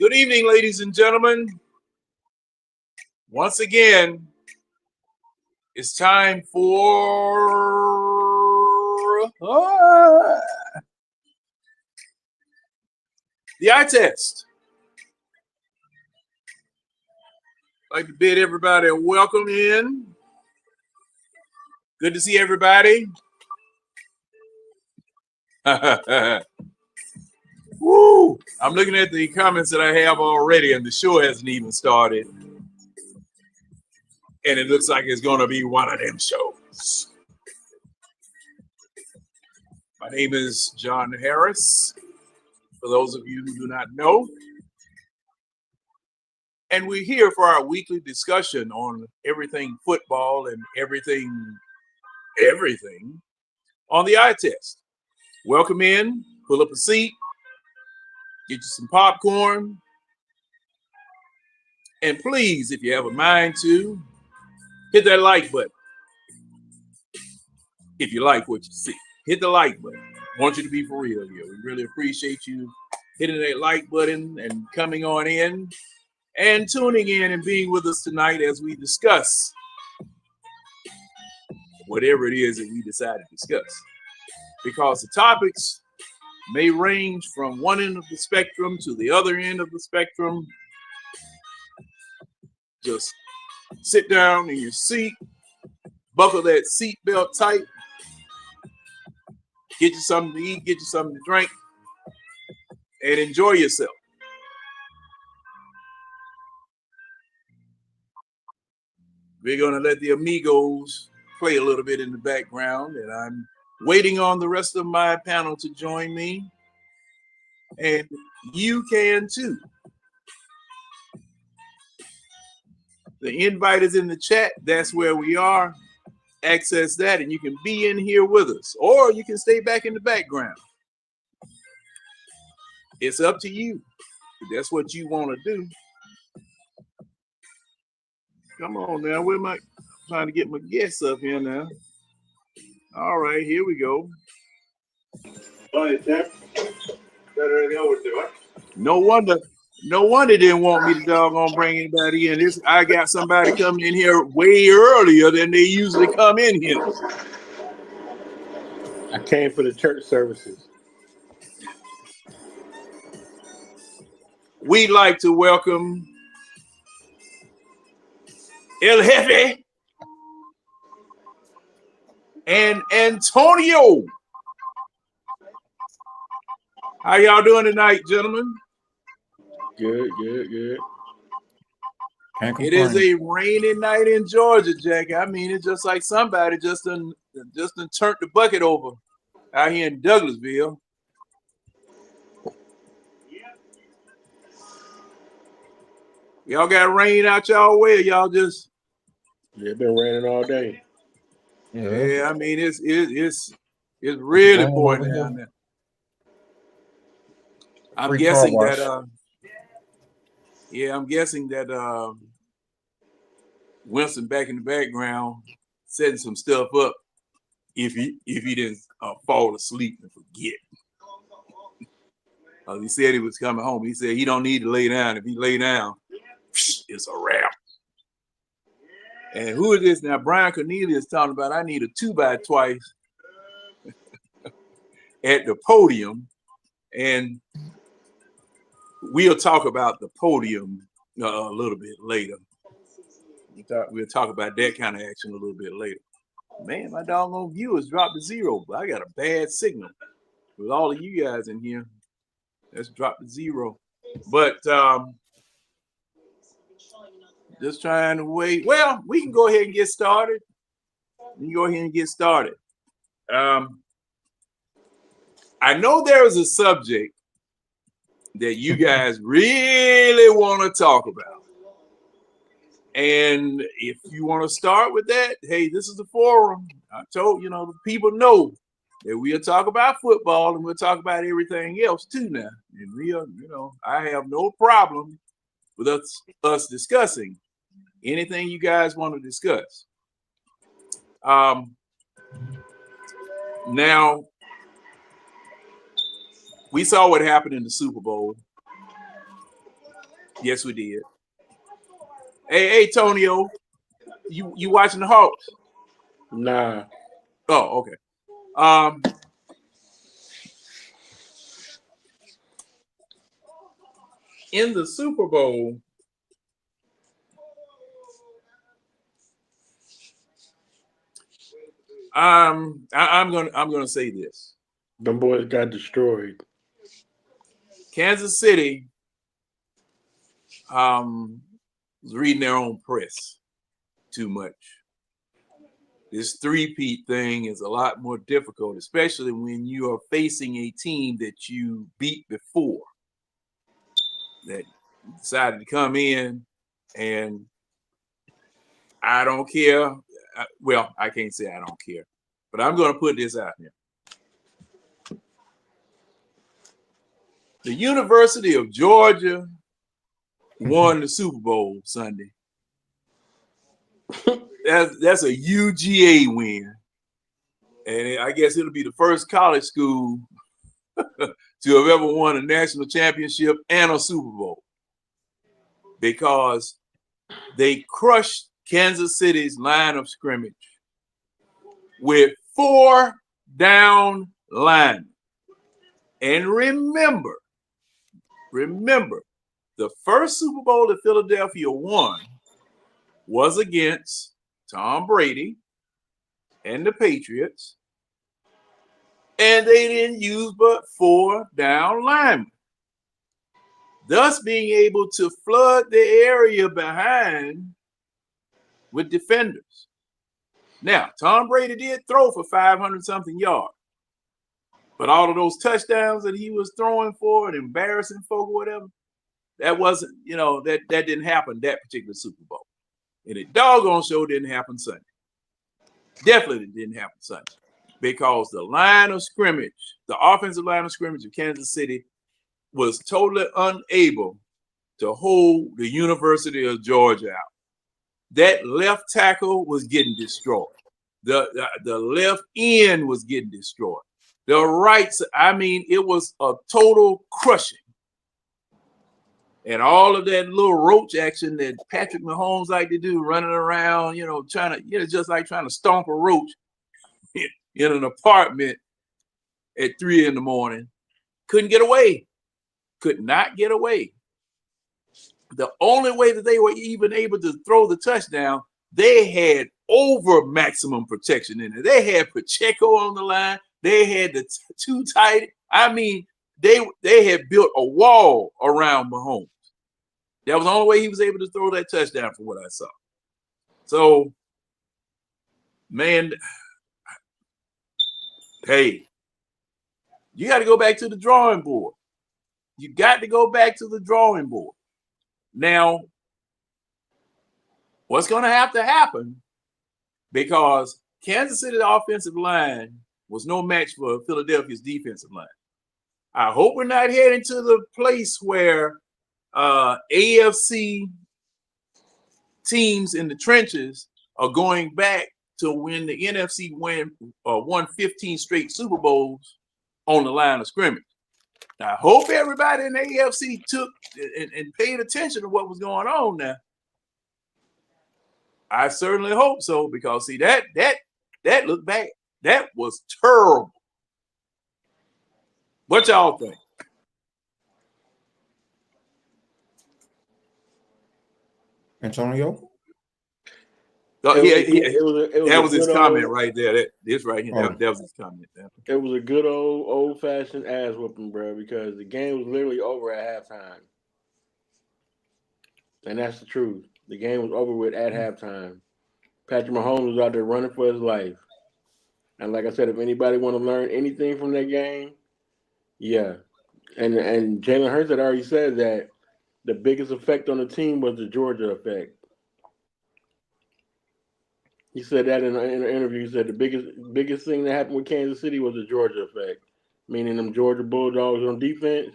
Good evening, ladies and gentlemen. Once again, it's time for the eye test. I'd like to bid everybody a welcome in. Good to see everybody. Woo! I'm looking at the comments that I have already, and the show hasn't even started. And it looks like it's going to be one of them shows. My name is John Harris, for those of you who do not know. And we're here for our weekly discussion on everything football and everything on the eye test. Welcome in, pull up a seat, get you some popcorn, and please, if you have a mind to, hit that like button. If you like what you see, hit the like button. I want you to be for real here. We really appreciate you hitting that like button and coming on in and tuning in and being with us tonight as we discuss whatever it is that we decide to discuss. Because the topics may range from one end of the spectrum to the other end of the spectrum. Just sit down in your seat, buckle that seat belt tight, get you something to eat, get you something to drink, and enjoy yourself. We're going to let the amigos play a little bit in the background, and I'm waiting on the rest of my panel to join me. And you can too. The invite is in the chat. That's where we are. Access that, and you can be in here with us, or you can stay back in the background. It's up to you. If that's what you want to do. Come on now. Where am I trying to get my guests up here now? All right, here we go. No wonder they didn't want me to doggone bring anybody in. I got somebody coming in here way earlier than they usually come in here. I came for the church services. We'd like to welcome El Jefe and Antonio. How y'all doing tonight, gentlemen? Good. It is a rainy night in Georgia, Jack. I mean, it's just like somebody just done turned the bucket over out here in Douglasville. Y'all got rain out y'all way, or y'all just? It's been raining all day. Yeah, I mean it's really pouring down there. I'm guessing that Winston back in the background setting some stuff up if he didn't fall asleep and forget. He said he was coming home. He said he don't need to lay down. If he lay down, it's a wrap. And who is this now? Brian Cornelius talking about I need a 2x2 at the podium. And we'll talk about the podium a little bit later. We'll talk about that kind of action a little bit later. Man, my doggone viewers dropped to 0, but I got a bad signal with all of you guys in here. Let's drop to 0. But just trying to wait. Well, we can go ahead and get started. I know there is a subject that you guys really want to talk about. And if you want to start with that, hey, this is the forum. I told the people know that we'll talk about football and we'll talk about everything else too now. And I have no problem with us discussing anything you guys want to discuss. Now, we saw what happened in the Super Bowl. Yes, we did. Hey, Tonio, you watching the Hawks? Nah. Oh, okay. In the Super Bowl, I'm gonna say this. Them boys got destroyed. Kansas City was reading their own press too much. This three-peat thing is a lot more difficult, especially when you are facing a team that you beat before, that decided to come in, and I don't care. Well, I can't say I don't care, but I'm going to put this out here. The University of Georgia won the Super Bowl Sunday. That's a UGA win. And I guess it'll be the first college school to have ever won a national championship and a Super Bowl, because they crushed Kansas City's line of scrimmage with 4 down linemen. And remember, the first Super Bowl that Philadelphia won was against Tom Brady and the Patriots, and they didn't use but 4 down linemen, thus being able to flood the area behind with defenders. Now, Tom Brady did throw for 500-something yards, but all of those touchdowns that he was throwing for and embarrassing folk or whatever, that wasn't, that didn't happen that particular Super Bowl. And it doggone sure didn't happen Sunday. Definitely didn't happen Sunday, because the line of scrimmage, the offensive line of scrimmage of Kansas City, was totally unable to hold the University of Georgia out. That left tackle was getting destroyed. The left end was getting destroyed. The right, it was a total crushing. And all of that little roach action that Patrick Mahomes like to do, running around, trying to, just like trying to stomp a roach in an apartment at 3 a.m, couldn't get away, could not get away. The only way that they were even able to throw the touchdown, they had over maximum protection in it. They had Pacheco on the line. They had the two tight. They had built a wall around Mahomes. That was the only way he was able to throw that touchdown, from what I saw. So, man, hey, you got to go back to the drawing board. You got to go back to the drawing board. Now, what's going to have to happen, because Kansas City's offensive line was no match for Philadelphia's defensive line. I hope we're not heading to the place where AFC teams in the trenches are going back to when the NFC won 15 straight Super Bowls on the line of scrimmage. I hope everybody in the AFC took and paid attention to what was going on now. I certainly hope so, because see, that looked bad. That was terrible. What y'all think? Antonio? Oh, that was his comment old, right there. This right here, Oh. that was his comment. It was a good old fashioned ass whooping, bro, because the game was literally over at halftime. And that's the truth. The game was over with at halftime. Patrick Mahomes was out there running for his life. And like I said, if anybody want to learn anything from that game, yeah. And Jalen Hurts had already said that the biggest effect on the team was the Georgia effect. He said that in an interview. He said the biggest thing that happened with Kansas City was the Georgia effect, meaning them Georgia Bulldogs on defense.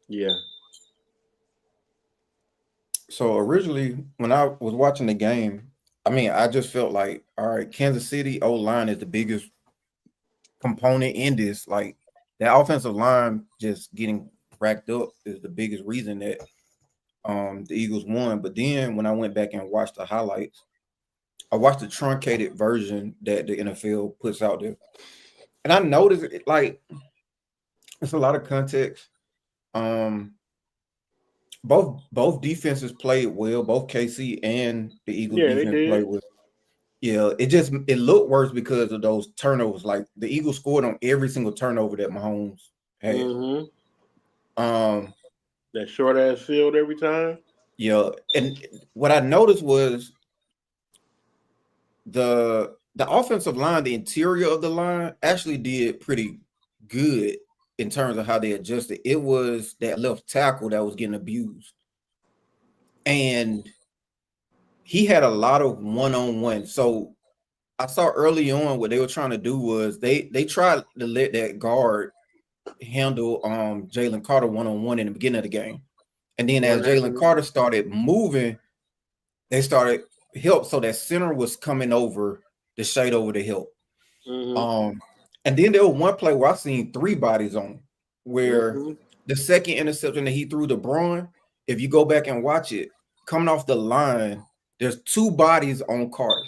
Yeah. So originally, when I was watching the game, I mean, I just felt like, all right, Kansas City O-line is the biggest component in this. Like, that offensive line just getting racked up is the biggest reason that the Eagles won. But then when I went back and watched the highlights, I watched the truncated version that the NFL puts out there. And I noticed it, like, it's a lot of context. Both defenses played well. Both KC and the Eagles defense played well. Yeah, it looked worse because of those turnovers. Like the Eagles scored on every single turnover that Mahomes had. Mm-hmm. That short ass field every time. Yeah, and what I noticed was the offensive line, the interior of the line actually did pretty good in terms of how they adjusted. It was that left tackle that was getting abused. And he had a lot of one-on-one. So I saw early on what they were trying to do was they tried to let that guard handle Jalen Carter one-on-one in the beginning of the game. And then as Jalen Carter started moving, they started help. So that center was coming over the shade over the help. Mm-hmm. And then there was one play where I seen three bodies on where the second interception that he threw to Braun, if you go back and watch it, coming off the line, there's two bodies on Carter.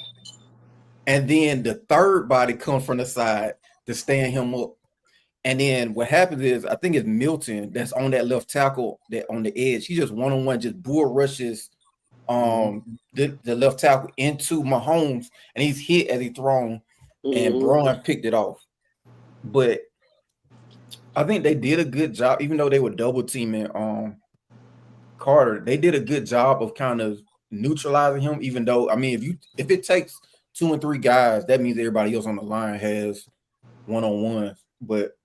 And then the third body comes from the side to stand him up. And then what happens is, I think it's Milton that's on that left tackle that on the edge. He just one-on-one just bull rushes the left tackle into Mahomes, and he's hit as he thrown, and Braun picked it off. But I think they did a good job, even though they were double teaming Carter. They did a good job of kind of neutralizing him. Even though, I mean, if it takes 2 and 3 guys, that means everybody else on the line has one-on-ones. But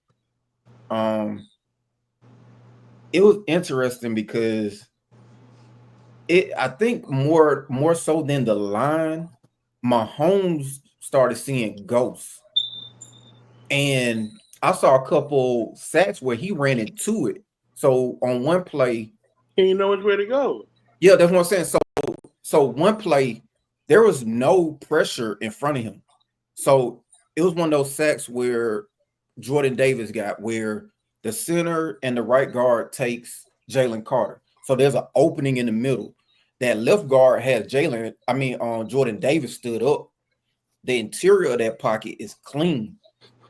it was interesting because I think more so than the line, Mahomes started seeing ghosts. And I saw a couple sacks where he ran into it. So on one play, he didn't know which way to go. Yeah, that's what I'm saying. So one play, there was no pressure in front of him. So it was one of those sacks where Jordan Davis got, where the center and the right guard takes Jalen Carter. So there's an opening in the middle. That left guard had Jordan Davis stood up. The interior of that pocket is clean.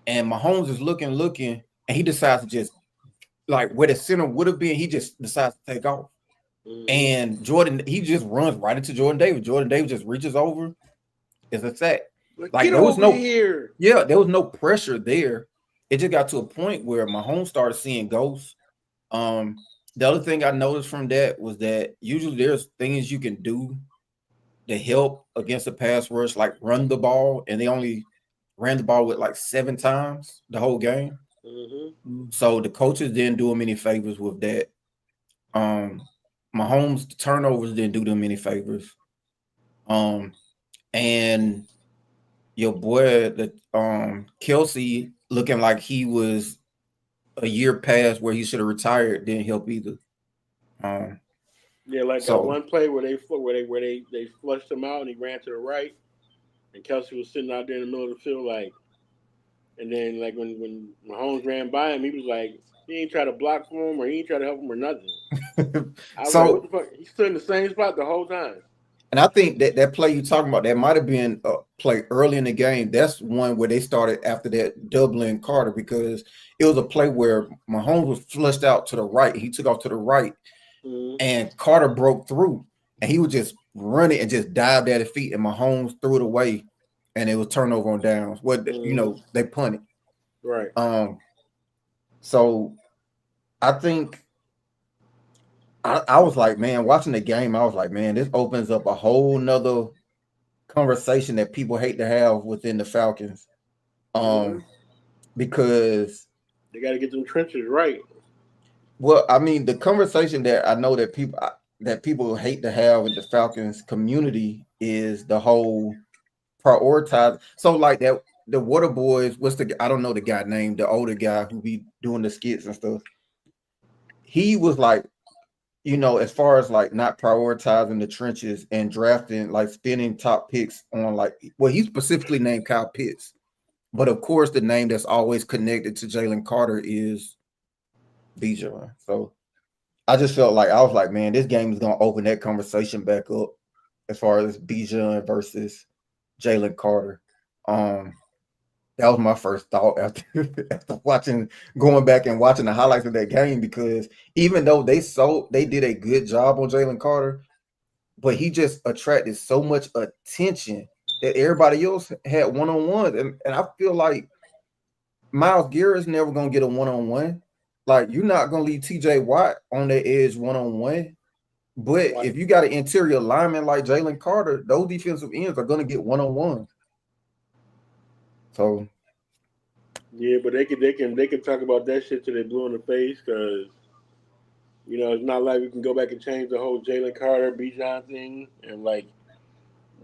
And Mahomes is looking, and he decides to just, like where the center would have been, he just decides to take off. And Jordan, he just runs right into Jordan Davis. Jordan Davis just reaches over. It's a sack. Like there was there was no pressure there. It just got to a point where Mahomes started seeing ghosts. The other thing I noticed from that was that usually there's things you can do to help against a pass rush, like run the ball, and they only ran the ball with like 7 times the whole game. So the coaches didn't do him any favors with that. Mahomes' turnovers didn't do them any favors. And your boy, Kelsey, looking like he was a year past where he should have retired, didn't help either. One play where they flushed him out and he ran to the right, and Kelsey was sitting out there in the middle of the field, and then when Mahomes ran by him, he was like, he ain't try to block for him or he ain't try to help him or nothing. I was like, what the fuck? He stood in the same spot the whole time. And I think that play you're talking about, that might have been a play early in the game. That's one where they started after that doubling Carter, because it was a play where Mahomes was flushed out to the right. He took off to the right, and Carter broke through. and he would just run it and just dive at his feet, and Mahomes threw it away, and it was turnover on downs. They punted. Right. So I think I was like, man, watching the game, I was like, man, this opens up a whole nother conversation that people hate to have within the Falcons. Because they got to get them trenches right. Well, I mean, the conversation that I know that people hate to have in the Falcons community is the whole prioritize. So like that, the Water Boys, I don't know the guy name, the older guy who be doing the skits and stuff. He was like, as far as like not prioritizing the trenches and drafting, like spending top picks on he specifically named Kyle Pitts. But of course, the name that's always connected to Jalen Carter is Bijan. So I just felt like I was like, man, this game is gonna open that conversation back up as far as Bijan versus Jalen Carter. That was my first thought after going back and watching the highlights of that game, because even though they did a good job on Jalen Carter, but he just attracted so much attention that everybody else had one-on-ones. And I feel like Myles Garrett's never gonna get a one-on-one. Like, you're not gonna leave TJ Watt on the edge one-on-one. But if you got an interior lineman like Jalen Carter, those defensive ends are gonna get one-on-one. So yeah, but they can talk about that shit till they blue in the face, because it's not like we can go back and change the whole Jalen Carter Bijan thing. And like,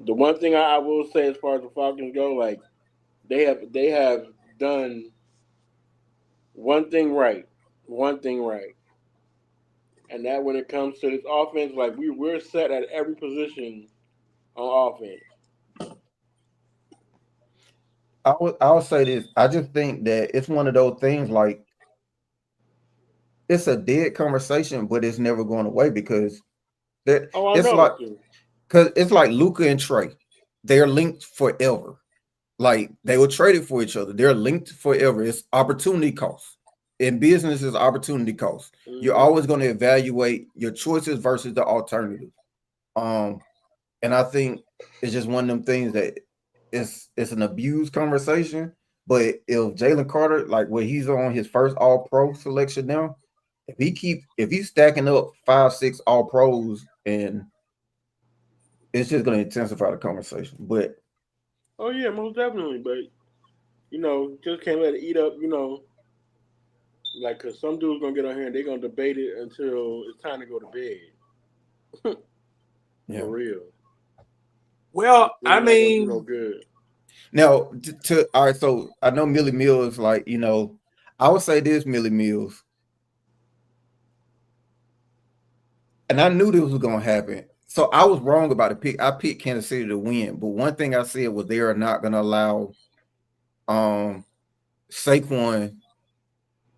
the one thing I will say as far as the Falcons go, like, they have done one thing right, and that when it comes to this offense, like we're set at every position on offense. I would say this. I just think that it's one of those things, like, it's a dead conversation, but it's never going away, because it's like Luka and Trey. They're linked forever. Like, they were traded for each other. They're linked forever. It's opportunity cost. In business, is opportunity cost. Mm-hmm. You're always going to evaluate your choices versus the alternative. And I think it's just one of them things that it's an abused conversation. But if Jalen Carter, like, where he's on his first All-Pro selection now, if he's stacking up 5-6 All-Pros, and it's just going to intensify the conversation. But oh yeah, most definitely. But just can't let it eat up. Like, cause some dudes gonna get on here and they're gonna debate it until it's time to go to bed. Yeah. For real. Well, I mean, no good. Now, all right. So I know Millie Mills, like, I would say this, Millie Mills, and I knew this was gonna happen. So I was wrong about the pick. I picked Kansas City to win, but one thing I said was they are not gonna allow Saquon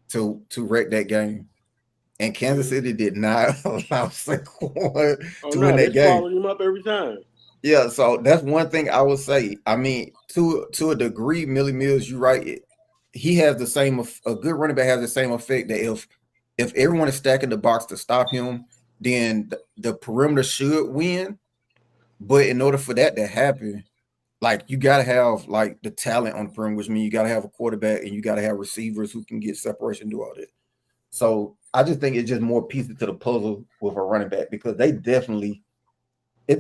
to wreck that game. And Kansas City did not allow Saquon to win that game. Following him up every time. Yeah, so that's one thing I would say. I mean, to a degree, Millie Mills, you're right. He has the same. A good running back has the same effect that if everyone is stacking the box to stop him, then the perimeter should win. But in order for that to happen, like, you got to have, like, the talent on the perimeter, which means you got to have a quarterback and you got to have receivers who can get separation and do all that. So I just think it's just more pieces to the puzzle with a running back, because it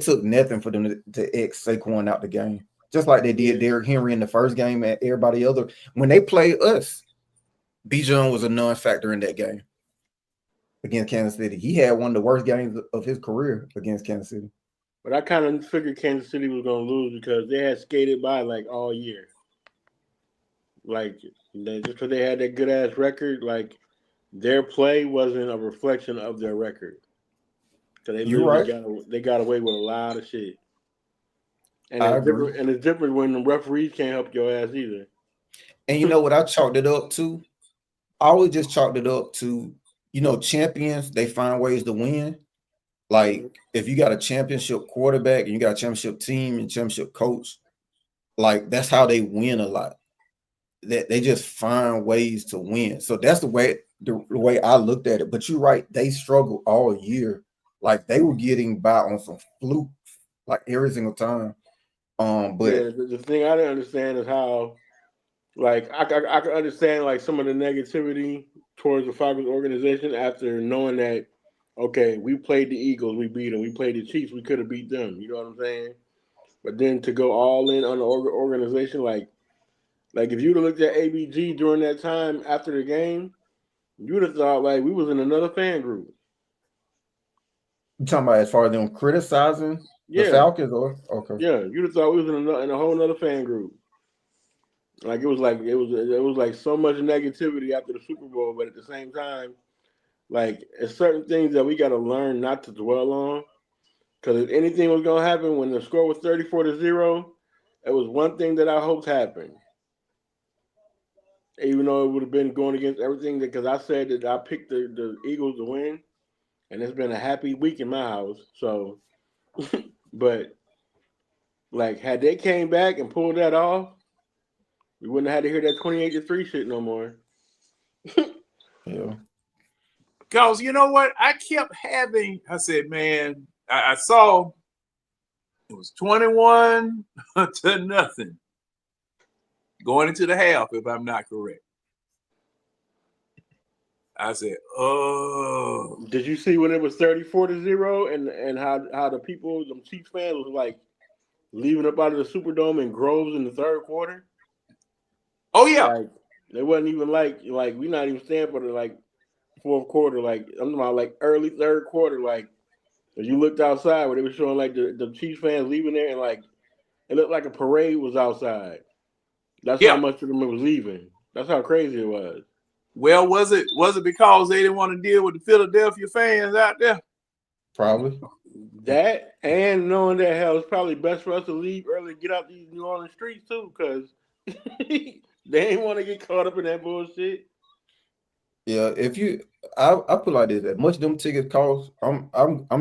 took nothing for them to X Saquon out the game, just like they did Derrick Henry in the first game and everybody other. When they played us, Bijan was a non-factor in that game against Kansas City. He had one of the worst games of his career against Kansas City. But I kind of figured Kansas City was going to lose because they had skated by, like, all year. Like, just because they had that good-ass record, like, their play wasn't a reflection of their record. So they got away with a lot of shit. And it's different when the referees can't help your ass either. And you know what I chalked it up to? I always just chalked it up to, champions, they find ways to win. Like, if you got a championship quarterback and you got a championship team and championship coach, like, that's how they win a lot. That they just find ways to win. So that's the way I looked at it. But you're right, they struggled all year Like they were getting by on some fluke, like every single time. But yeah, the thing I didn't understand is how, like, I can understand like some of the negativity towards the Falcons organization after knowing that, okay, we played the Eagles, we beat them. We played the Chiefs, we could have beat them. You know what I'm saying? But then to go all in on the organization, like if you'd have looked at ABG during that time after the game, you'd have thought like we was in another fan group. you talking about as far as them criticizing the Yeah, Falcons, or okay? yeah, you'd have thought we was in a whole other fan group. Like it was like so much negativity after the Super Bowl, but at the same time, like it's certain things that we got to learn not to dwell on. Because if anything was gonna happen when the score was 34-0, it was one thing that I hoped happened. Even though it would have been going against everything, because I said that I picked the Eagles to win, and it's been a happy week in my house. So, but like had they came back and pulled that off, we wouldn't have had to hear that 28-3 shit no more. Yeah. Because you know what? I said, man, I saw it was 21 to nothing going into the half, if I'm not correct. I said, oh. Did you see when it was 34-0 and how the people, them Chiefs fans was like leaving up out of the Superdome in groves in the third quarter? Oh, yeah. Like they wasn't even like we not even staying for the like fourth quarter. Like I'm talking about like early third quarter. Like as you looked outside where they were showing like the Chiefs fans leaving there, and like it looked like a parade was outside. That's how much of them was leaving. That's how crazy it was. Well, was it because they didn't want to deal with the Philadelphia fans out there? Probably. That, and knowing that hell, it's probably best for us to leave early, get out these New Orleans streets too, because they ain't want to get caught up in that bullshit. Yeah, I put like this: as much them tickets cost, I'm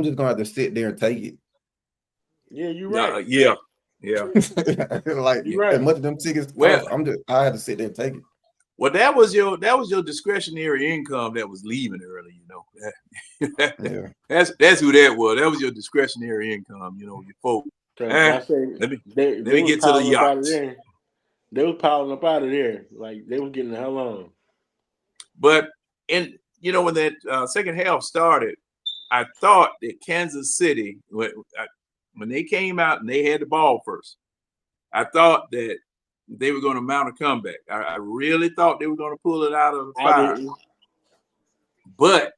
just gonna have to sit there and take it. Yeah, you're right. Yeah. Like you're right. as much of them tickets cost, I had to sit there and take it. Well, that was your discretionary income that was leaving early, you know. Yeah. That's who that was. That was your discretionary income, you know, your folk. I say let me they get to the yacht. They was piling up out of there. Like they was getting the hell on. But when that second half started, I thought that Kansas City, when they came out and they had the ball first, I thought that they were going to mount a comeback. I really thought they were going to pull it out of the fire. But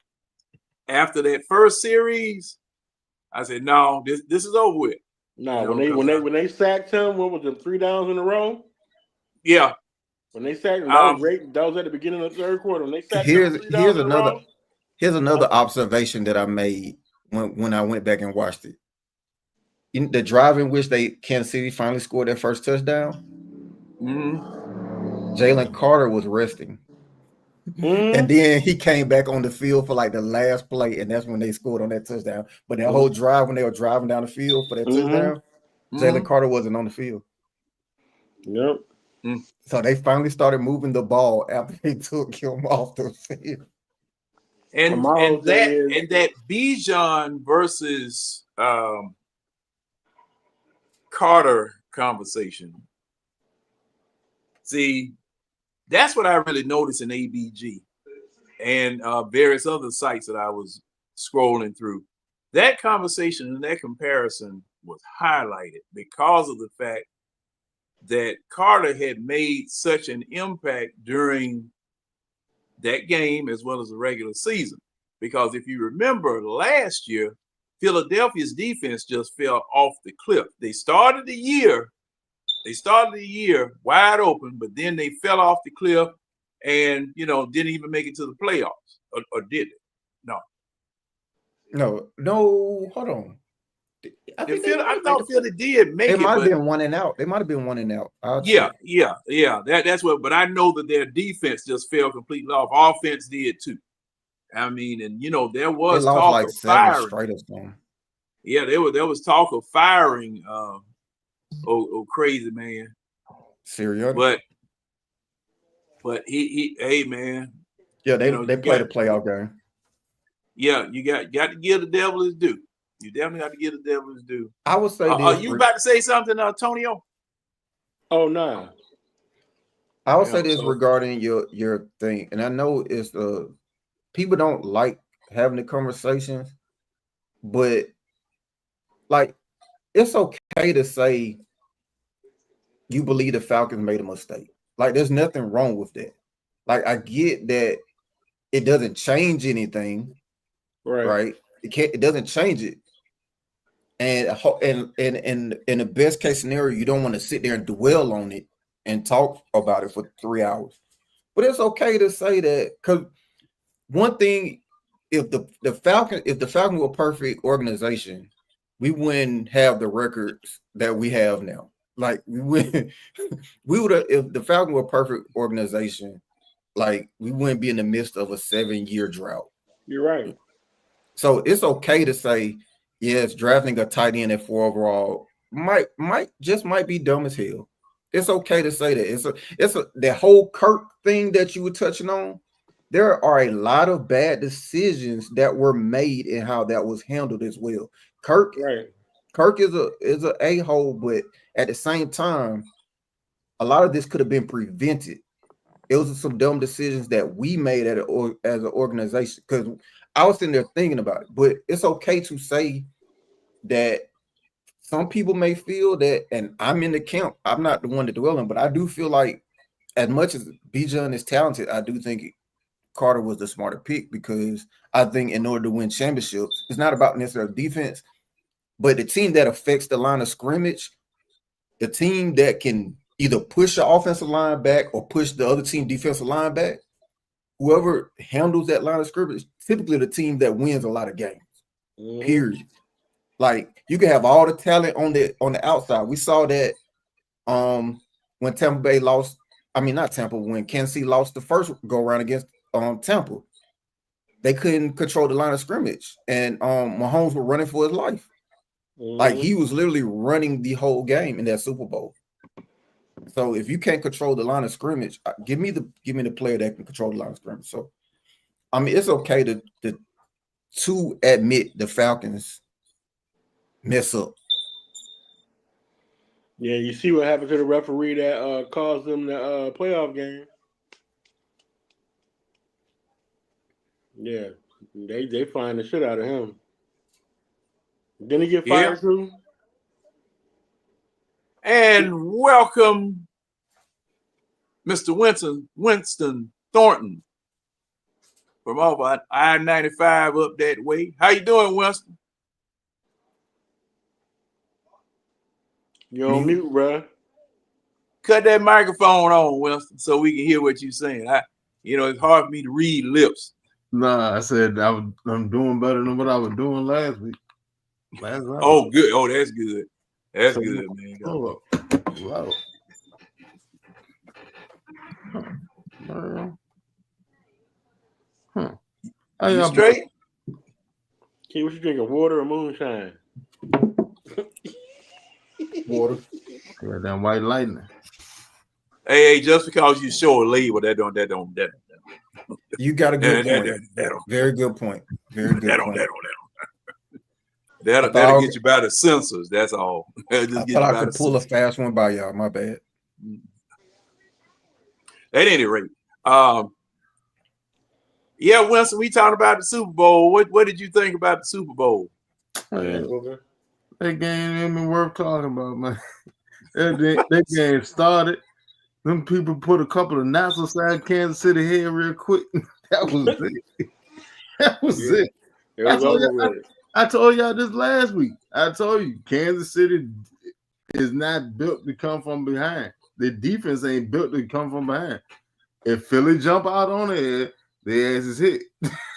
after that first series, I said, no, this is over with. No, when they sacked him, what was it, 3 downs in a row? Yeah. When they sacked him, that was great. That was at the beginning of the third quarter. When they sacked him 3 downs in a row. Here's another observation that I made when I went back and watched it. In the drive in which Kansas City finally scored their first touchdown, Jalen Carter was resting. And then he came back on the field for like the last play, and that's when they scored on that touchdown. But that whole drive, when they were driving down the field for that touchdown, Jalen Carter wasn't on the field. Yep. So they finally started moving the ball after they took him off the field. And that Bijan versus Carter conversation. See, that's what I really noticed in ABG and various other sites that I was scrolling through. That conversation and that comparison was highlighted because of the fact that Carter had made such an impact during that game as well as the regular season. Because if you remember last year, Philadelphia's defense just fell off the cliff. They started the year wide open, but then they fell off the cliff and, didn't even make it to the playoffs. Or did it? No, hold on. I thought Philly did make it. They might have been 1 and out. They might have been 1 and out. Yeah. That's what. But I know that their defense just fell completely off. Offense did too. I mean, and there was talk like of firing. Yeah, there was talk of firing. Crazy man. Sirianni. But he, hey man. Yeah, they played a playoff game. yeah, you got to give the devil his due. You definitely got to give the devil his due. I would say Are this. you about to say something, Antonio? Oh no. I would Yeah, say this so- regarding your thing, and I know it's people don't like having the conversations, but like it's okay to say you believe the Falcons made a mistake. Like there's nothing wrong with that. Like I get that it doesn't change anything, right? It doesn't change it. And in the best case scenario, you don't want to sit there and dwell on it and talk about it for 3 hours. But it's okay to say that, because one thing, if the Falcon were a perfect organization, we wouldn't have the records that we have now. Like we would if the Falcon were a perfect organization, like we wouldn't be in the midst of a 7-year drought. You're right. So it's okay to say, yes, drafting a tight end at 4 overall might be dumb as hell. It's okay to say that. It's the whole Kirk thing that you were touching on. There are a lot of bad decisions that were made in how that was handled as well. Kirk is a a-hole, but at the same time, a lot of this could have been prevented. It was some dumb decisions that we made as an organization, because I was sitting there thinking about it. But it's okay to say that some people may feel that, and I'm in the camp. I'm not the one to dwell on, but I do feel like, as much as Bijan is talented, I do think Carter was the smarter pick, because I think in order to win championships, it's not about necessarily defense, but the team that affects the line of scrimmage, the team that can either push the offensive line back or push the other team defensive line back, whoever handles that line of scrimmage, typically the team that wins a lot of games. Period. Like you can have all the talent on the outside. We saw that when Tampa Bay lost. I mean, not Tampa. When Kansas City lost the first go around against Tampa, they couldn't control the line of scrimmage, and Mahomes was running for his life. Like he was literally running the whole game in that Super Bowl. So if you can't control the line of scrimmage, give me the player that can control the line of scrimmage. So I mean, it's okay to admit the Falcons mess up. Yeah, you see what happened to the referee that caused them the playoff game. Yeah, they find the shit out of him. Didn't he get fired too? And welcome, Mr. Winston Thornton from over I-95 up that way. How you doing, Winston? You're on mute, bro. Cut that microphone on, Winston, so we can hear what you're saying. It's hard for me to read lips. Nah, I said I'm doing better than what I was doing last week. Oh, good. Oh, that's good. That's good, man. Wow. You straight? Key, what you drinking? Water or moonshine? Water. Yeah, that white lightning. Hey, just because you show a label, that don't. You got a good point. Very good point. Very good point. That'll get you by the censors. That's all. I thought I could pull a fast one by y'all. My bad. At any rate, yeah, Winston, we talked about the Super Bowl. What did you think about the Super Bowl? That game ain't even worth talking about, man. That game started. Them people put a couple of knots inside Kansas City head real quick. That was it. That was it. I told y'all this last week. I told you Kansas City is not built to come from behind. The defense ain't built to come from behind. If Philly jump out on it, their ass is hit.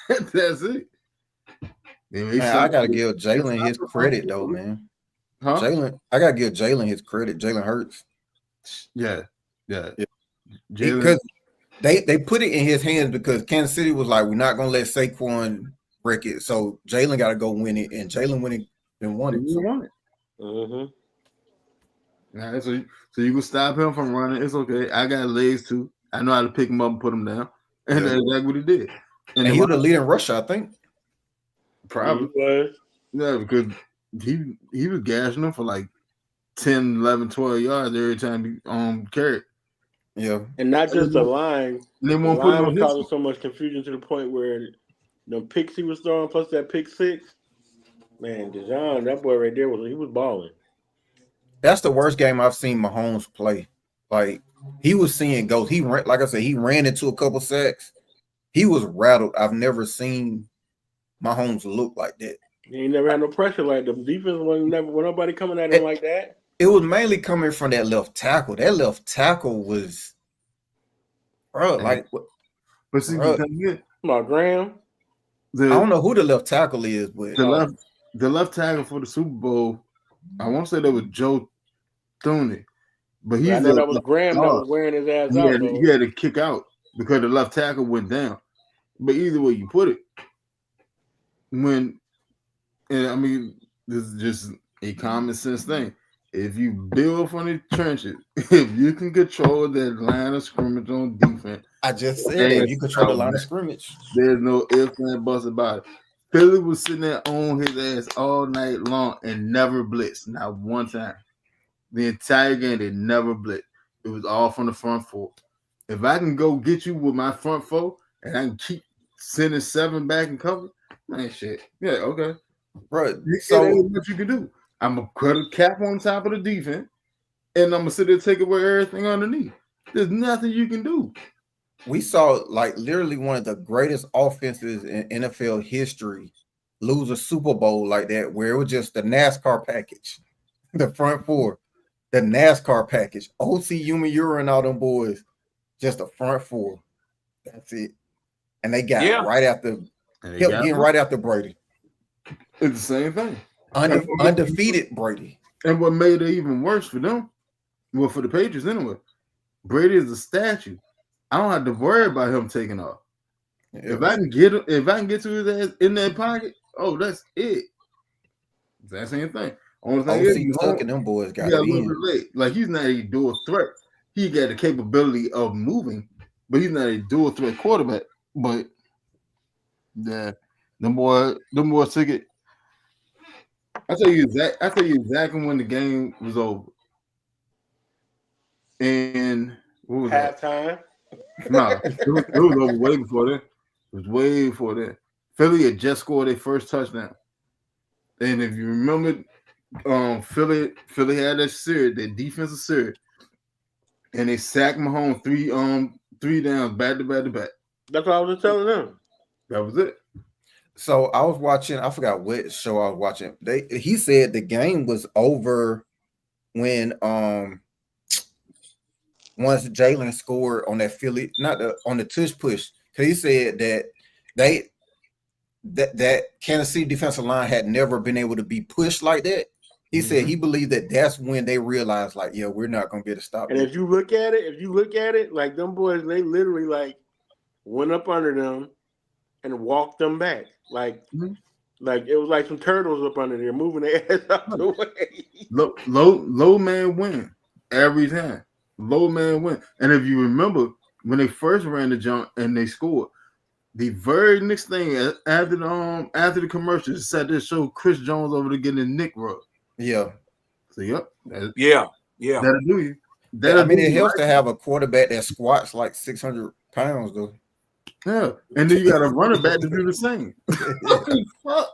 That's it. Man, I gotta give Jalen his credit though, man. Huh? I gotta give Jalen his credit. Jalen Hurts. Yeah. Because they put it in his hands, because Kansas City was like, we're not gonna let Saquon wreck it. So Jalen got to go win it, and Jalen won it and won it. Nah, so you can stop him from running. It's okay. I got legs too. I know how to pick him up and put him down, and that's exactly what he did. And he was the leading rusher, I think. Probably. He was. Yeah, because he was gashing them for like 10, 11, 12 yards every time he carried. Yeah. And not just the line. They The won't put it line on was his causing so much confusion to the point where the picks he was throwing, plus that pick six, man, Dijon, that boy right there was balling. That's the worst game I've seen Mahomes play. Like he was seeing ghosts. He ran, like I said, he ran into a couple sacks. He was rattled. I've never seen Mahomes look like that. He never had no pressure like the defense was never when nobody coming at him like that. It was mainly coming from that left tackle. That left tackle was, bro, like, But see, bro, come on, Graham. I don't know who the left tackle is, but the left tackle for the Super Bowl, I won't say that was Joe Thuney, but I know that was Graham that was wearing his ass out. He had to kick out because the left tackle went down. But either way you put it, and I mean, this is just a common sense thing. If you build from the trenches, if you can control that line of scrimmage on defense, I just said that you control the line of scrimmage. There's no ifs and buts about it. Philly was sitting there on his ass all night long and never blitzed, not one time. The entire game, they never blitzed. It was all from the front four. If I can go get you with my front four and I can keep sending 7 back and cover, man, shit. Yeah, okay. Right. So what you can do. I'm gonna put a cap on top of the defense, and I'm gonna sit there and take away everything underneath. There's nothing you can do. We saw like literally one of the greatest offenses in NFL history lose a Super Bowl like that, where it was just the NASCAR package, the front four, the NASCAR package, O.C. Umeura and all them boys, just the front four. That's it. And they got right after, getting right after Brady. It's the same thing. Undefeated Brady. And what made it even worse for them, well, for the Patriots anyway, Brady is a statue. I don't have to worry about him taking off. Yeah. If I can get to his ass in that pocket, oh, that's it. That same thing. Only thing is, them boys got a little bit late. Like he's not a dual threat. He got the capability of moving, but he's not a dual threat quarterback. But yeah, them boys took it. I tell you exactly when the game was over. And what was halftime? No, it was over way before that. It was way before that. Philly had just scored their first touchdown. And if you remember, Philly had that series, that defensive series, and they sacked Mahomes three downs back to back to back. That's what I was just telling them. That was it. So I was watching, I forgot what show I was watching. He said the game was over when once Jalen scored on that Philly, on the tush push, because he said that that Kansas City defensive line had never been able to be pushed like that. He said he believed that that's when they realized, like, yeah, we're not gonna be able to stop. And if you look at it, like them boys, they literally like went up under them and walked them back, like it was like some turtles up under there moving their ass out the way. Low man win every time. Low man win. And if you remember when they first ran the jump and they scored, the very next thing after the commercial said they showed Chris Jones over to getting a Nick rub. Yeah. So yep. Yeah. That'll do you. It helps to have a quarterback that squats like 600 pounds though. Yeah, and then you got a running back to do the same. Fuck.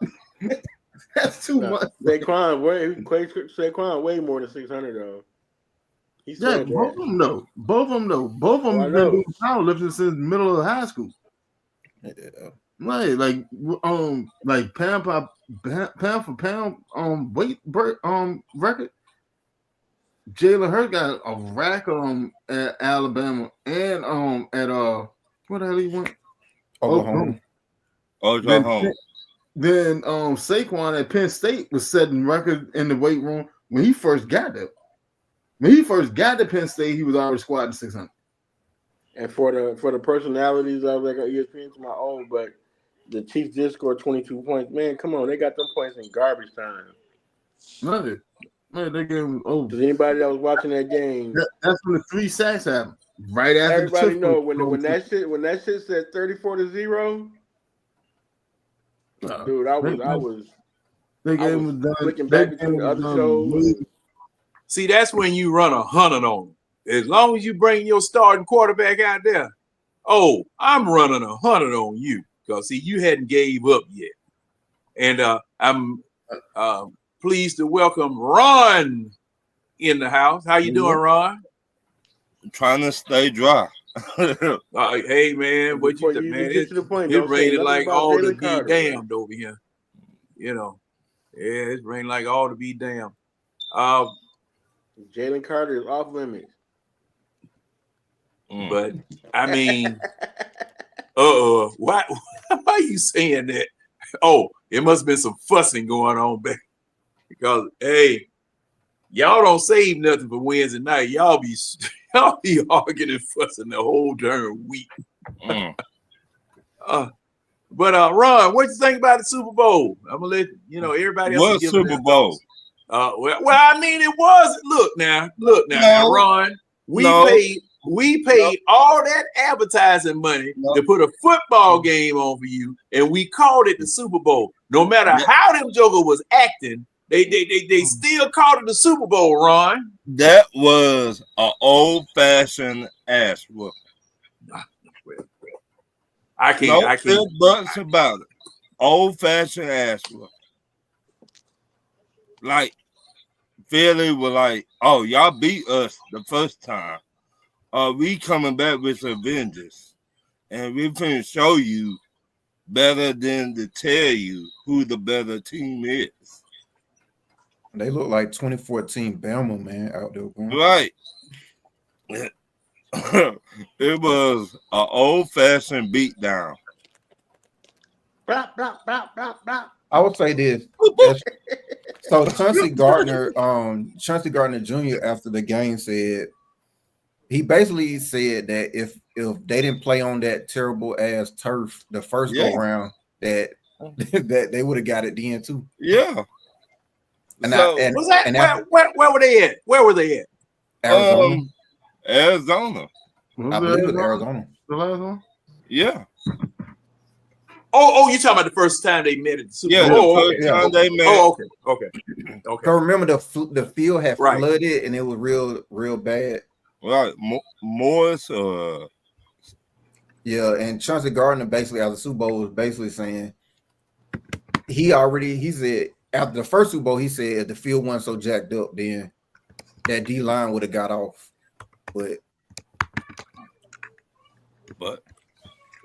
That's too much. Saquon way more than 600 though. Both of them though. Both of them been doing powerlifting since the middle of high school. Yeah. Like pound for pound weight record. Jalen Hurts got a rack at Alabama and at what the hell he went? Oklahoma. Then Saquon at Penn State was setting records in the weight room when he first got there. When he first got to Penn State, he was already squatting 600. And for the personalities of like ESPN to my own, but the Chiefs did score 22 points. Man, come on, they got them points in garbage time. Love it. Man, that game was over. Does anybody that was watching that game? That's when the 3 sacks happened. Right after everybody know when that shit said 34-0. Dude, I was They gave him a done. flicking They back gave between him the a other done. shows. See, that's when you run 100 on them. As long as you bring your starting quarterback out there, oh, I'm running 100 on you. Because, see, you hadn't gave up yet. And I'm pleased to welcome Ron in the house. How you doing, Ron? Trying to stay dry. Hey, man, what Before you you man? get to the point, It don't say raining nothing like about all to Jalen be Carter, damned over here. You know, yeah, it's raining like all to be damned. Jalen Carter is off limits. But I mean, why are you saying that? Oh, it must have been some fussing going on back because hey, y'all don't save nothing for Wednesday night. Y'all be arguing and fussing the whole darn week. But Ron, what you think about the Super Bowl? I'm gonna let you know everybody else. What Super Bowl? Well, I mean, it was. Look now, now, Ron. We paid all that advertising money to put a football game on for you, and we called it the Super Bowl. No matter how them Joker was acting, they still called it the Super Bowl, Ron. That was an old-fashioned ass whooping. I can't. No buts about it. Old-fashioned ass whooping. Like Philly was like, "Oh, y'all beat us the first time. We coming back with a vengeance, and we finna show you better than to tell you who the better team is." They look like 2014 Bama, man, out there. Right. It was an old-fashioned beatdown. Blah, blah, blah, blah, blah. I would say this. So Chauncey Gardner Jr. after the game said he basically said that if they didn't play on that terrible ass turf the first go round, that they would have got it then too. Yeah. And where were they at? Where were they at? Arizona. Arizona. I believe it was Arizona. The last one? Yeah. Oh, you talking about the first time they met at the Super Bowl? Yeah, they met. Oh, okay. So remember the field had flooded and it was real bad. Right, Morris. Yeah, and Chauncey Gardner basically after the Super Bowl was basically saying he said after the first Super Bowl he said if the field wasn't so jacked up, then that D line would have got off. But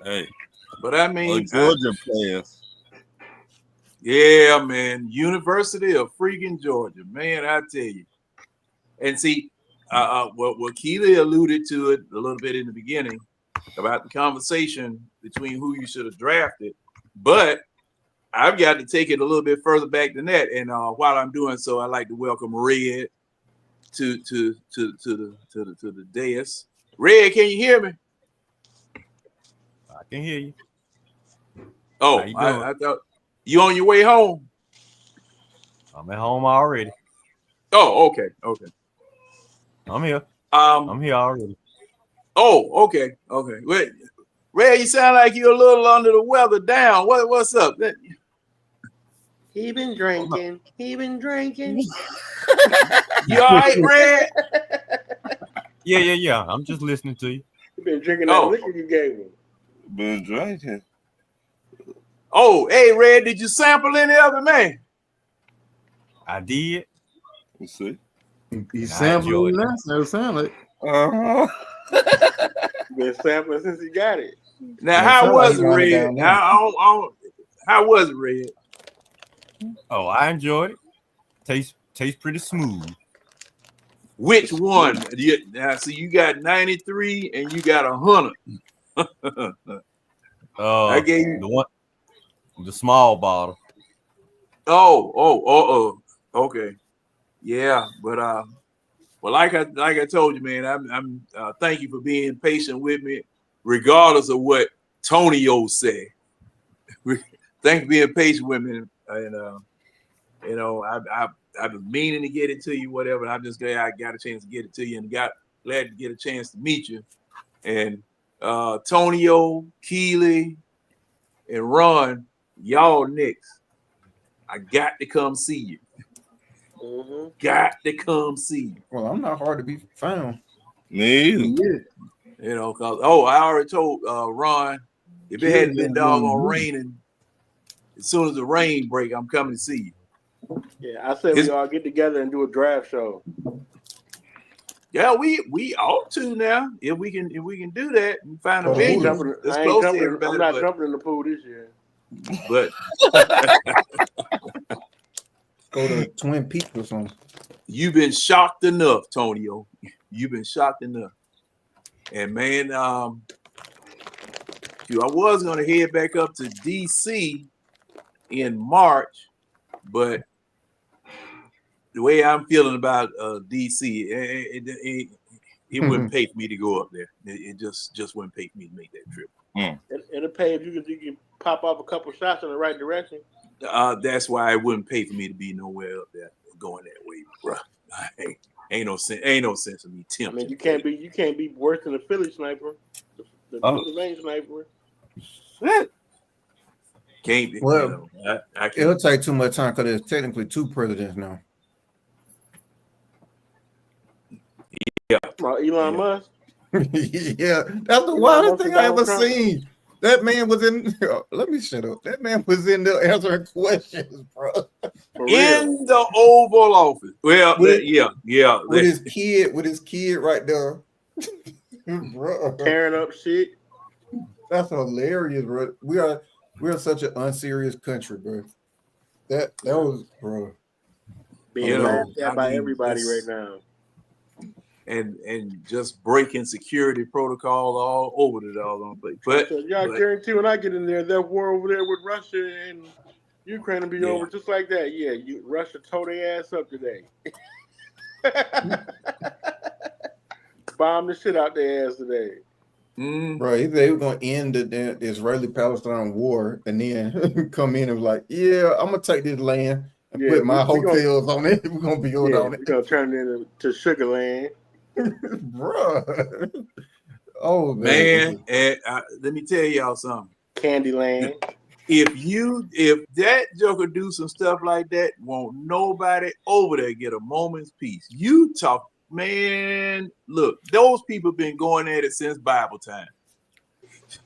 hey. But I mean, Georgia players. Yeah, man. University of freaking Georgia. Man, I tell you. And see, what Keely alluded to it a little bit in the beginning about the conversation between who you should have drafted. But I've got to take it a little bit further back than that. And while I'm doing so, I'd like to welcome Red to the dais. Red, can you hear me? I can hear you. Oh, I thought you on your way home. I'm at home already. Oh, okay. I'm here. I'm here already. Oh, okay. Wait, Red, you sound like you're a little under the weather. Down. What's up? He been drinking. You all right, Red? Yeah. I'm just listening to you. He been drinking that liquor you gave him. Been drinking. Oh, hey, Red, did you sample any of it, man? I did. Let's see. He sampled it. That sound like. Been sampling since he got it. Now, how was it, Red? How was it, Red? Oh, I enjoyed it. Tastes pretty smooth. Which one? Now, so you got 93 and you got 100. I gave you the small bottle. Okay. Yeah, but well, like I told you, man, I'm thank you for being patient with me, regardless of what Tonio said. Thank you for being patient with me, and you know, I've been meaning to get it to you, whatever. I'm just glad I got a chance to get it to you, and glad to get a chance to meet you. And Tonio, Keely, and Ron, y'all next. I got to come see you. Mm-hmm. Got to come see you. Well, I'm not hard to be found. Me either. Yeah. You know, cause I already told Ron, if it hadn't been doggone raining, as soon as the rain break, I'm coming to see you. Yeah, I said we all get together and do a draft show. Yeah, we ought to now. If we can do that and find a Oh, venue jumping- that's I ain't close to jumping. everybody. I'm not jumping in the pool this year. But Go to Twin Peaks or something. you've been shocked enough, Tonio. You've been shocked enough. And man, I was gonna head back up to DC in March, but the way I'm feeling about DC, it wouldn't pay for me to go up there. It just wouldn't pay for me to make that trip. It'll pay if you can pop off a couple shots in the right direction. That's why it wouldn't pay for me to be nowhere up there going that way, bro. Ain't no sense of me tempting. I mean, you can't be worse than the Philly sniper, the Pennsylvania sniper. Shit. Can't be. Well, You know, I can't. It'll take too much time because there's technically 2 presidents now. Elon Musk. Yeah, that's the wildest thing I ever seen. That man was in. Let me shut up. That man was in there answering questions, bro. For real. In the Oval Office. Well, yeah. With his kid right there, bro. Tearing up shit. That's hilarious, bro. We're such an unserious country, bro. That was, bro. Being laughed at by everybody right now. And just breaking security protocol all over the doggone place. But I guarantee when I get in there, that war over there with Russia and Ukraine will be over just like that. Yeah, Russia tore their ass up today. Bomb the shit out their ass today. Bro, they were gonna end the Israeli-Palestine war and then come in and was like, yeah, I'm gonna take this land and put my hotels on it. We're gonna build on it. We're gonna turn it into Sugar Land. Bro. Oh man, and let me tell y'all something. Candyland. If that joker do some stuff like that, won't nobody over there get a moment's peace. You talk, man. Look, those people been going at it since Bible time.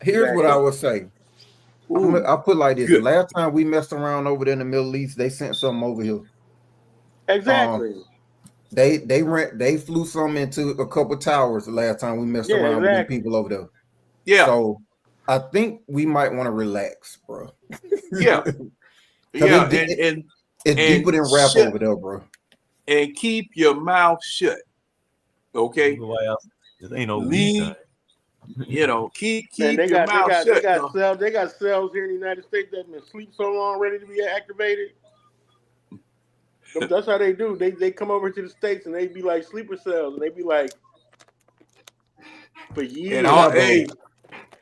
Here's what I would say. I'll put it like this. The last time we messed around over there in the Middle East, they sent something over here. Exactly. They flew some into a couple towers the last time we messed around with the people over there. Yeah. So I think we might want to relax, bro. Yeah. It's deeper than rap over there, bro. And keep your mouth shut. Okay. It ain't no leave. You know, keep your mouth shut. They got cells here in the United States that been sleep so long, ready to be activated. That's how they do. They come over to the States and they be like sleeper cells, and they be like for years.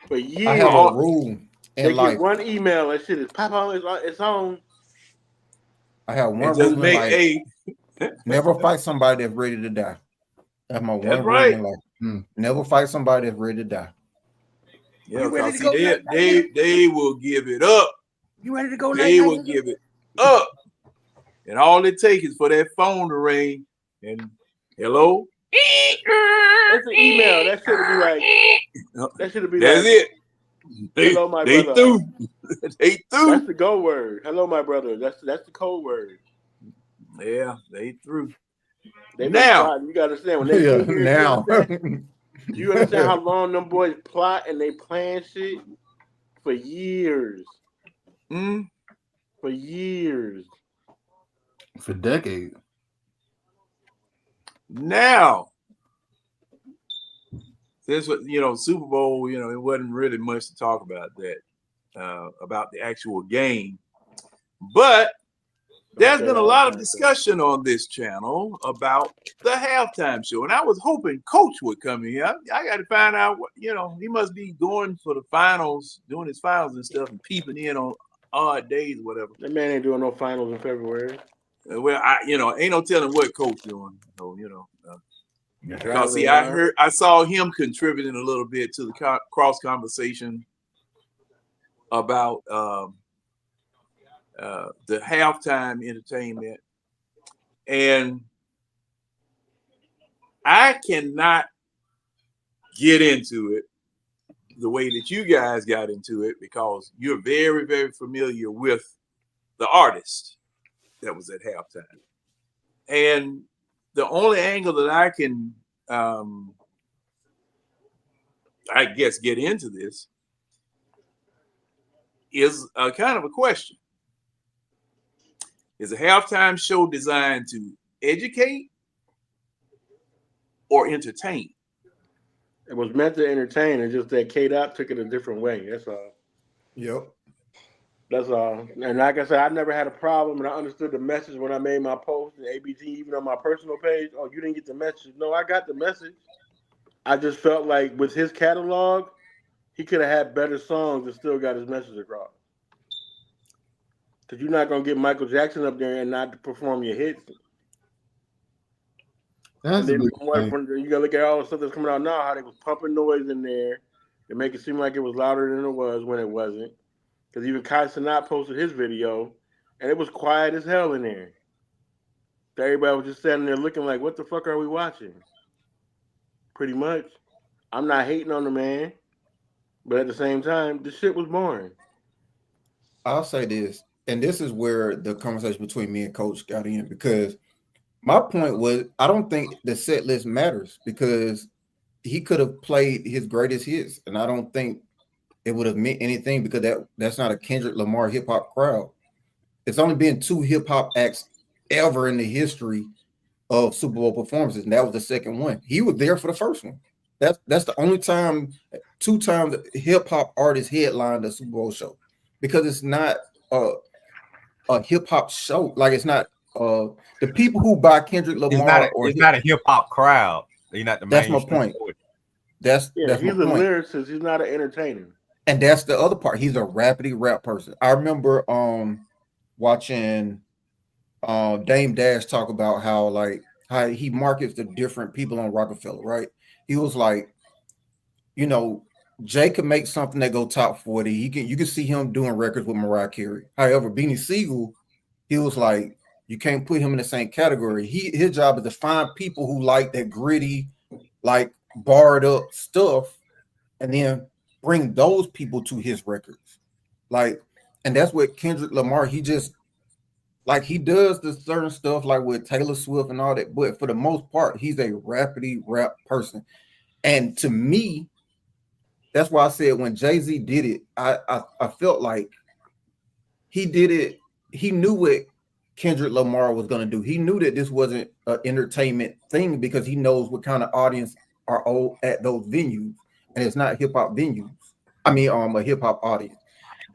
For years. I have a rule in life. Get one email and shit is pop on. It's on. I have one rule in life. Never fight somebody that's ready to die. That's my one rule in life. Never fight somebody that's ready to die. Yeah, because they will give it up. You ready to go? They will give it up. And all it takes is for that phone to ring and hello. That's an email. That should be like. That should be. That's it. Hello, my brother. Through. They through. That's the go word. Hello, my brother. That's the code word. Yeah, they through. They now you gotta understand when they now. You understand how long them boys plot and they plan shit for years. For years. For decades. Now, since Super Bowl, it wasn't really much to talk about that, about the actual game. But there's been a lot of discussion on this channel about the halftime show. And I was hoping Coach would come in here. I got to find out what, he must be going for the finals, doing his finals and stuff and peeping in on odd days or whatever. That man ain't doing no finals in February. Well, ain't no telling what Coach doing. So, because I saw him contributing a little bit to the cross conversation about the halftime entertainment, and I cannot get into it the way that you guys got into it because you're very, very familiar with the artist that was at halftime. And the only angle that I can, I guess, get into this is a kind of a question. Is a halftime show designed to educate or entertain? It was meant to entertain. It's just that K-Dot took it a different way. That's all. Yep. That's all. And like I said, I never had a problem, and I understood the message when I made my post and ABT, even on my personal page. Oh, you didn't get the message. No, I got the message. I just felt like with his catalog, he could have had better songs and still got his message across. Because you're not going to get Michael Jackson up there and not perform your hits. That's And then a big thing. you got to look at all the stuff that's coming out now, how they was pumping noise in there. They make it seem like it was louder than it was when it wasn't. Because even Kai Cenat posted his video, and it was quiet as hell in there. So everybody was just standing there looking like, what the fuck are we watching? Pretty much. I'm not hating on the man, but at the same time, this shit was boring. I'll say this, and this is where the conversation between me and Coach got in, because my point was I don't think the set list matters because he could have played his greatest hits, and I don't think it would have meant anything because that's not a Kendrick Lamar hip hop crowd. It's only been 2 hip hop acts ever in the history of Super Bowl performances, and that was the second one. He was there for the first one. That's the only time, 2 times hip hop artists headlined a Super Bowl show, because it's not a hip hop show. Like, it's not the people who buy Kendrick Lamar It's not a hip hop crowd. They're not the That's my mainstream point. poet. That's Yeah, that's he's my a point. lyricist. He's not an entertainer. And that's the other part. He's a rapidy rap person. I remember watching Dame Dash talk about how he markets the different people on Rockefeller, right? He was like, Jay could make something that go top 40. You can see him doing records with Mariah Carey. However, Beanie Siegel, he was like, you can't put him in the same category. His job is to find people who like that gritty, like barred up stuff, and then bring those people to his records. Like, and that's what Kendrick Lamar, he just, like, he does the certain stuff like with Taylor Swift and all that, but for the most part, he's a rapidy rap person. And to me, that's why I said when Jay-Z did it, I felt like he did it, he knew what Kendrick Lamar was going to do. He knew that this wasn't an entertainment thing because he knows what kind of audience are at those venues, and it's not hip-hop venues. I mean, a hip-hop audience.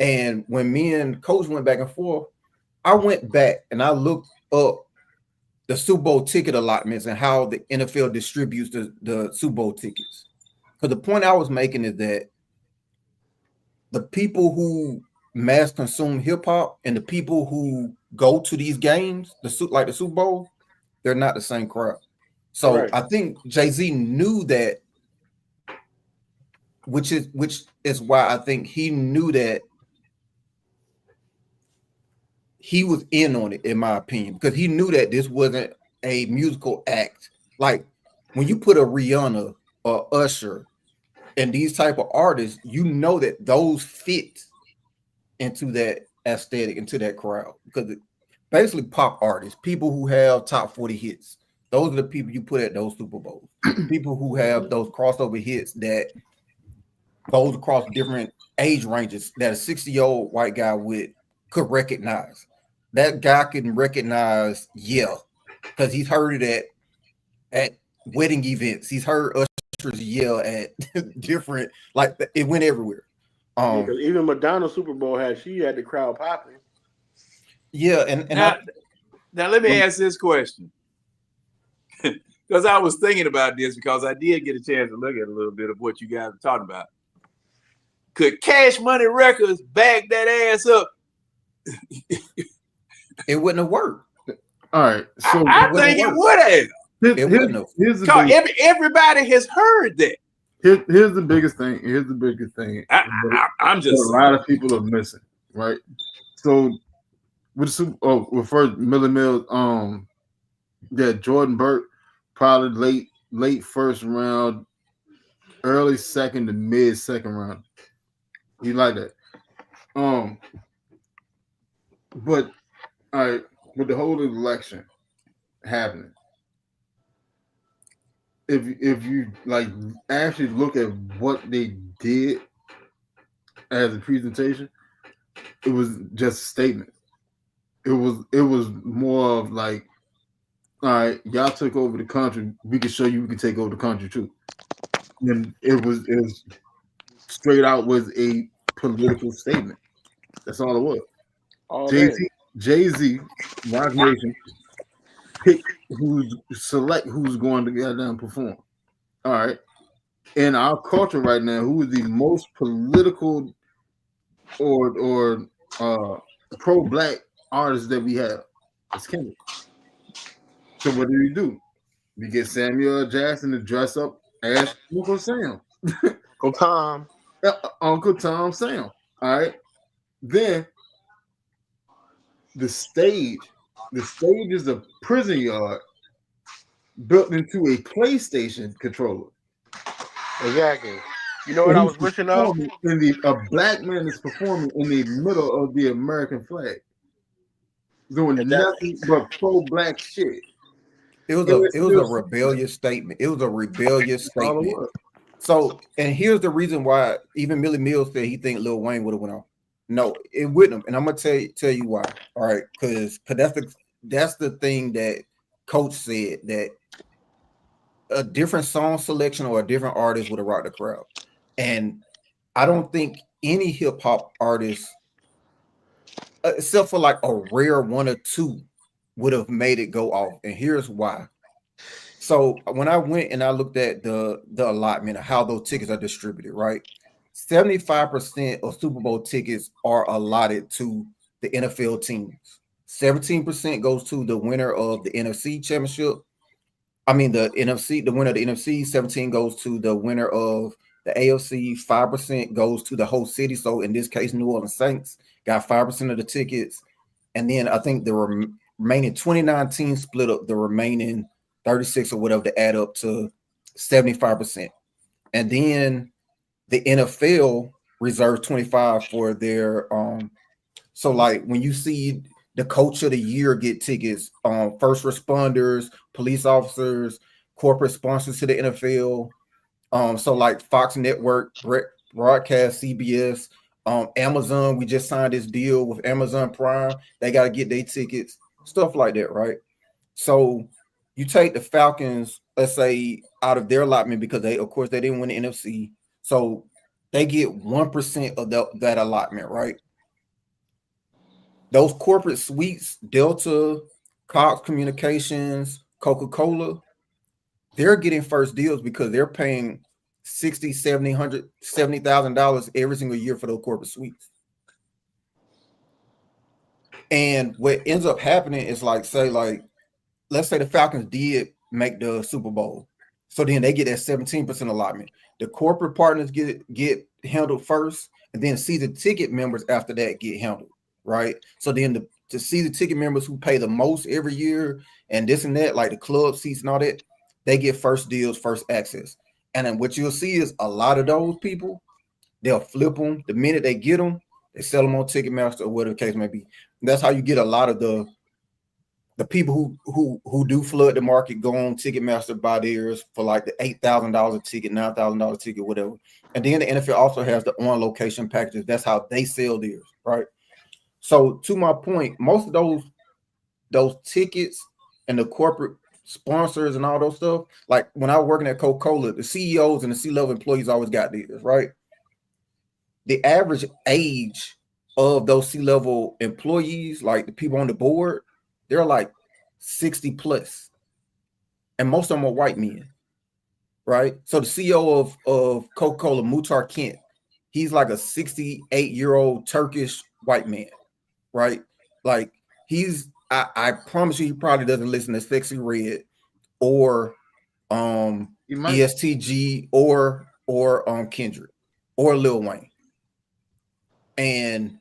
And when me and Coach went back and forth, I went back and I looked up the Super Bowl ticket allotments and how the NFL distributes the Super Bowl tickets. Because the point I was making is that the people who mass consume hip-hop and the people who go to these games, like the Super Bowl, they're not the same crowd. So Right. I think Jay-Z knew that, which is why I think he knew that he was in on it, in my opinion, because he knew that this wasn't a musical act. Like, when you put a Rihanna or Usher and these type of artists, you know that those fit into that aesthetic, into that crowd, because basically pop artists, people who have top 40 hits, those are the people you put at those Super Bowls. People who have those crossover hits that goes across different age ranges that a 60-year-old white guy could recognize. That guy can recognize, because he's heard it at wedding events. He's heard Usher's yell at different, like, it went everywhere. Because even Madonna's Super Bowl had the crowd popping. Yeah, and now let me ask this question, because I was thinking about this, because I did get a chance to look at a little bit of what you guys are talking about. Could Cash Money Records back that ass up? It wouldn't have worked. All right, so I think it would have. Here's the Because biggest, everybody has heard that. here's the biggest thing. Here's the biggest thing. I'm just a lot of people are missing, right? So With first Millie Mills, yeah, Jordan Burke, probably late first round, early second to mid second round. You like that? But all right, with the whole election happening, if you like actually look at what they did as a presentation, it was just a statement. It was more of like, all right, y'all took over the country. We can show you we can take over the country too. And it was straight out was a political statement. That's all it was. All day. Jay-Z, Rock Nation, pick select who's going to goddamn perform. All right. In our culture right now, who is the most political or pro-black artist that we have? It's Kendrick. So what do? We get Samuel L. Jackson to dress up as Uncle Sam. Uncle Tom. Uncle Tom Sam. All right. Then the stage is a prison yard built into a PlayStation controller. Exactly. You know what I was wishing of? A black man is performing in the middle of the American flag, doing nothing but pro-black shit. It was a rebellious statement. It was a rebellious statement. So, and here's the reason why even Millie Mills said he think Lil Wayne would have went off. No, it wouldn't. And I'm gonna tell you why. All right, because that's the thing that Coach said, that a different song selection or a different artist would have rocked the crowd. And I don't think any hip hop artist, except for like a rare one or two, would have made it go off. And here's why. So when I went and I looked at the allotment of how those tickets are distributed, right? 75% of Super Bowl tickets are allotted to the NFL teams. 17% goes to the winner of the NFC championship. I mean, the winner of the NFC. 17 goes to the winner of the AFC. 5% goes to the whole city. So in this case, New Orleans Saints got 5% of the tickets. And then I think the remaining 29 teams split up the remaining 36 or whatever to add up to 75%. And then the NFL reserves 25 for their so like when you see the coach of the year get tickets, first responders, police officers, corporate sponsors to the NFL, so like Fox Network, broadcast, CBS, Amazon, we just signed this deal with Amazon Prime, they got to get their tickets, stuff like that, right? So you take the Falcons, let's say, out of their allotment, because they didn't win the NFC, so they get 1% of that allotment, right? Those corporate suites, Delta, Cox Communications, Coca-Cola, they're getting first deals because they're paying $60,000, $70,000, $70,000 every single year for those corporate suites. And what ends up happening is let's say the Falcons did make the Super Bowl. So then they get that 17% allotment. The corporate partners get handled first, and then season ticket members after that get handled, right? So then the season ticket members who pay the most every year and this and that, like the club seats and all that, they get first deals, first access. And then what you'll see is a lot of those people, they'll flip them. The minute they get them, they sell them on Ticketmaster or whatever the case may be. And that's how you get a lot of the people who do flood the market go on Ticketmaster, buy theirs for like the $8,000 ticket, $9,000 ticket, whatever. And then the NFL also has the on location packages. That's how they sell theirs, right? So to my point, most of those tickets and the corporate sponsors and all those stuff, like when I was working at Coca-Cola, the CEOs and the C-level employees always got theirs, right? The average age of those C-level employees, like the people on the board, they're like 60 plus, and most of them are white men, right? So the CEO of Coca-Cola, Muhtar Kent, he's like a 68-year-old Turkish white man, right? Like I promise you, he probably doesn't listen to Sexy Red or ESTG or Kendrick or Lil Wayne. And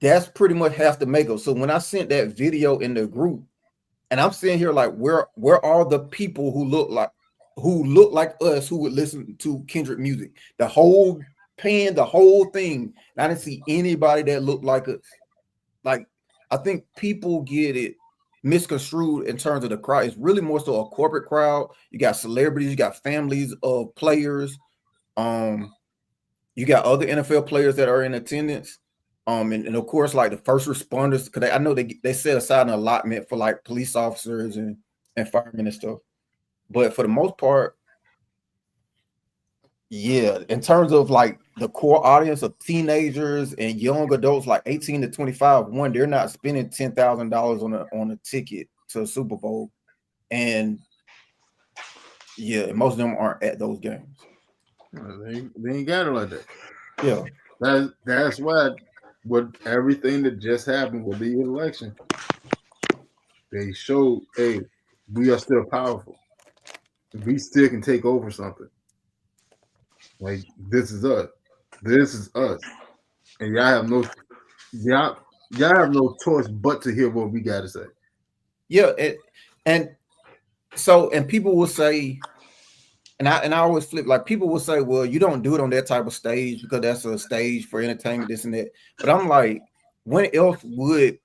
that's pretty much half the makeup. So when I sent that video in the group, and I'm sitting here like, where are the people who look like us who would listen to Kendrick music? The whole pen, the whole thing. And I didn't see anybody that looked like us. Like, I think people get it misconstrued in terms of the crowd. It's really more so a corporate crowd. You got celebrities, you got families of players, you got other NFL players that are in attendance. And of course, like the first responders, because I know they set aside an allotment for like police officers and firemen and stuff. But for the most part, yeah, in terms of like the core audience of teenagers and young adults, like 18 to 25, one, they're not spending $10,000 on a ticket to a Super Bowl, and yeah, most of them aren't at those games. They ain't got it like that. Yeah, That's why. What everything that just happened with the election, they showed, hey, we are still powerful. We still can take over something. Like this is us. This is us. And y'all have no choice but to hear what we gotta say. Yeah, and people will say, and I always flip, like people will say, well, you don't do it on that type of stage because that's a stage for entertainment, this and that. But I'm like, when else would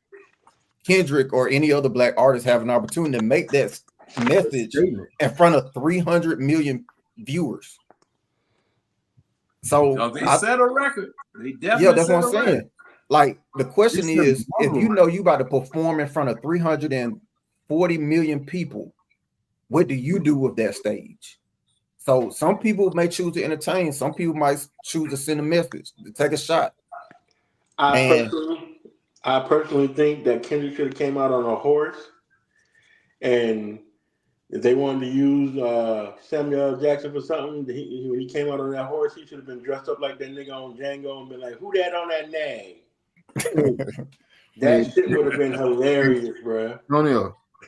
Kendrick or any other black artist have an opportunity to make that message in front of 300 million viewers? So they set a record. They definitely yeah, that's set what I'm saying. record. Like the question is, if you know you about to perform in front of 340 million people, what do you do with that stage? So some people may choose to entertain. Some people might choose to send a message, to take a shot. I personally think that Kendrick should have came out on a horse, and if they wanted to use Samuel L. Jackson for something, when he came out on that horse, he should have been dressed up like that nigga on Django and been like, "Who that on that name?" That shit would have been hilarious, bro.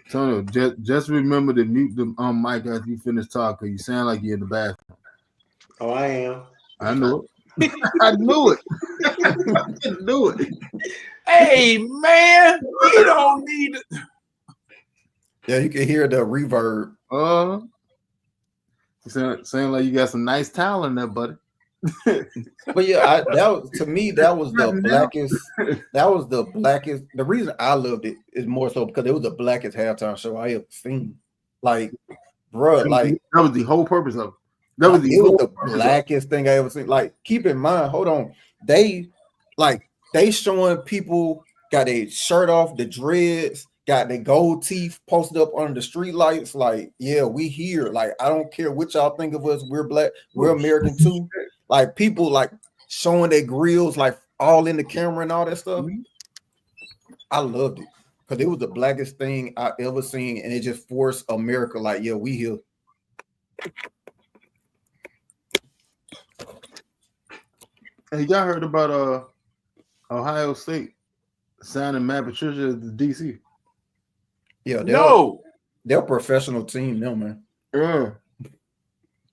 Antonio, just remember to mute the mic after you finish talking. You sound like you're in the bathroom. Oh, I am. I know it. I knew it. I knew it. Hey man, you don't need it. Yeah, you can hear the reverb. Saying like you got some nice towel in there, buddy. But yeah, that was the blackest. That was the blackest. The reason I loved it is more so because it was the blackest halftime show I ever seen. Like, bro, like that was the whole purpose of it. It was the blackest thing I ever seen. Like, keep in mind, hold on, they showing people got their shirt off, the dreads, got their gold teeth posted up under the street lights. Like, yeah, we here. Like, I don't care what y'all think of us. We're black. We're American too. Like, people like showing their grills, like all in the camera and all that stuff. I loved it because it was the blackest thing I ever seen, and it just forced America. Like, yeah, we here. Hey, y'all heard about Ohio State signing Matt Patricia as the DC? Yeah, they're a professional team now, man. Yeah,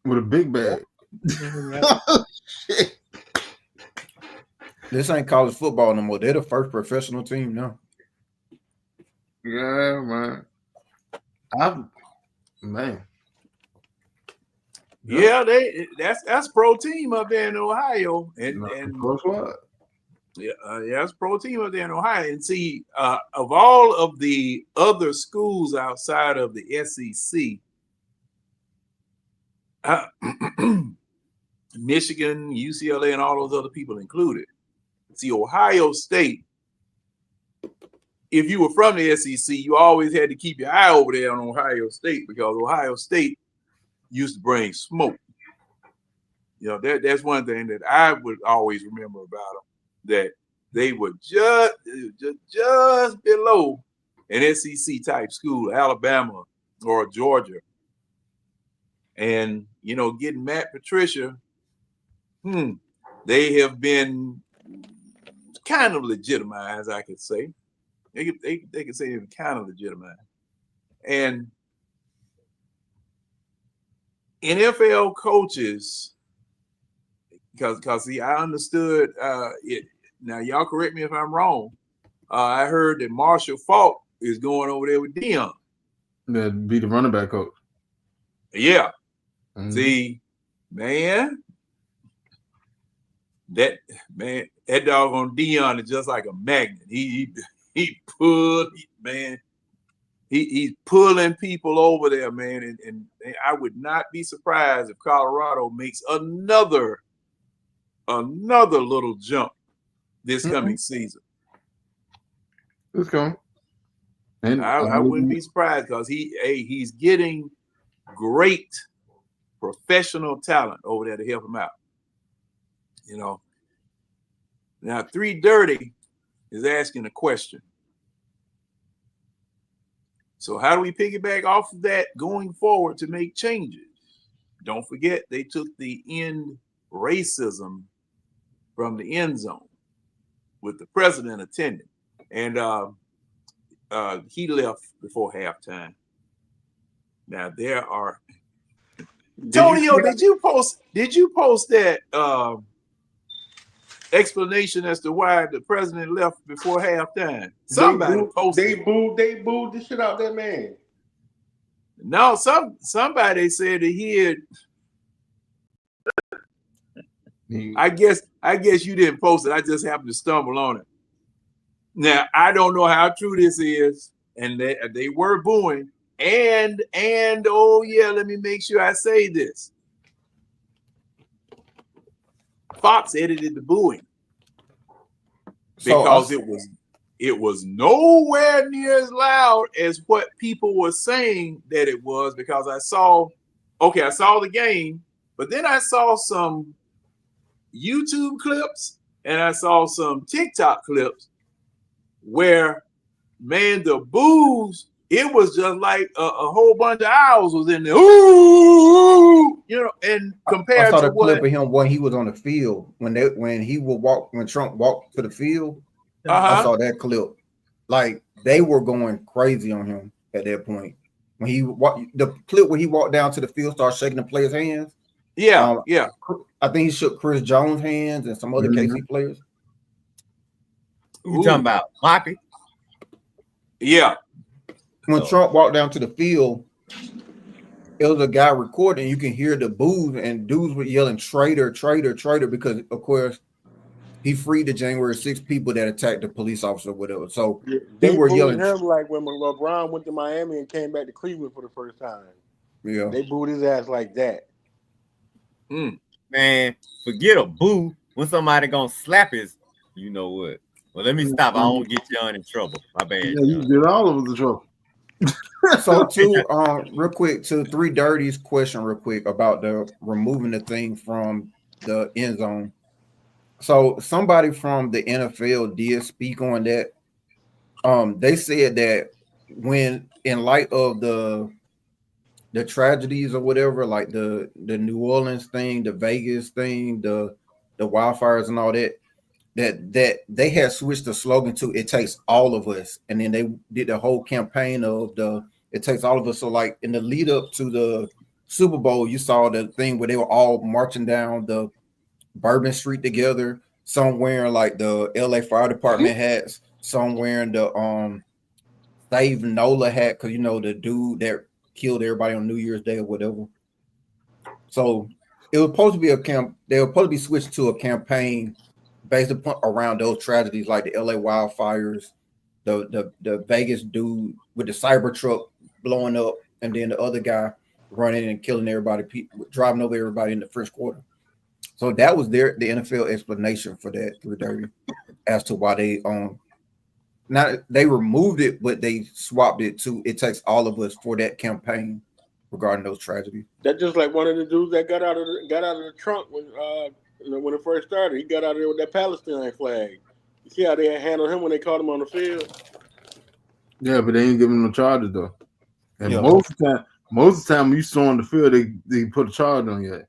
with a big bag. Shit. This ain't college football no more. They're the first professional team now. Yeah, man. Yeah, that's pro team up there in Ohio, and that's pro team up there in Ohio. And see, of all of the other schools outside of the SEC, Michigan, UCLA, and all those other people included. See, Ohio State, if you were from the SEC, you always had to keep your eye over there on Ohio State because Ohio State used to bring smoke. You know, that's one thing that I would always remember about them, that they were just below an SEC type school, Alabama or Georgia. And, you know, getting Matt Patricia, they have been kind of legitimized, I could say. They could say they're kind of legitimized. And NFL coaches, because see, I understood it now y'all correct me if I'm wrong. I heard that Marshall Faulk is going over there with Dion. That'd be the running back coach. Yeah. Mhm. See, man, that dog on Dion is just like a magnet. He's pulling people over there, man. And I would not be surprised if Colorado makes another little jump this coming season. Let's go. And I wouldn't be surprised because he's getting great professional talent over there to help him out. You know. Now, 3 Dirty is asking a question. So how do we piggyback off of that going forward to make changes? Don't forget they took the end racism from the end zone with the president attending. And he left before halftime. Now there are Tonio, did you post that explanation as to why the president left before halftime? Somebody posted. They booed the shit out that man. No, somebody said that he had. I guess you didn't post it. I just happened to stumble on it. Now I don't know how true this is, and they were booing. And oh yeah, let me make sure I say this. Fox edited the booing because it was nowhere near as loud as what people were saying that it was, because I saw the game, but then I saw some YouTube clips and I saw some TikTok clips where, man, the boos, it was just like a whole bunch of owls was in there. Ooh, you know, and compared I saw to the clip of him when he was on the field, when Trump walked to the field. I saw that clip. Like, they were going crazy on him at that point. When the clip where he walked down to the field, started shaking the players' hands. Yeah. I think he shook Chris Jones' hands and some other KC players. You talking about Poppy? Yeah. When Trump walked down to the field, it was a guy recording. You can hear the boos, and dudes were yelling "traitor, traitor, traitor," because of course he freed the January 6th people that attacked the police officer or whatever. So they were booed yelling him like when LeBron went to Miami and came back to Cleveland for the first time. Yeah, they booed his ass like that. Man, forget a boo when somebody gonna slap his. You know what? Well, let me stop. I don't get y'all in trouble. My bad. Yeah, you get all of us in trouble. So real quick to 3 Dirty's question real quick about the removing the thing from the end zone. So somebody from the NFL did speak on that. They said that when, in light of the tragedies or whatever, like the New Orleans thing, the Vegas thing, the wildfires and all that, that they had switched the slogan to "It takes all of us," and then they did the whole campaign of "It takes all of us." So, like in the lead up to the Super Bowl, you saw the thing where they were all marching down the Bourbon Street together. Some wearing like the LA Fire Department hats. Some wearing the Save Nola hat, because you know the dude that killed everybody on New Year's Day or whatever. So it was supposed to be they were supposed to be switched to a campaign based upon around those tragedies, like the LA wildfires, the Vegas dude with the Cybertruck blowing up, and then the other guy running and killing everybody, driving over everybody in the first quarter. So that was the NFL explanation for that 3 Dirty, as to why they they removed it, but they swapped it to "It takes all of us" for that campaign regarding those tragedies. That's just like one of the dudes that got out of the trunk when it first started. He got out of there with that Palestine flag. You see how they handled him when they caught him on the field? Yeah, but they ain't giving him no charges though. And Yeah. most of the time when you saw on the field, they put a charge on you.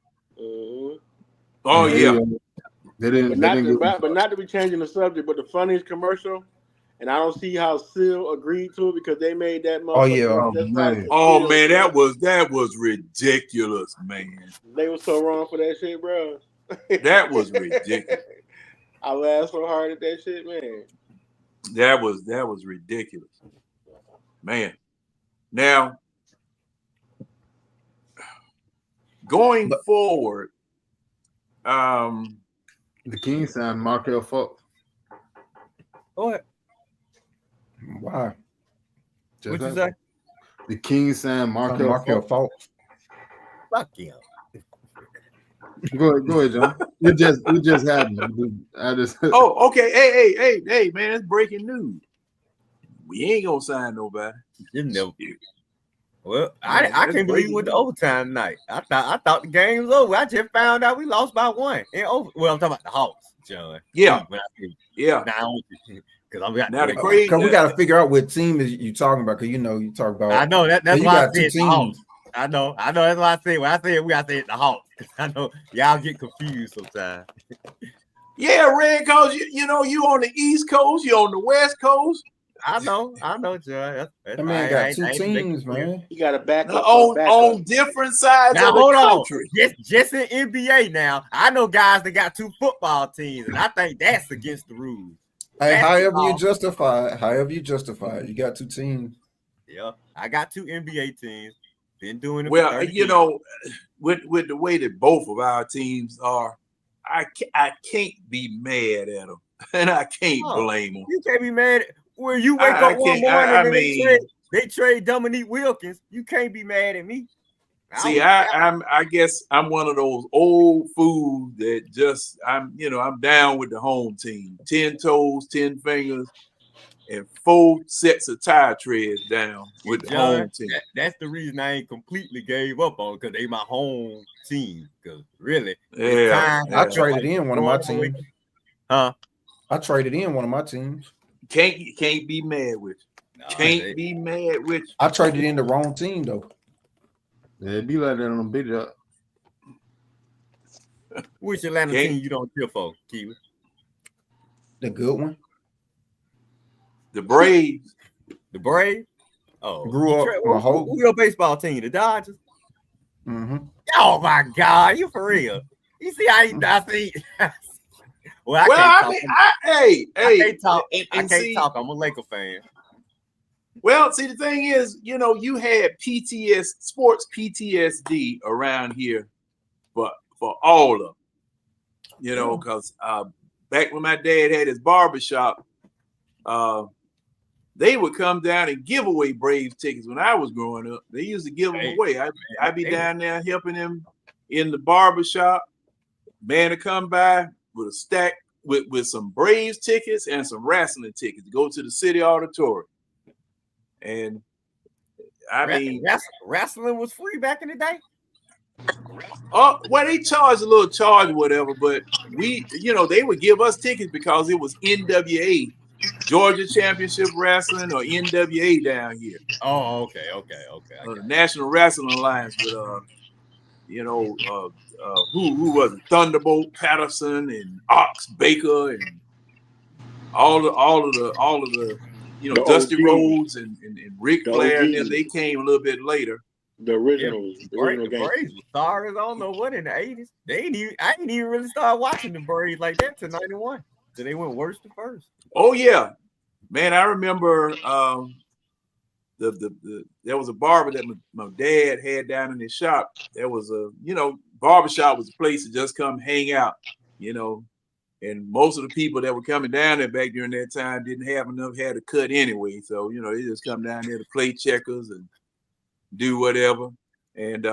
Oh yeah. They didn't. But not to be changing the subject, but the funniest commercial, and I don't see how Seal agreed to it, because they made that. Oh yeah. Oh man, that was ridiculous, man. They were so wrong for that shit, bro. That was ridiculous. I laughed so hard at that shit, man. That was ridiculous, man. Now, going forward, The Kings signed Markel Fultz. What? Why? What you say? The Kings signed Markel Markel Fultz. Fultz. Fuck him. Go ahead, John. It just happened. I just oh, okay. Hey, man, it's breaking news. We ain't gonna sign nobody. You never. Well, I can't believe it with the overtime night. I thought the game was over. I just found out we lost by 1 in over. Well, I'm talking about the Hawks, John. Yeah. Yeah. Now Because the crazy, Because we got to figure out what team is you talking about. Because you talk about. I know that's you why I got two said the Hawks. teams. I know. That's why I said when I said we got to say the Hawks. I know y'all get confused sometimes. yeah, Red, cause you know you on the East Coast, you on the West Coast. I know, John. That man got two teams, man. You got to back up. On different sides now, of the hold country. on. Just in NBA now, I know guys that got 2 football teams, and I think that's against the rules. Hey, That's however all. you justify it, you got 2 teams. Yeah, I got 2 NBA teams. Been doing it. Well, for 30 you years. know, with the way that both of our teams are, I can't be mad at them, and I can't blame them. You can't be mad. When you wake up one morning and they trade Dominique Wilkins, you can't be mad at me. See, I guess I'm one of those old fools that just I'm down with the home team. 10 toes, 10 fingers, and 4 sets of tire treads down with the home team. That's the reason I ain't completely gave up on, because they my home team. Because really, I traded in one of my teams. Huh? I traded in one of my teams. Can't be mad with you. Can't be mad with you. I traded in the wrong team though. Yeah, it'd be like that on a big up. Which Atlanta team you don't cheer for, Kiwi? The good one. The Braves. The Braves? Oh, Grew up my whole. Who your baseball team? The Dodgers? Mm-hmm. Oh my God, you for real? You see how I see? Well, I can't talk. I'm a Laker fan. Well, see, the thing is, you had sports PTSD around here, but for all of them, because back when my dad had his barbershop, they would come down and give away Braves tickets when I was growing up. They used to give them away. I'd be down there helping them in the barbershop. Man to come by with a stack with some Braves tickets and some wrestling tickets to go to the city auditorium. And wrestling was free back in the day. Oh, well, they charged a little charge, whatever, but they would give us tickets because it was NWA, Georgia Championship Wrestling, or NWA down here. Oh, okay. The National Wrestling Alliance with who was it? Thunderbolt Patterson and Ox Baker and all of the Dusty Rhodes and Ric Flair, and then they came a little bit later. The original the Braves stars. I don't know what in the 80s. I didn't even really start watching the Braves like that till 91. So they went worst to first. Oh yeah, man! I remember there was a barber that my dad had down in his shop. There was barbershop was a place to just come hang out, and most of the people that were coming down there back during that time didn't have enough hair to cut anyway. So, they just come down there to play checkers and do whatever. And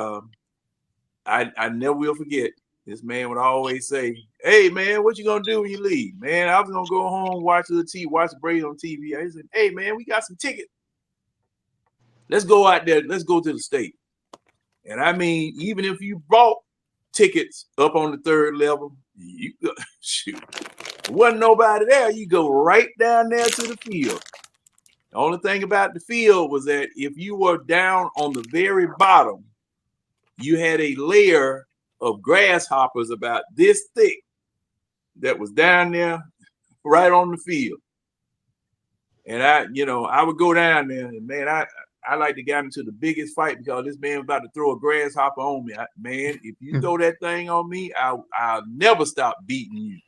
I never will forget, this man would always say, "Hey man, what you gonna do when you leave?" "Man, I was gonna go home, watch the Braves on TV." I said, "Hey man, we got some tickets. Let's go out there. Let's go to the state." And I mean, even if you bought tickets up on the 3rd level, you go, shoot. There wasn't nobody there. You go right down there to the field. The only thing about the field was that if you were down on the very bottom, you had a layer of grasshoppers about this thick that was down there right on the field. And I would go down there, and man, I like to get into the biggest fight because this man was about to throw a grasshopper on me. Man, if you throw that thing on me, I'll never stop beating you.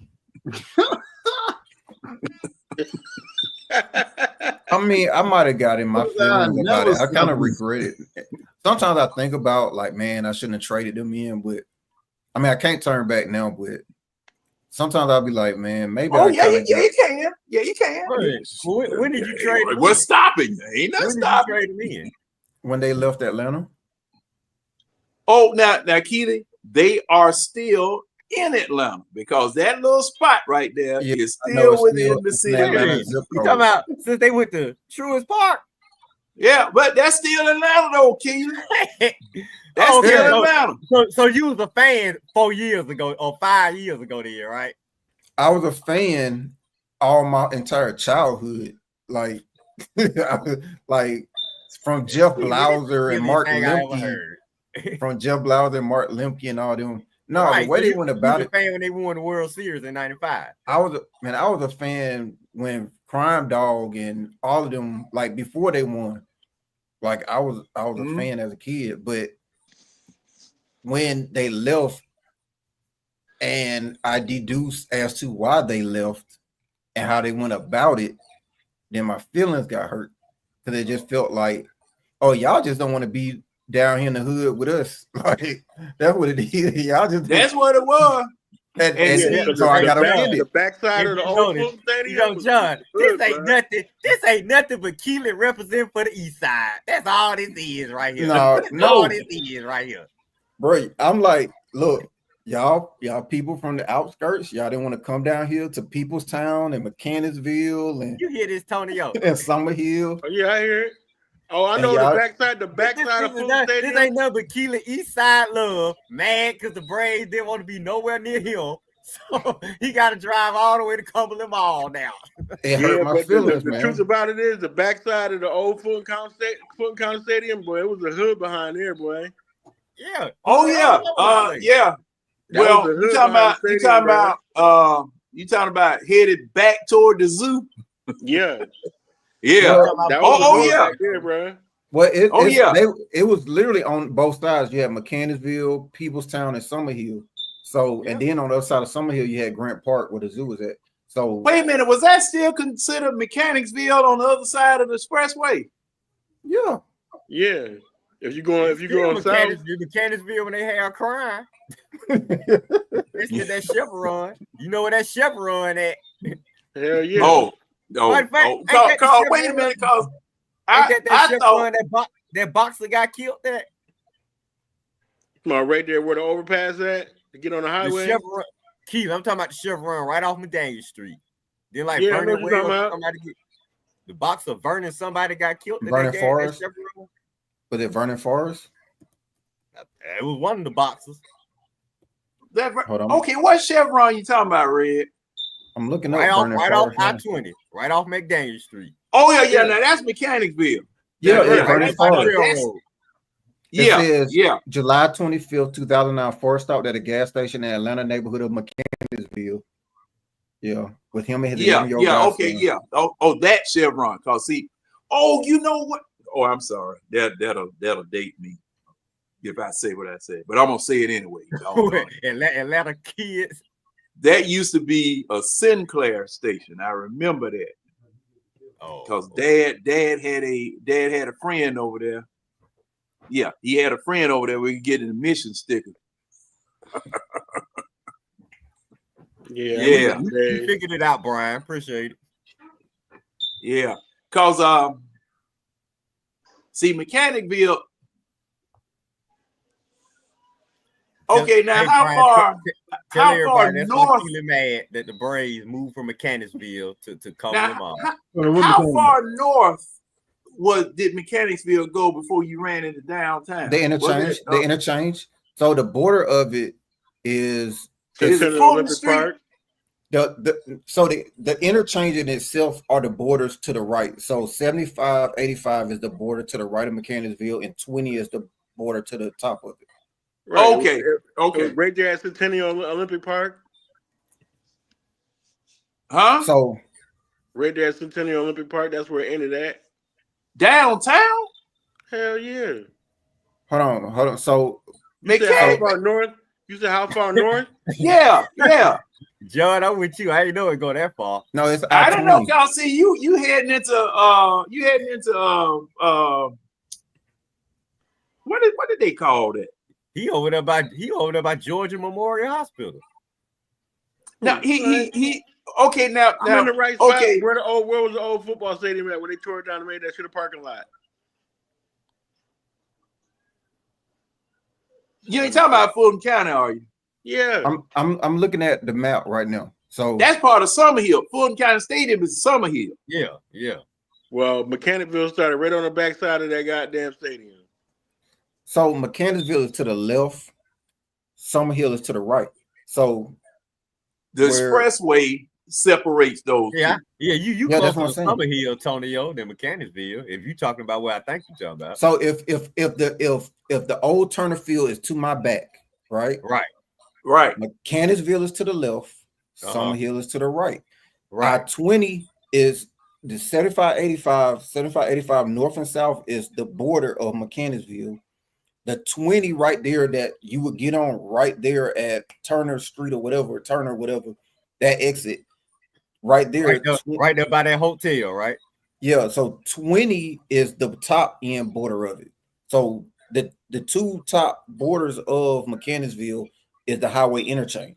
I mean, I might have got in my feelings about it. I kind of regret it. Sometimes I think about like, man, I shouldn't have traded them in, but I mean, I can't turn back now. But sometimes I'll be like, man, maybe. Oh yeah, you can. Yeah, you can. When did you trade him? What's stopping you? Ain't nothing When stopping. did you trade him in? When they left Atlanta. Oh, now, Keely, they are still in Atlanta because that little spot right there is still within the city. You talking about since they went to Truist Park? Yeah, but that's still Atlanta though, Keely. That's Okay. still Atlanta. So you was a fan 4 years ago or 5 years ago there, right? I was a fan all my entire childhood, like from Jeff Blauser and Mark Lemke. From Jeff Blauser and Mark Lemke and all them. No, right, the way they went about it. Fan when they won the World Series in '95. I was a fan when Crime Dog and all of them, like before they won. Like I was a fan as a kid, but when they left, and I deduced as to why they left and how they went about it, then my feelings got hurt because it just felt like, oh, y'all just don't want to be down here in the hood with us. Like that's what it is. Y'all just that's what it was. And so I got to the backside of the old stadium. John, this ain't nothing but Keely represent for the East Side. That's all this is right here. All this is right here. Bro, I'm like, look, y'all people from the outskirts, y'all didn't want to come down here to Peoplestown and Mechanicsville and you hear this, Tonyo? And Summer Hill. Oh, yeah, I hear it. Oh, I know the backside of Full Stadium. This ain't nothing but Keely East Side love. Mad because the Braves didn't want to be nowhere near him. So he got to drive all the way to Cumberland Mall now. It hurt my feelings, man. The truth about it is the backside of the old Fulton County Stadium, boy, it was a hood behind there, boy. Yeah. Oh yeah. Yeah. Well, you talking about headed back toward the zoo? Yeah. Yeah. Right there, bro. Well, it was literally on both sides. You had Mechanicsville, Peoplestown, and Summer Hill. So, and then on the other side of Summer Hill, you had Grant Park where the zoo was at. So, wait a minute, was that still considered Mechanicsville on the other side of the expressway? Yeah. Yeah. If you go on south, Mechanicsville when they have crime. Let's get that Chevron. You know where that Chevron at? Hell yeah. Oh, wait a minute, cause I thought that boxer got killed there. Come on, right there where the overpass at to get on the highway. Keith, I'm talking about the Chevron right off McDaniel Street. Then like Vernon the boxer Vernon, somebody got killed. Vernon Forrest. Was it Vernon Forrest? It was one of the boxers. Hold on. Okay, what Chevron you talking about, Red? I'm looking up right off I-20, right off McDaniel Street. Oh yeah. Now that's Mechanicsville. Yeah. July 25th, 2009, Forrest stopped at a gas station in Atlanta neighborhood of Mechanicsville. Yeah, with him and his Oh, that Chevron. Cause see, you know what? Oh, I'm sorry. That'll date me if I say what I said, but I'm gonna say it anyway. Atlanta kids. That used to be a Sinclair station. I remember that. Because dad had a friend over there. Yeah, he had a friend over there where you get an admission sticker. Yeah. You figured it out, Brian. Appreciate it. Yeah. Because see, Mechanicsville. Okay, now how far north? Mad that the Braves moved from Mechanicsville to Cumberland Mall. How far north did Mechanicsville go before you ran into downtown? They interchange. So the border of it is Fulton Street. The interchange in itself are the borders to the right. So 75, 85 is the border to the right of Mechanicsville, and 20 is the border to the top of it. Right. Okay. Right there at Centennial Olympic Park. Huh? So right there at Centennial Olympic Park, that's where it ended at. Downtown? Hell yeah. Hold on. So how far north? You said how far north? Yeah, yeah. John, I'm with you. I ain't know it go that far. No, it's I don't know if I-20. y'all see you heading into what did they call that? He over there by Georgia Memorial Hospital. Now he okay now I'm in the right spot. okay. Where was the old football stadium at? Where they tore it down and made that shit a parking lot? You ain't talking about Fulton County, are you? Yeah. I'm looking at the map right now. So That's part of Summerhill. Fulton County Stadium is Summerhill. Yeah. Well, Mechanicsville started right on the backside of that goddamn stadium. So Mechanicsville is to the left, Summerhill is to the right. So The Where- expressway separates those. Yeah, two. you Yeah, that's closer what to I'm saying. Summerhill, Tonio, than Mechanicsville. If you talking about what I think you're talking about. so if the old Turner Field is to my back, right? Right. Mechanicsville is to the left, Uh-huh. Summerhill is to the right. Right. I-20 is the 7585 north and south is the border of Mechanicsville. The 20 right there that you would get on right there at Turner Street or whatever, that exit right there. Right there by that hotel, right? Yeah, so 20 is the top end border of it. So the two top borders of Mechanicsville is the highway interchange.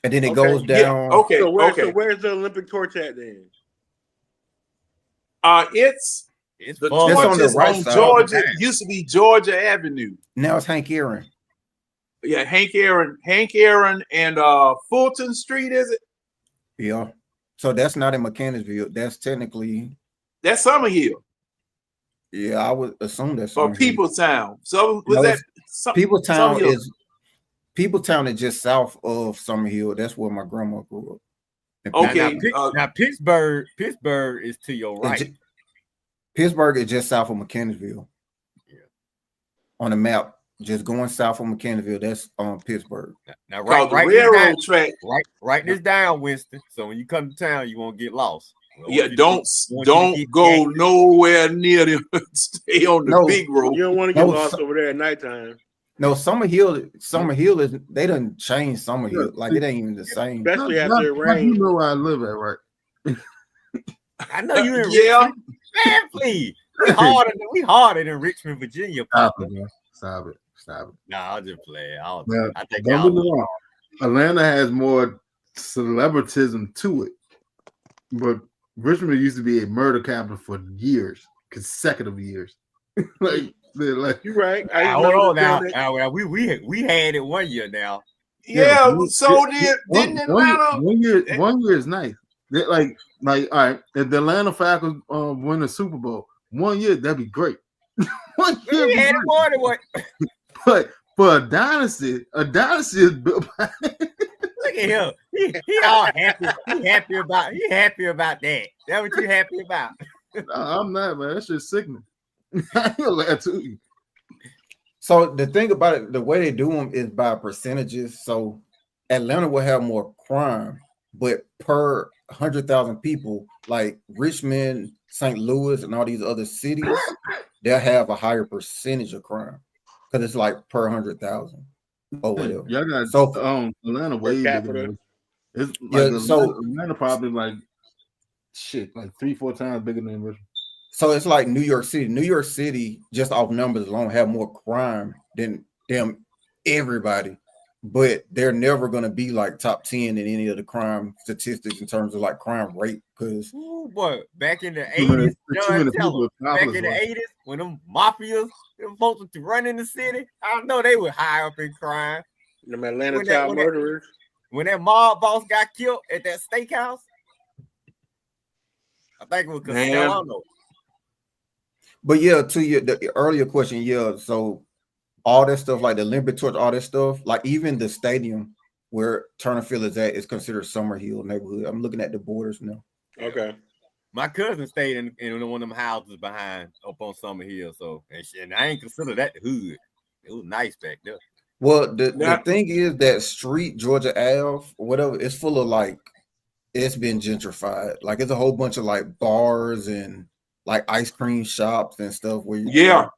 And then it Okay, goes Yeah. down. Okay. So okay. where's the Olympic torch at then? It's It's the far- That's torch on the is right on side. Georgia. Used to be Georgia Avenue. Now it's Hank Aaron. Yeah, Hank Aaron, and Fulton Street, is it? Yeah. So that's not in Mechanicsville. That's technically, That's Summerhill yeah, I would assume that's or Summerhill. Peopletown. So was No, that Peopletown Summerhill? is just south of Summerhill. That's where my grandma grew up. And Okay. Now Pittsburgh is to your right. Pittsburgh is just south of Mechanicsville. Yeah. On the map, just going south of Mechanicsville, that's Pittsburgh. Now Called the right this railroad down, track. write this down, Winston. So when you come to town, you won't get lost. Yeah, You don't get go jacked. nowhere near them. Stay on the No. big road. You don't want to get No, lost over there at nighttime, No, Summerhill is they done changed Summerhill. Like it ain't even the same. especially after it rains. You know where I live at, right? I know you in Yeah. Richmond. Man, please. We harder than Richmond, Virginia. Stop Papa. it, man. Stop it. Nah, I'll just play. Yeah, I think Don't y'all. get me wrong. Atlanta has more celebritism to it, but Richmond used to be a murder capital for years, consecutive years. They're like You're right. Hold on now. that- Now, we had it 1 year now. Yeah. Yeah, So didn't Atlanta? one year is nice. They're like all right, if the Atlanta Falcons win the Super Bowl 1 year, that'd be great. 1 year, We be had it great. more than what. But for a dynasty is built by Look at him. He all happy. He happy about that. That what you happy about? I'm not, man. That shit's sickening. I ain't gonna lie to you. So the thing about it, the way they do them is by percentages. So Atlanta will have more crime, but per 100,000 people, like Richmond, St. Louis, and all these other cities, they'll have a higher percentage of crime because it's like per 100,000 or whatever. Y'all got So- Atlanta way bigger. capita. than- It's Yeah, like so- Atlanta probably like 3-4 times bigger than Richmond. So it's like New York City. New York City, just off numbers alone, have more crime than them everybody, but they're never gonna be like top 10 in any of the crime statistics in terms of like crime rate. Because Ooh, boy, back in the Too many- 80s, too John many Teller, people back in are the topless, 80s, when them mafias, them folks was running the city, I know they were high up in crime. Them Atlanta When that- child when that- murderers. When that mob boss got killed at that steakhouse, I think it was Man. Castellano. But yeah, to the earlier question, yeah. So all that stuff, like the Olympic torch, all that stuff, like even the stadium where Turner Field is at, is considered Summerhill neighborhood. I'm looking at the borders now. Okay. My cousin stayed in one of them houses behind up on Summer Hill, so and I ain't consider that the hood. It was nice back there. Well, the Now- thing is that street, Georgia Ave, or whatever, it's full of like, it's been gentrified. Like it's a whole bunch of like bars and like ice cream shops and stuff where Yeah.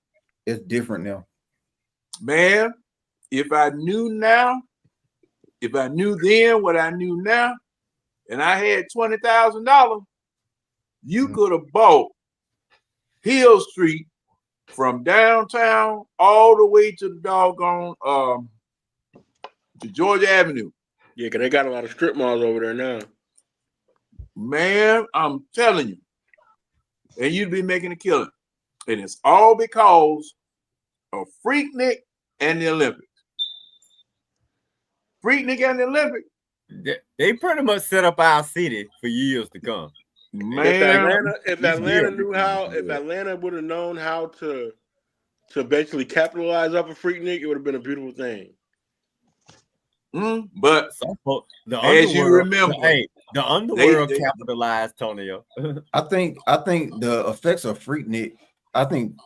it's different now. Man, if I knew now, if I knew then what I knew now, and I had $20,000, you could have bought Hill Street from downtown all the way to the doggone to Georgia Avenue. Yeah, because they got a lot of strip malls over there now. Man, I'm telling you. And you'd be making a killing. And it's all because of Freaknik and the Olympics. Freaknik and the Olympics. They pretty much set up our city for years to come. Man, If Atlanta would have known how to basically capitalize off of Freaknik, it would have been a beautiful thing. But The as you remember, the underworld they capitalized, Tonio. I think the effects of Freaknik. I think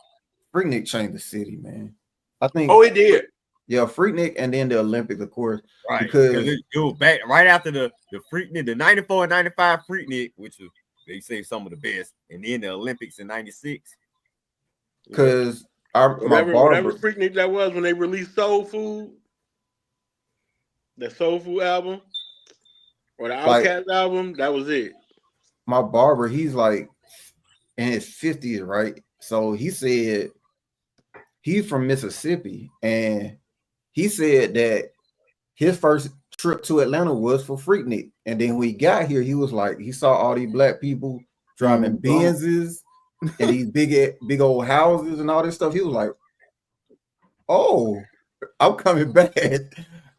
Freaknik changed the city, man. I think. Oh, it did. Yeah, Freaknik and then the Olympics, of course. Right. Because it was back right after the Freaknik, the 94 and 95 Freaknik, which was they say some of the best, and then the Olympics in 96. Because whatever Freaknik that was when they released Soul Food, the Soul Food album, or the Outkast album, that was it. My barber, he's like in his 50s, right? So he said he's from Mississippi, and he said that his first trip to Atlanta was for Freaknik. And then when he got here, he was like, he saw all these black people driving Benzes and these big old houses and all this stuff. He was like, oh, I'm coming back.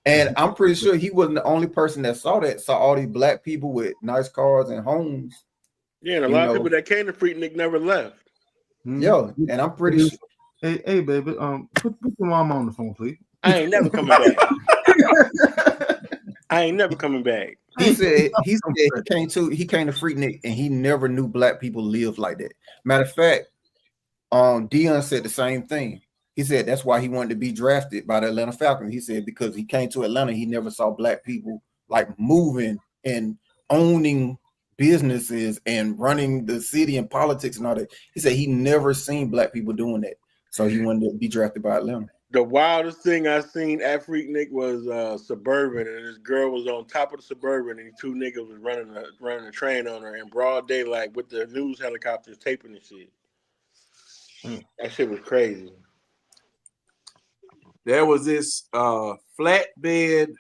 And I'm pretty sure he wasn't the only person that saw all these black people with nice cars and homes. Yeah, and a lot of people that came to Freaknik never left. Yo, and I'm pretty sure. Hey, baby, put your mom on the phone, please. I ain't never coming back. I ain't never coming back. He said he came to Freaknik and he never knew black people lived like that. Matter of fact, Dion said the same thing. He said that's why he wanted to be drafted by the Atlanta Falcons. He said because he came to Atlanta, he never saw black people like moving and owning businesses and running the city and politics and all that. He said he never seen black people doing that. So he wanted to be drafted by Atlanta. The wildest thing I seen at Freaknik was Suburban, and this girl was on top of the Suburban, and two niggas was running a train on her in broad daylight with the news helicopters taping the shit. That shit was crazy. There was this flatbed,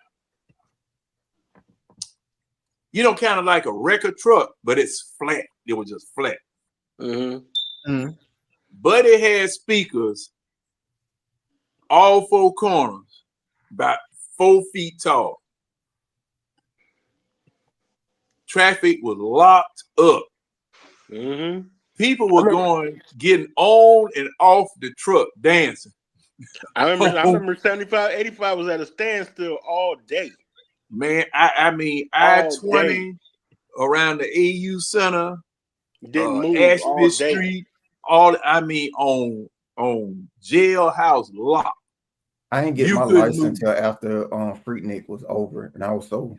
kind of like a record truck, but it's flat. It was just flat. But it had speakers all four corners, about 4 feet tall. Traffic was locked up. People were getting on and off the truck dancing. I remember 75, 85 was at a standstill all day. Man, I-20 around the AU Center, didn't move Ashby all day. Street, on Jailhouse Lock. I didn't get my license until after Freaknik was over, and I was so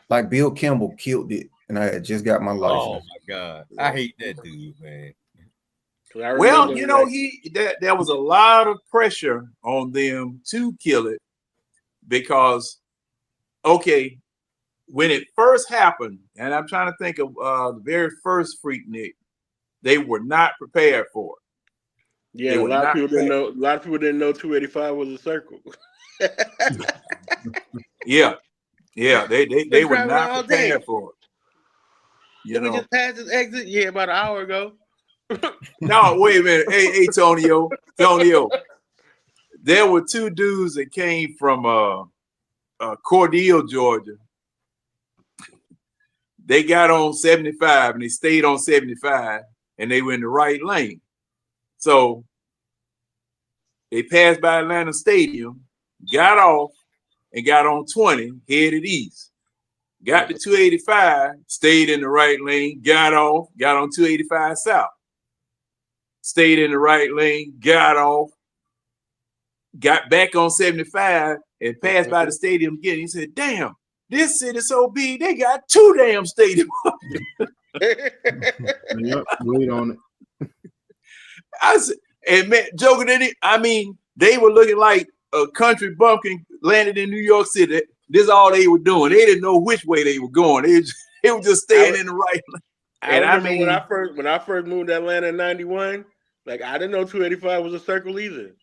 like Bill Kimball killed it, and I had just got my license. Oh my god, I hate that dude, man. Well, there was a lot of pressure on them to kill it because, when it first happened, and I'm trying to think of the very first Freaknik, they were not prepared for it. Yeah, a lot of people didn't know 285 was a circle. Yeah, they were not prepared for it. Did we just pass this exit? Yeah, about an hour ago. No, wait a minute. Hey, Tonio. There were two dudes that came from Cordele, Georgia. They got on 75 and they stayed on 75 and they were in the right lane. So they passed by Atlanta Stadium, got off, and got on 20, headed east. Got to 285, stayed in the right lane, got off, got on 285 south. Stayed in the right lane, got off, got back on 75, and passed by the stadium again. He said, damn, this city's so big, they got 2 damn stadiums. Yep, wait on it. I said, and man, joking in it, they were looking like a country bumpkin landed in New York City. This is all they were doing. They didn't know which way they were going. They were just staying in the right. I remember when I first moved to Atlanta in '91. Like I didn't know 285 was a circle either.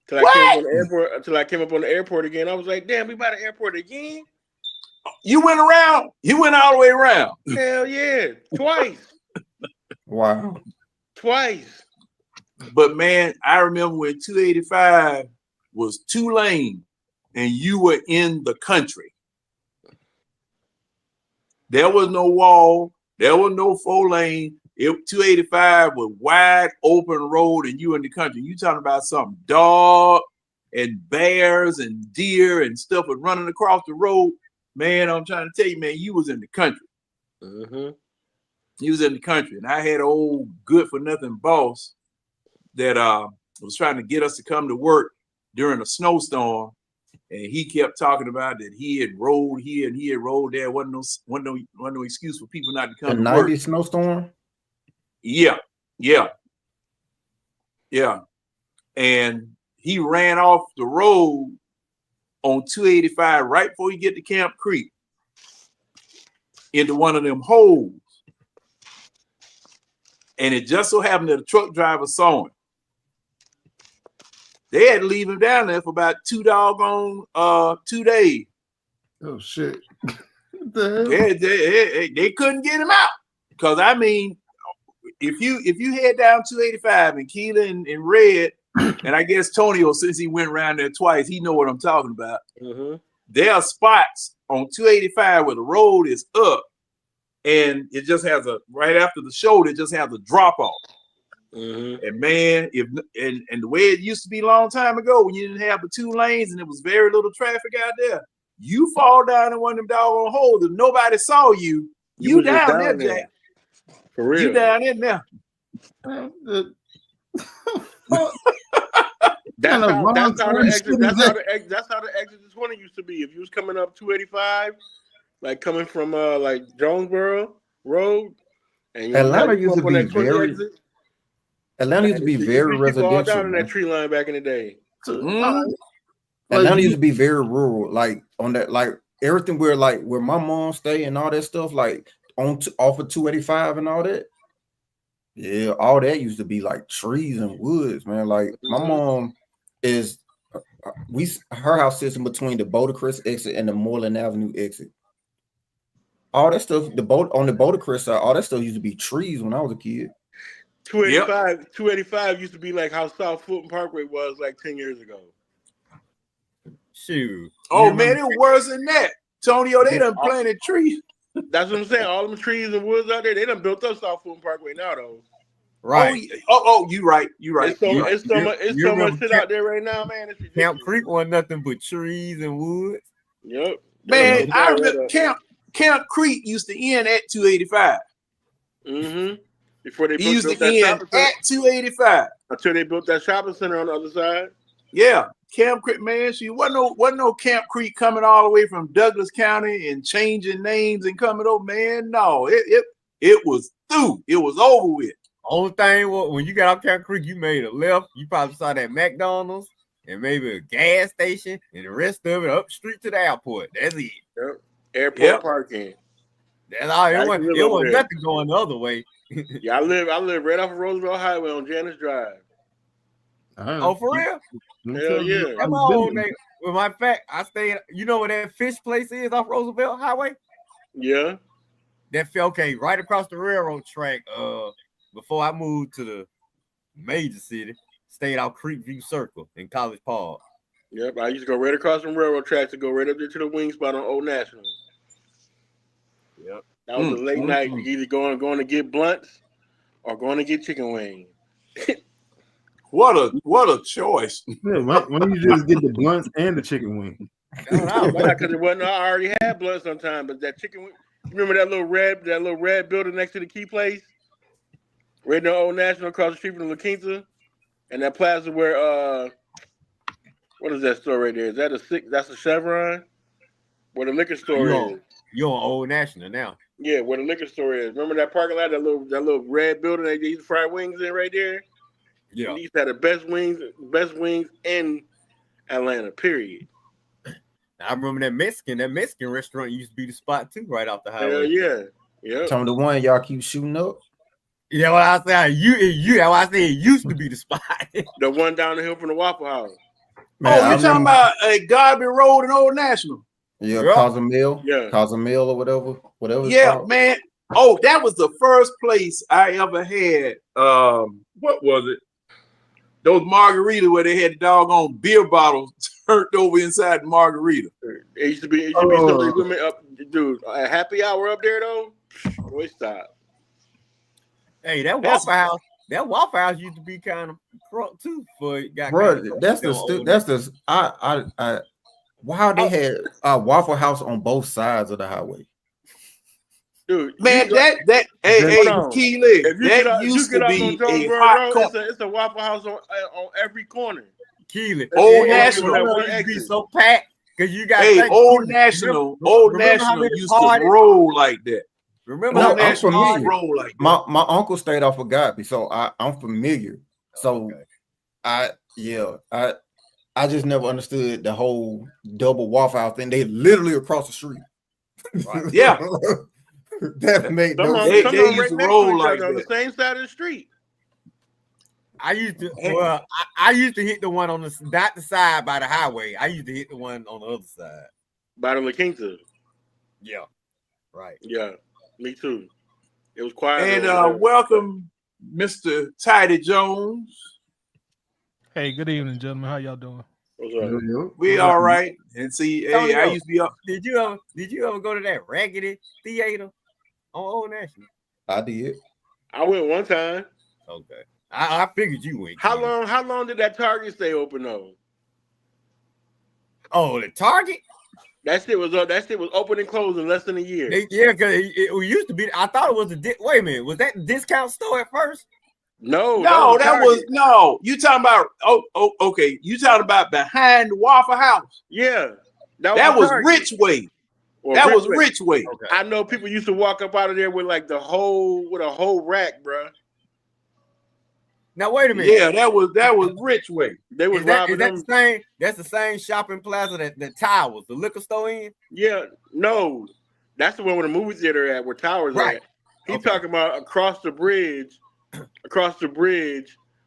Till I came up on the airport again. I was like, damn, we by the airport again. You went around. You went all the way around. Hell yeah, twice. Wow. Twice. But man, I remember when 285 was 2 lane and you were in the country. There was no wall. There was no 4 lane. 285 was wide open road and you in the country. You talking about something dog and bears and deer and stuff was running across the road. Man, I'm trying to tell you, man, you was in the country. Mm-hmm. You was in the country. And I had an old good for nothing boss that was trying to get us to come to work during a snowstorm. And he kept talking about that he had rolled here and he had rolled there. Wasn't no excuse for people not to come to work. 90 snowstorm? Yeah. And he ran off the road on 285 right before you get to Camp Creek into one of them holes. And it just so happened that the truck driver saw him. They had to leave him down there for about 2 days. Oh shit. They couldn't get him out. Because I mean, if you head down 285 and Keela and Red, and I guess Tonio, since he went around there twice, he know what I'm talking about. Mm-hmm. There are spots on 285 where the road is up and it just has right after the shoulder, it just has a drop off. Mm-hmm. And man, and the way it used to be a long time ago when you didn't have the 2 lanes and there was very little traffic out there, you fall down in one of them doggone holes and nobody saw you. You down there, Jack. For real. You down in there. That's how the exit to 20 used to be. If you was coming up 285, like coming from like Jonesboro Road, and Atlanta used to be very residential. Down in that tree line back in the day. Atlanta used to be very rural, like on that, like everything where my mom stay and all that stuff, like off of 285 and all that. Yeah, all that used to be like trees and woods, man. Like my mom is, her house sits in between the Bouldercrest exit and the Moreland Avenue exit. All that stuff, on the Bouldercrest side, all that stuff used to be trees when I was a kid. 285 used to be like how South Fulton Parkway was like 10 years ago. Shoot. Oh man, it was worse than that. Tonio, they done planted trees. That's what I'm saying. All them trees and woods out there, they done built up South Fulton Parkway now, though. Right. Oh, you right. It's so much shit out there right now, man. Camp Creek wasn't nothing but trees and woods. Yep. Man, I remember Camp Creek used to end at 285. Mm-hmm. Before they used to end at 285 until they built that shopping center on the other side. Yeah, Camp Creek, man. She wasn't no Camp Creek coming all the way from Douglas County and changing names and coming over, man. No, it was through. It was over with. Only thing was when you got off Camp Creek, you made a left. You probably saw that McDonald's and maybe a gas station, and the rest of it up the street to the airport. That's it. Yep. Airport parking. That's all. It wasn't nothing going the other way. Yeah, I live right off of Roosevelt Highway on Janice Drive. Oh, for real? Hell yeah. That's my old name. With my fact, I stayed. You know where that fish place is off Roosevelt Highway? Yeah. Okay, right across the railroad track. Before I moved to the major city, stayed out Creekview Circle in College Park. Yep, I used to go right across from railroad tracks to go right up there to the wing spot on Old National. Yep. That was a late night. Either going to get blunts or going to get chicken wings. What a choice. Yeah, why don't you just get the blunts and the chicken wing? Because it wasn't. I already had blunts sometime, but that chicken wing. Remember that little red building next to the Key Place? Right in Old National across the street from La Quinta? And that plaza where what is that store right there? Is that that's a Chevron? Where the liquor store is. You're on Old National now. Yeah, where the liquor store is. Remember that parking lot, that little red building they used to fry wings in right there? Yeah. Denise had the best wings in Atlanta. Period. I remember that Mexican restaurant used to be the spot too, right off the Hell highway. yeah. Yep. Some of the one y'all keep shooting up. Yeah, what I said, that's why I said it used to be the spot. The one down the hill from the Waffle House. Man, Oh, I you're talking remember- about Garby Road and Old National. Yeah, Yeah. Cozumel. Yeah. Cozumel or whatever. It's Yeah, called. man. Oh, that was the first place I ever had. What was it? Those margaritas where they had the doggone beer bottles turned over inside the margarita. It used to be some of the women up, dude. A happy hour up there though. Boy, stop. Hey, that That's- Waffle House used to be kind of crunk too. For got Bro, kinda crunk that's on the Old that's the I wow, they had a Waffle House on both sides of the highway. Dude, Man, you- hey, Hold on. Keely, if you get that up, used you to get up be on a Jonesboro hot Road, corner. it's a Waffle House on every corner. Keely. Old That National. used to be so packed because you got Hey, Old National used to roll like that. Remember No, how Old I'm many National used to familiar. roll like that. My uncle stayed off of Godby, so I'm familiar. So Okay. I just never understood the whole double Waffle House thing. They literally across the street. Right. Yeah. That made no Some of They sense. them used right to next roll to each like other on the that. same side of the street. I used to hit the one on not the side by the highway. I used to hit the one on the other side. By the La Quinta. Yeah. Right. Yeah, me too. It was quiet. And over there. welcome, Mr. Tidy Jones. Hey, good evening, gentlemen. How y'all doing? What's up? We all right. And see, hey, I Antonio. used to be up. Did you ever go to that Raggedy Theater on Old National? I did. I went one time. Okay. I figured you went. How Keely. How long did that Target stay open though? Oh, the Target? That shit was open and closed in less than a year. Yeah, because it used to be. I thought it was wait a minute. Was that the discount store at first? No, That was Target. no. You talking about? Okay. You talking about behind the Waffle House? Yeah. That was Target. Richway. Or That was Richway. Richway. Okay. I know people used to walk up out of there with like a whole rack, bro. Now wait a minute. Yeah, that was Richway. They was Is that robbing them. the same? That's the same shopping plaza that Towers, the liquor store in. Yeah, no, that's the one where the movie theater at, where Towers Right. at. He Okay. talking about across the bridge,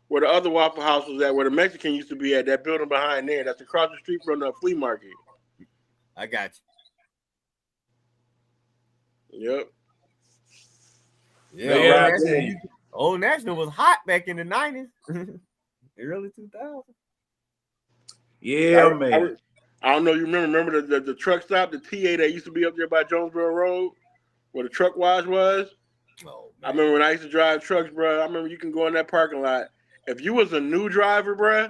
where the other Waffle House was at, where the Mexican used to be at. That building behind there, that's across the street from the flea market. I got Yep. you. Yeah, Yeah, yeah. Old National was hot back in the 90s, early 2000s. Yeah, man. I don't know. You remember the truck stop, the TA that used to be up there by Jonesboro Road, where the truck wash was. Oh, I remember when I used to drive trucks, bro. I remember you can go in that parking lot. If you was a new driver, bro,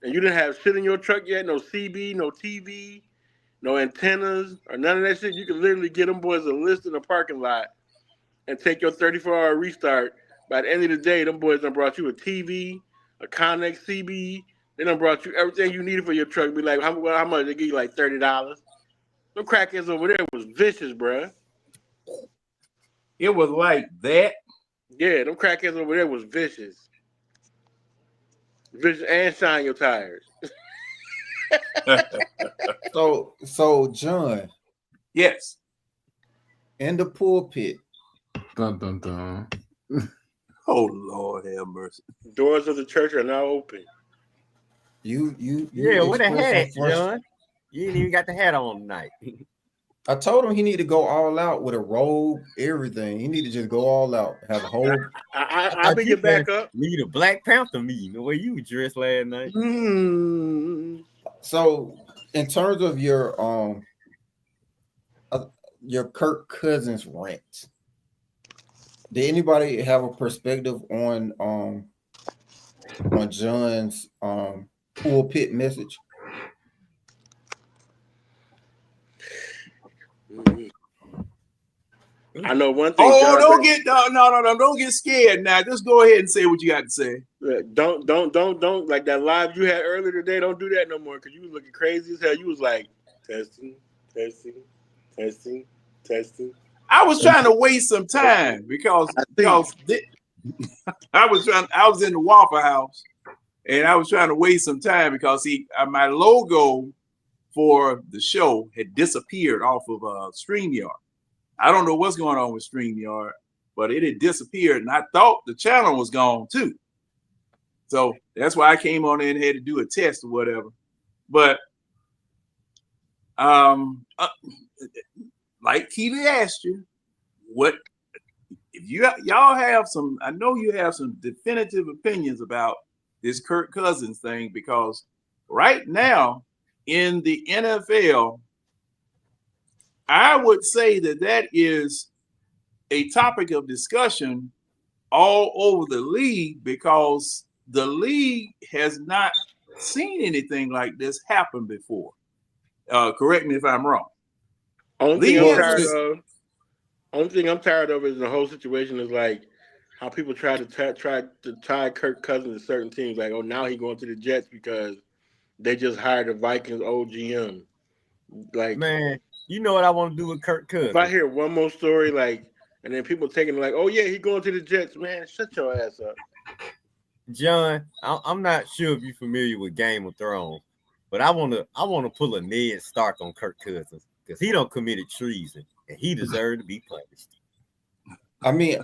and you didn't have shit in your truck yet, no CB, no TV, no antennas, or none of that shit, you could literally get them boys a list in the parking lot and take your 34-hour restart. By the end of the day, them boys done brought you a TV, a Connex CB. They done brought you everything you needed for your truck. Be like, how much? They give you like $30. Them crackheads over there was vicious, bro. It was like that. Yeah, them crackheads over there was vicious. Vicious and shine your tires. So John, Yes. in the pulpit, Dun dun dun. Oh Lord, have mercy. Doors of the church are now open. you yeah, what the expressed hat, some frustration. John? You ain't even got the hat on tonight. I told him he need to go all out with a robe, everything. He need to just go all out, have a whole. I'll pick it back up. Need a Black Panther meeting the way you were dressed last night. So, in terms of your Kirk Cousins rant, did anybody have a perspective on John's pulpit message? I know one thing. Oh, John don't said- get don't get scared now. Just go ahead and say what you got to say. Don't like that live you had earlier today. Don't do that no more because you was looking crazy as hell. You was like testing. I was trying to waste some time because I was in the Waffle House, and I was trying to waste some time because my logo for the show had disappeared off of StreamYard. I don't know what's going on with StreamYard, but it had disappeared, and I thought the channel was gone too. So that's why I came on in and had to do a test or whatever. But like Keely asked you, what if y'all have some? I know you have some definitive opinions about this Kirk Cousins thing, because right now in the NFL, I would say that is a topic of discussion all over the league, because the league has not seen anything like this happen before. Correct me if I'm wrong. Only thing I'm tired of is the whole situation is like how people try to tie Kirk Cousins to certain teams. Like, oh, now he's going to the Jets because they just hired the Vikings old GM. Like, man, you know what I want to do with Kirk Cousins? If I hear one more story, like, and then people taking it like, oh yeah, he going to the Jets, man, shut your ass up. John, I'm not sure if you're familiar with Game of Thrones, but I want to pull a Ned Stark on Kirk Cousins because he don't committed treason and he deserved to be punished. I mean,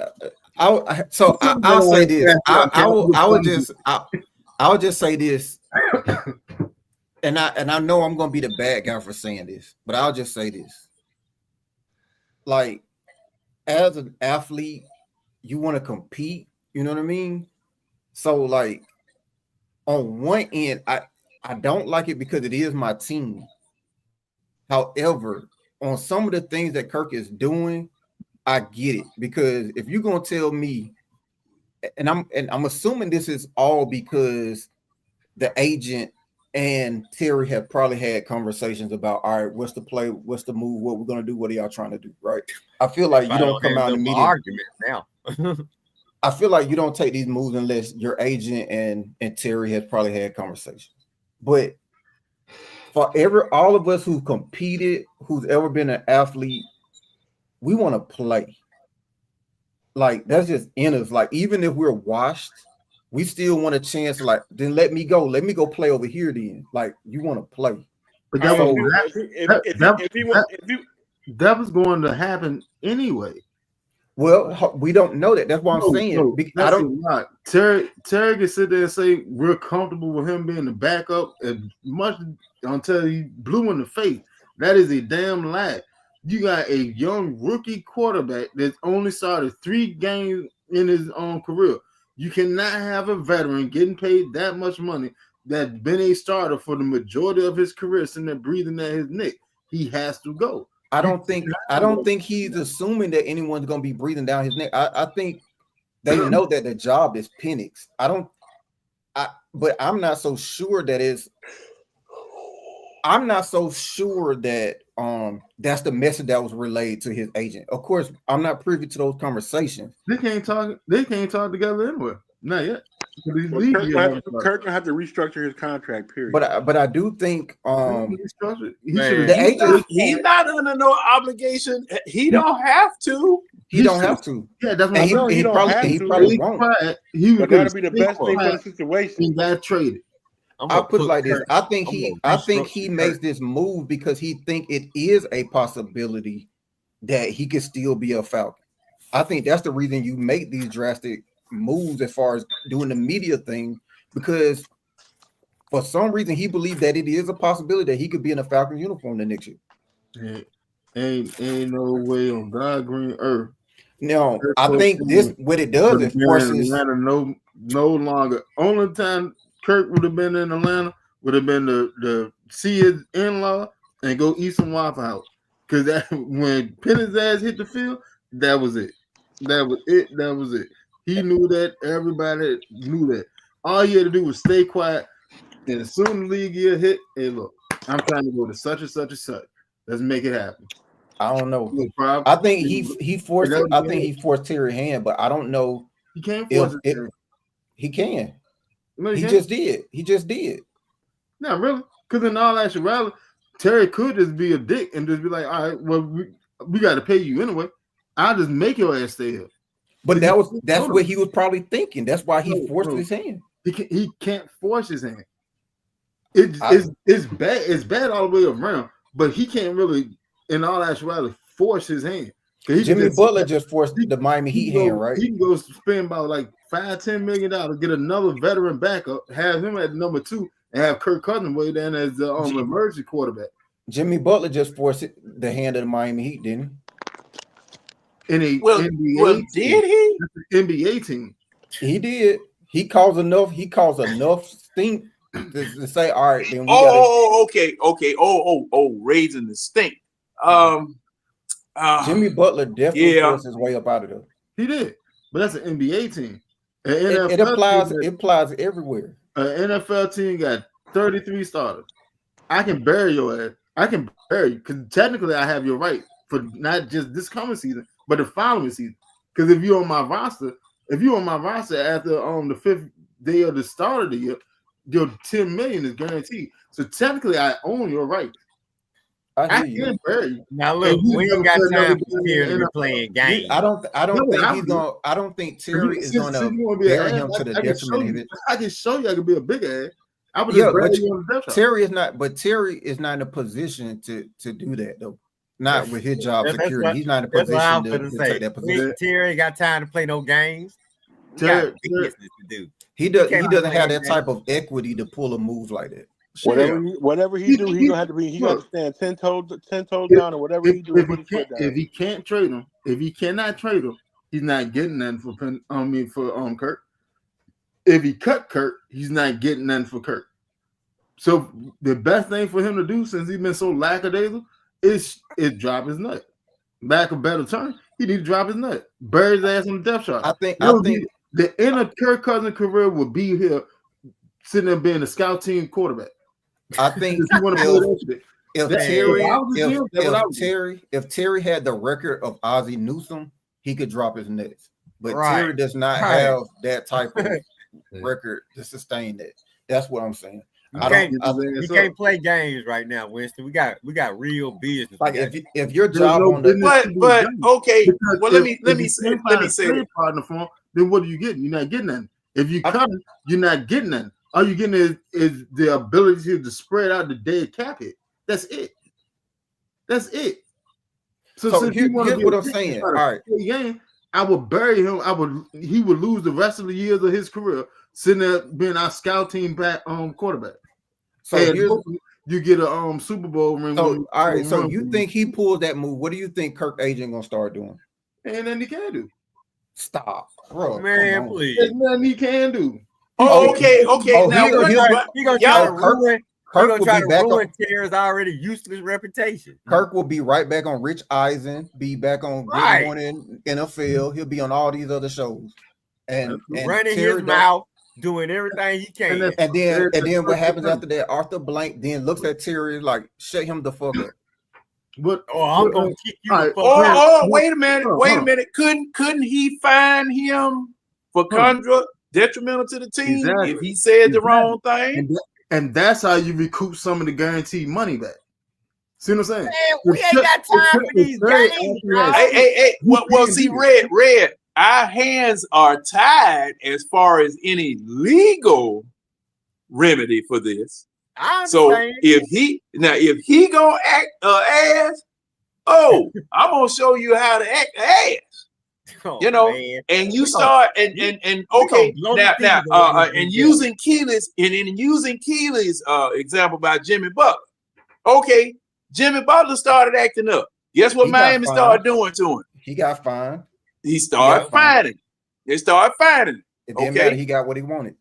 I'll say this. I'll just say this, and I know I'm gonna be the bad guy for saying this, but I'll just say this. Like, as an athlete, you want to compete. You know what I mean? So, like, on one end, I don't like it because it is my team. However, on some of the things that Kirk is doing, I get it, because if you're gonna tell me, and I'm assuming this is all because the agent and Terry have probably had conversations about, all right, what's the play, what's the move, what we're gonna do, what are y'all trying to do, right? I feel like you don't come out in the media. Argument now. I feel like you don't take these moves unless your agent and Terry has probably had conversations. But for all of us who competed, who's ever been an athlete, we want to play. Like, that's just in us. Like, even if we're washed, we still want a chance. Like, then let me go play over here. Then, like, you want to play. But that was going to happen anyway. Well, we don't know that. That's what I'm saying. I don't. Terry can sit there and say we're comfortable with him being the backup as much until he blew in the face. That is a damn lie. You got a young rookie quarterback that's only started 3 games in his own career. You cannot have a veteran getting paid that much money that's been a starter for the majority of his career, sitting there breathing at his neck. He has to go. I don't think he's assuming that anyone's going to be breathing down his neck. I think they know that the job is Penix. But I'm not so sure that I'm not so sure that that's the message that was relayed to his agent. Of course, I'm not privy to those conversations. They can't talk together anywhere. Not yet. Kirk will have to restructure his contract, period. But I do think he's not under no obligation. He don't have to. He don't have to. Yeah, that's what I'm saying. He probably won't. But that'll be the best thing for the situation. He got traded. I'll put it like this. I think he makes this move because he think it is a possibility that he could still be a Falcon. I think that's the reason you make these drastic moves as far as doing the media thing, because for some reason he believed that it is a possibility that he could be in a Falcon uniform the next year. Ain't no way on God green earth. No, I think what it does is forces Atlanta no longer. Only time Kirk would have been in Atlanta would have been to see his in-law and go eat some Waffle House. Because when Penix's ass hit the field, that was it. That was it. He knew that. Everybody knew that. All he had to do was stay quiet. And as soon as the league year hit, hey, look, I'm trying to go to such and such and such. Let's make it happen. I don't know. I think he forced. I think he forced Terry's hand, but I don't know. He can't force it. He can. No, he just did. He just did. Not really, because in all actuality, Terry could just be a dick and just be like, all right, well, we got to pay you anyway. I'll just make your ass stay here. But that's what he was probably thinking. That's why he forced his hand. He can't force his hand. It's bad. It's bad all the way around. But he can't really, in all actuality, force his hand. Jimmy Butler just forced the Miami Heat hand, right? He can go spend about like $5-10 million, get another veteran backup, have him at number 2, and have Kirk Cousins way down as the emergency quarterback. Jimmy Butler just forced the hand of the Miami Heat, didn't he? NBA did he? NBA team. He did. He caused enough stink to say, all right, then we okay. Raising the stink. Jimmy Butler definitely forced his way up out of there. He did, but that's an NBA team. It applies everywhere. An NFL team got 33 starters. I can bury your ass. I can bury you because technically I have your right for not just this coming season, but the following season. Because if you're on my roster after the 5th day of the start of the year, your $10 million is guaranteed. So technically, I own your right. I can't bury you. Now look, we ain't got time for Terry to be playing games. I don't think Terry is gonna bury him to the detriment of it. I can show you I can be a big ass. I would just bury you on the depth chart. Terry is not in a position to do that though. Not with his job security. He's not in a position to take that position. Terry ain't got time to play no games. He doesn't have that type of equity to pull a move like that. Whatever he do, he gonna have to be. He got to stand 10 toes down, or whatever he do. If he can't trade him, if he cannot trade him, he's not getting nothing for Kirk. If he cut Kirk, he's not getting nothing for Kirk. So the best thing for him to do, since he's been so lackadaisical, is drop his nut. Back a better term, he need to drop his nut. Bury his ass on the depth chart. I think the end of Kirk Cousins' career will be here, sitting there being a scout team quarterback. I think if Terry had the record of Ozzie Newsome, he could drop his nuts. But Terry does not have that type of record to sustain that. That's what I'm saying. You can't play games right now, Winston. We got real business. Like if your job but okay. Well, let me say partner for him, then what are you getting? You're not getting nothing. If you cut him, you're not getting nothing. All you're getting is the ability to spread out the dead cap hit. That's it. So here's what I'm saying. All right. Game, I would bury him. He would lose the rest of the years of his career sitting there being our scout team back quarterback. So you get a Super Bowl ring. So all right. So you think he pulled that move? What do you think Kirk agent gonna start doing? And then he can do. Stop, bro. Man, please. There's nothing he can do. Okay. Now he gonna try to ruin. Kirk will be back on Terry's already useless reputation. Kirk will be right back on Rich Eisen, be back on Good Morning NFL. He'll be on all these other shows. And running his mouth, doing everything he can. And then what happens after that? Arthur Blank then looks at Terry like, shut him the fuck up. I'm gonna kick you. Wait a minute. Couldn't he fine him for conduct detrimental to the team if he said the wrong thing? And that's how you recoup some of the guaranteed money back. See what I'm saying? Man, we ain't got time for these games. Hey. Well, see, Red. Our hands are tied as far as any legal remedy for this. So if he gonna act ass, I'm gonna show you how to act ass. And you start and using Keely's example by Jimmy Butler. Okay, Jimmy Butler started acting up. Guess what Miami started doing to him? He got fined. He started fining. They started fining. It didn't matter. He got what he wanted.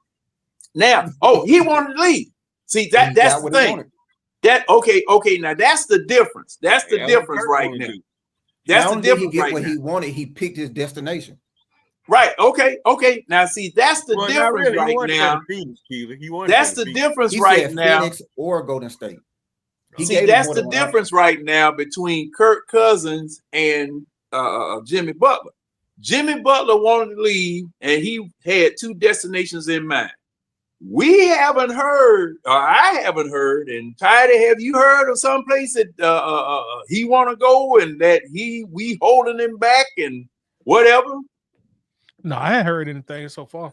Now, he wanted to leave. See, that's the thing. Okay. Now that's the difference. That's the difference right now. That's the difference right now. What he wanted, he picked his destination. Right. Okay. Now, see, that's the difference right now. That's the difference right now. Phoenix or Golden State. See, that's the difference right now between Kirk Cousins and Jimmy Butler. Jimmy Butler wanted to leave, and he had two destinations in mind. We haven't heard, or I haven't heard, and Tidy, have you heard of some place that he want to go and that we holding him back and whatever? No, I hadn't heard anything so far.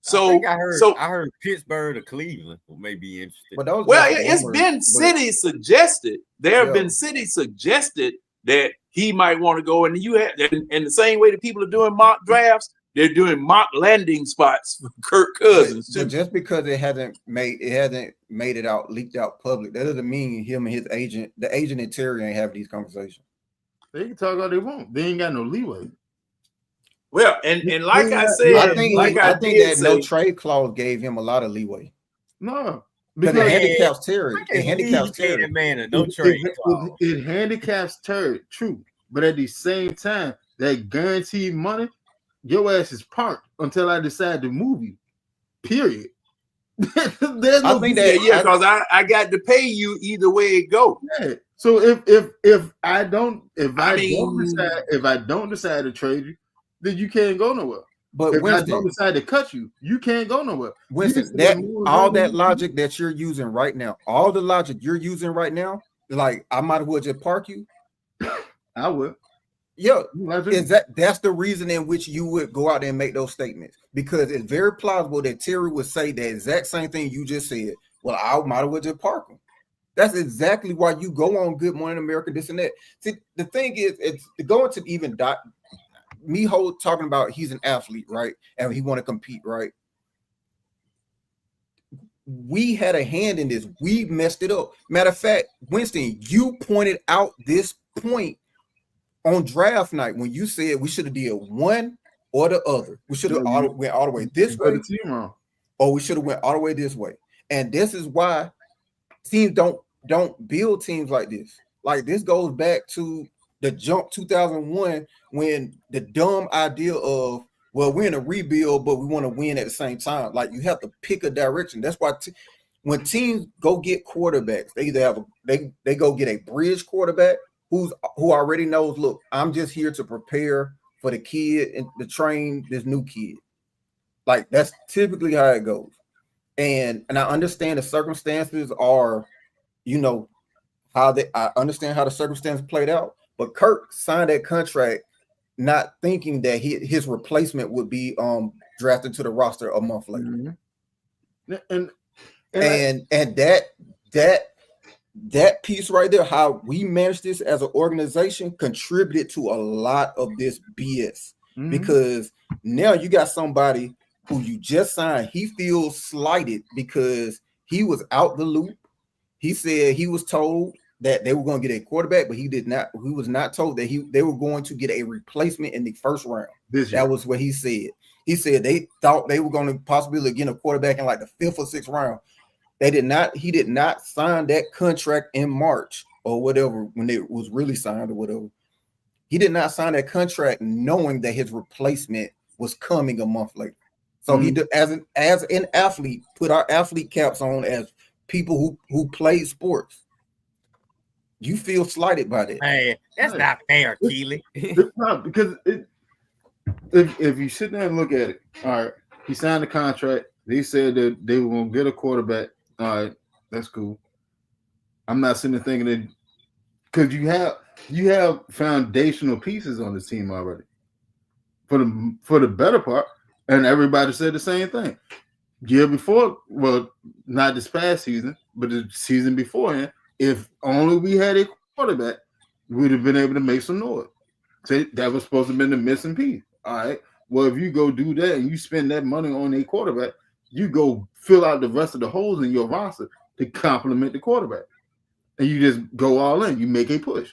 So, I think I heard, so I heard Pittsburgh or Cleveland may be interested. But those well, just it's rumors, been but- cities suggested. There have Yeah. been cities suggested that he might want to go, and you have, and the same way that people are doing mock drafts, they're doing mock landing spots for Kirk Cousins But too. just because it hasn't made it out, leaked out public, that doesn't mean him and his agent, the agent and Terry, ain't having these conversations. They can talk all they want. They ain't got no leeway. Well, and like I I said, think like I I think did that say, no trade clause gave him a lot of leeway No, because because it handicaps Terry. I It can't believe handicaps you gave Terry. that man a no trade clause. it handicaps Terry, true. But at the same time, that guaranteed money, your ass is parked until I decide to move you. Period. There's I no think yeah, that because I got to pay you either way it go. yeah. So if I don't mean- decide to trade you, then you can't go nowhere. But If I Winston, don't decide to cut you, you can't go nowhere. Winston, You can that move all on. that logic that you're using right now, all the logic you're using right now, like I might as well just park you. I would. Yeah, I do. is that's the reason in which you would go out there and make those statements, because it's very plausible that Terry would say the exact same thing you just said. Well, I might as well just park him. That's exactly why you go on Good Morning America, this and that. See, the thing is, it's going to even talking about he's an athlete, right? And he want to compete, right? We had a hand in this. We messed it up. Matter of fact, Winston, you pointed out this point on draft night when you said we should have did one or the other. We should have went all the way this Put way, the team wrong. or we should have went all the way this way. And this is why teams don't build teams like this. Like this goes back to the jump 2001 when the dumb idea of, well, we're in a rebuild, but we want to win at the same time. Like you have to pick a direction. That's why when teams go get quarterbacks, they either have they go get a bridge quarterback who already knows, look, I'm just here to prepare for the kid and to train this new kid. Like that's typically how it goes. And I understand the circumstances are, I understand how the circumstances played out, but Kirk signed that contract not thinking that his replacement would be drafted to the roster a month later. Mm-hmm. And that piece right there, how we managed this as an organization, contributed to a lot of this BS. Mhm. Because now you got somebody who you just signed. He feels slighted because he was out the loop. He said he was told that they were going to get a quarterback, but he did not. He was not told that they were going to get a replacement in the first round. That was what he said. He said they thought they were going to possibly get a quarterback in like the 5th or 6th round. They did not. He did not sign that contract in March or whatever when it was really signed or whatever. He did not sign that contract knowing that his replacement was coming a month later. So he did, as an athlete, put our athlete caps on as people who play sports. You feel slighted by that. Hey, that's not fair, Keely. It's not, because if you sit there and look at it, all right, he signed the contract. They said that they were going to get a quarterback. All right, that's cool. I'm not sitting there thinking that, because you have foundational pieces on the team already for the better part, and everybody said the same thing. Year before, well, not this past season, but the season beforehand, if only we had a quarterback, we'd have been able to make some noise. So that was supposed to have been the missing piece. All right. Well, if you go do that and you spend that money on a quarterback, you go fill out the rest of the holes in your roster to complement the quarterback. And you just go all in. You make a push.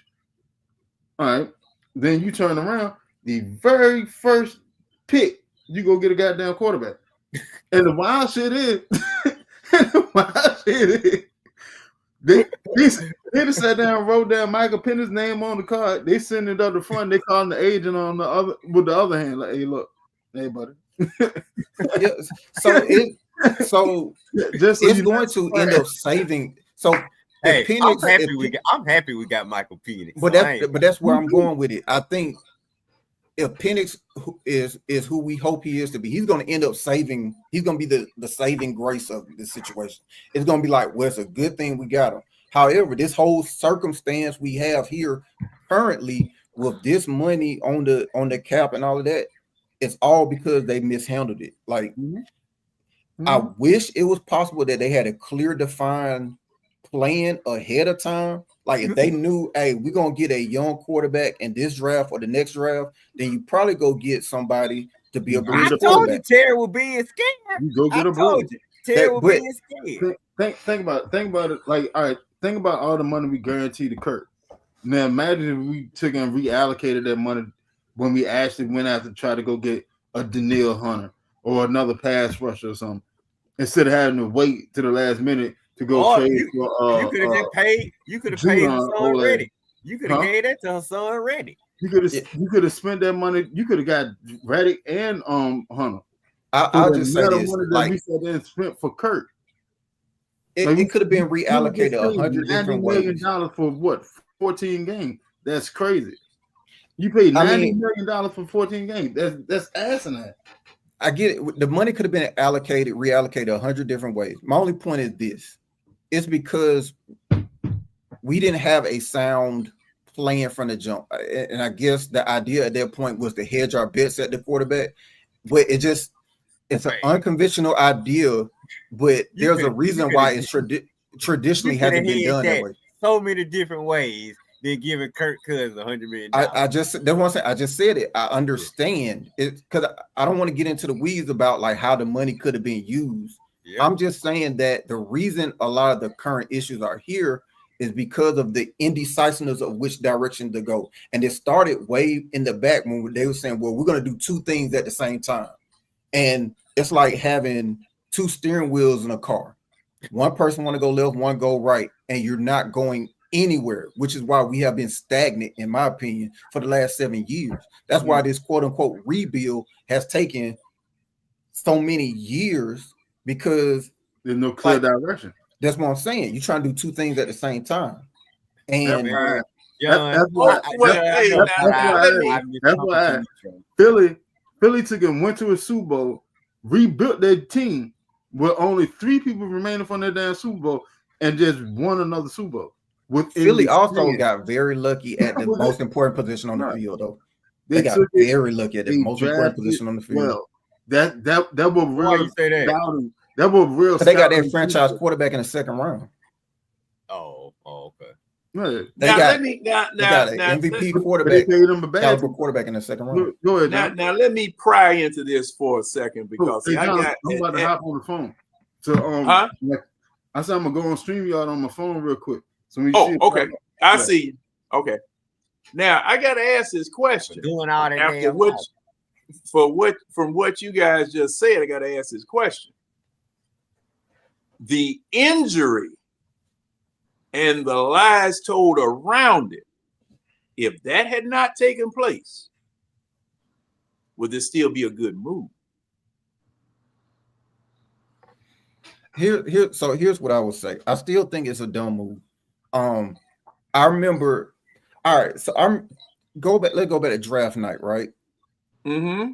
All right. Then you turn around, the very first pick, you go get a goddamn quarterback. And the wild shit is, they just sat down and wrote down Michael Penix's name on the card. They send it up the front. They calling the agent on the other with the other hand, like, hey, look, hey, buddy. Yeah, so it's going to end up saving. So hey, Penix, I'm happy we got Michael Penix. But that's where I'm going with it. I think if Penix is who we hope he is to be, he's going to end up saving. He's going to be the saving grace of this situation. It's going to be like, well, it's a good thing we got him. However, this whole circumstance we have here currently with this money on the cap and all of that, it's all because they mishandled it. Like, Mm-hmm. I wish it was possible that they had a clear, defined plan ahead of time. Like, if they knew, hey, we're gonna get a young quarterback in this draft or the next draft, then you probably go get somebody to be a I bridge I told you quarterback. Terry was being scared. You go get I a told break. you Terry was But- being scared. Think about it. Like, all right, think about all the money we guaranteed to Kirk. Now imagine if we took and reallocated that money when we actually went out to try to go get a Danielle Hunter or another pass rusher or something, instead of having to wait to the last minute to go Or trade you for could have just paid. You could have paid Judon her son Ole. ready. You could have Huh? gave that to her son ready. You could have spent that money. You could have got Reddick and Hunter. I'll just say Money this: that like, we said then spent for Kirk. it could have been reallocated 100 different ways. $90 million for what? 14 games. That's crazy. You paid $90 million for 14 games. That's asinine. I get it. The money could have been reallocated 100 different ways. My only point is this: it's because we didn't have a sound plan from the jump, and I guess the idea at that point was to hedge our bets at the quarterback. But it's an unconventional idea. But there's a reason why it's traditionally hasn't been done that way. So many different ways than giving Kirk Cousins $100 million. That's what I'm saying. I just said it. I understand it because I don't want to get into the weeds about like how the money could have been used. Yeah. I'm just saying that the reason a lot of the current issues are here is because of the indecisiveness of which direction to go. And it started way in the back when they were saying, well, we're going to do two things at the same time. And it's like having two steering wheels in a car. One person want to go left, one go right, and you're not going anywhere, which is why we have been stagnant, in my opinion, for the last 7 years. That's why this quote unquote rebuild has taken so many years, because there's no clear direction. That's what I'm saying. You're trying to do two things at the same time. And that's why Philly took and went to a Super Bowl, rebuilt their team with only 3 people remaining from their damn Super Bowl, and just won another Super Bowl. Philly also got very lucky at the most important position on the field, though. They got very lucky at the most important position on the field. Well, that was real. Why you say that? That was real. They got their franchise quarterback in the second round. Oh, okay. They got an MVP quarterback, caliber quarterback in the second round. Go ahead. Now let me pry into this for a second, because I'm about to hop on the phone. So I said I'm gonna go on StreamYard on my phone real quick. So okay. I see you. Okay. Now I gotta ask this question. Doing all that after from what you guys just said, I gotta ask this question. The injury and the lies told around it, if that had not taken place, would this still be a good move? So here's what I would say. I still think it's a dumb move. I remember. All right, so let's go back to draft night, right? Mm-hmm.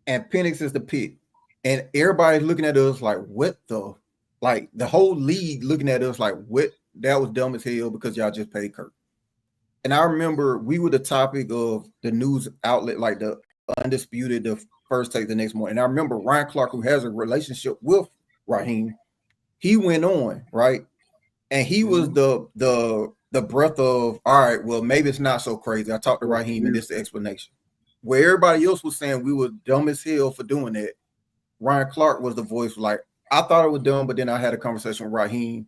And Penix is the pick, and everybody's looking at us like, what the? Like the whole league looking at us like, what? That was dumb as hell because y'all just paid Kirk. And I remember we were the topic of the news outlet, like the Undisputed, the First Take the next morning. And I remember Ryan Clark, who has a relationship with Raheem, he went on, right? And he was the breath of, all right, well, maybe it's not so crazy. I talked to Raheem and this is the explanation. Where everybody else was saying we were dumb as hell for doing that, Ryan Clark was the voice like, I thought it was dumb, but then I had a conversation with Raheem,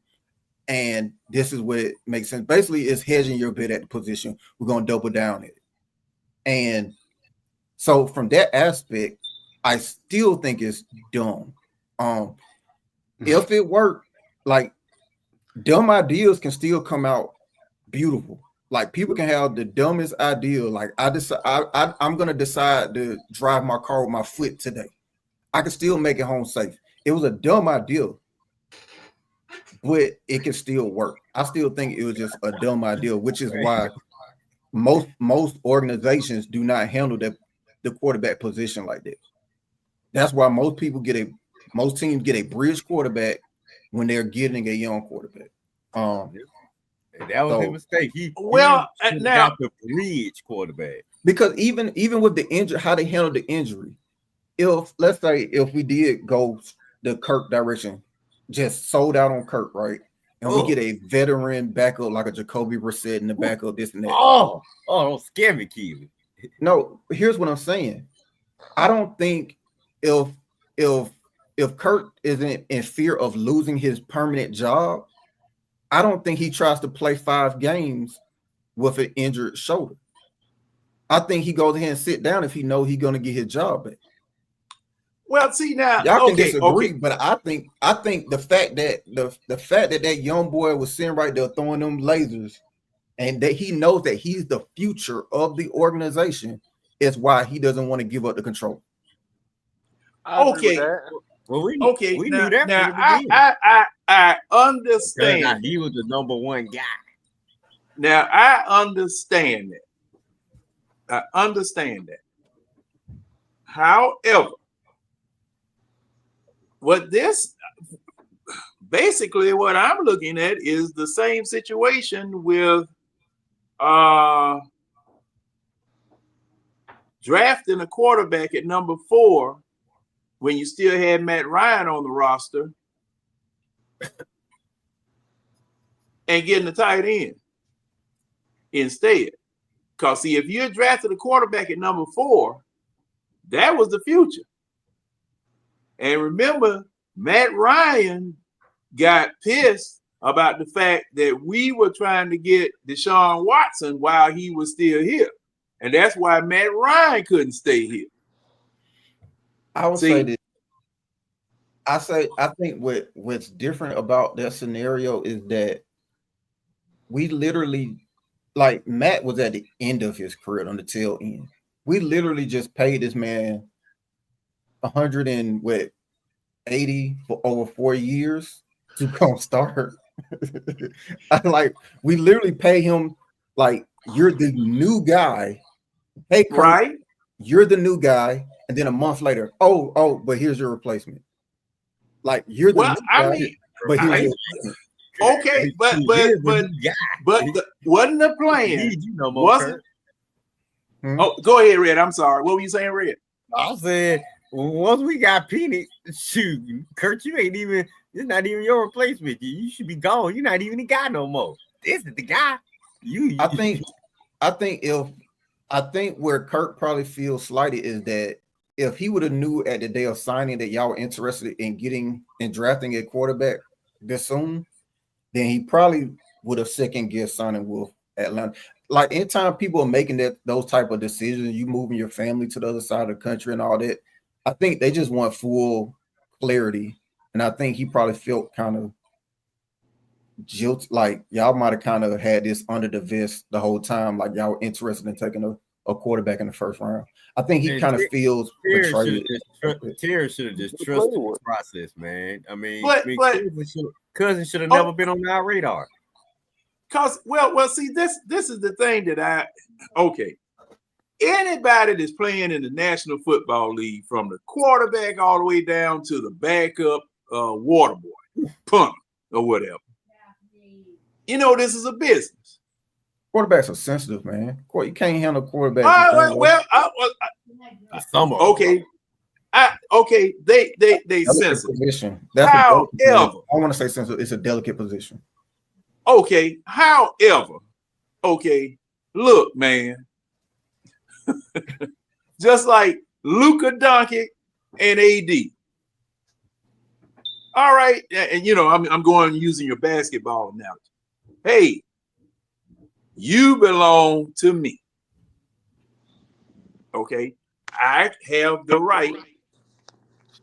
and this is what it makes sense. Basically, it's hedging your bet at the position. We're going to double down it. And so from that aspect, I still think it's dumb. If it worked, like, dumb ideas can still come out beautiful. Like, people can have the dumbest idea. Like, I'm going to decide to drive my car with my foot today. I can still make it home safe. It was a dumb idea, but it can still work. I still think it was just a dumb idea, which is why most organizations do not handle the quarterback position like that. That's why most teams get a bridge quarterback when they're getting a young quarterback. That was a mistake. He now got the bridge quarterback, because even with the injury, how they handled the injury, if let's say if we did go the Kirk direction, just sold out on Kirk, right? And we get a veteran backup like a Jacoby Brissett in the backup, this and that. Oh, don't scare me, Keely. No, here's what I'm saying. I don't think if Kirk isn't in fear of losing his permanent job, I don't think he tries to play 5 games with an injured shoulder. I think he goes ahead and sit down if he knows he's going to get his job back. Well, see now, Y'all can okay, disagree, okay. but I think the fact that the fact that young boy was sitting right there throwing them lasers, and that he knows that he's the future of the organization, is why he doesn't want to give up the control. Okay. Well, we now, knew that. now from the beginning. I understand. Now, he was the number one guy. Now I understand that. I understand that. However, basically what I'm looking at is the same situation with drafting a quarterback at number 4 when you still had Matt Ryan on the roster and getting a tight end instead. Because see, if you had drafted a quarterback at number 4, that was the future. And remember, Matt Ryan got pissed about the fact that we were trying to get Deshaun Watson while he was still here. And that's why Matt Ryan couldn't stay here. I would say that I think what's different about that scenario is that we literally, like, Matt was at the end of his career, on the tail end. We literally just paid this man 180 for over 4 years to come start. We literally pay him like, you're the new guy. Hey, Kurt, right? You're the new guy, and then a month later, but here's your replacement. Like, you're the new guy, but here's your replacement. Okay, but wasn't the plan? Wasn't? Oh, go ahead, Red. I'm sorry. What were you saying, Red? I said, once we got Penix, shoot, Kurt, it's not even your replacement. You should be gone. You're not even the guy no more. This is the guy. I think where Kurt probably feels slighted is that if he would have knew at the day of signing that y'all were interested in getting and drafting a quarterback this soon, then he probably would have second guessed signing with Atlanta. Like, anytime people are making those type of decisions, you moving your family to the other side of the country and all that, I think they just want full clarity. And I think he probably felt kind of guilt, like y'all might have kind of had this under the vest the whole time, like y'all were interested in taking a quarterback in the first round. I think he kind of feels betrayed. Terry should have just trusted the process, man. I mean, Cousins should have never been on our radar. Cause see, this is the thing that anybody that's playing in the National Football League, from the quarterback all the way down to the backup water boy, punter, or whatever, this is a business. Quarterbacks are sensitive, man. You can't handle quarterbacks. They sensitive. Position. I want to say sensitive. It's a delicate position. Okay. However, look, man. Just like Luka Doncic and AD. All right, and I'm going using your basketball analogy. Hey, you belong to me. Okay, I have the right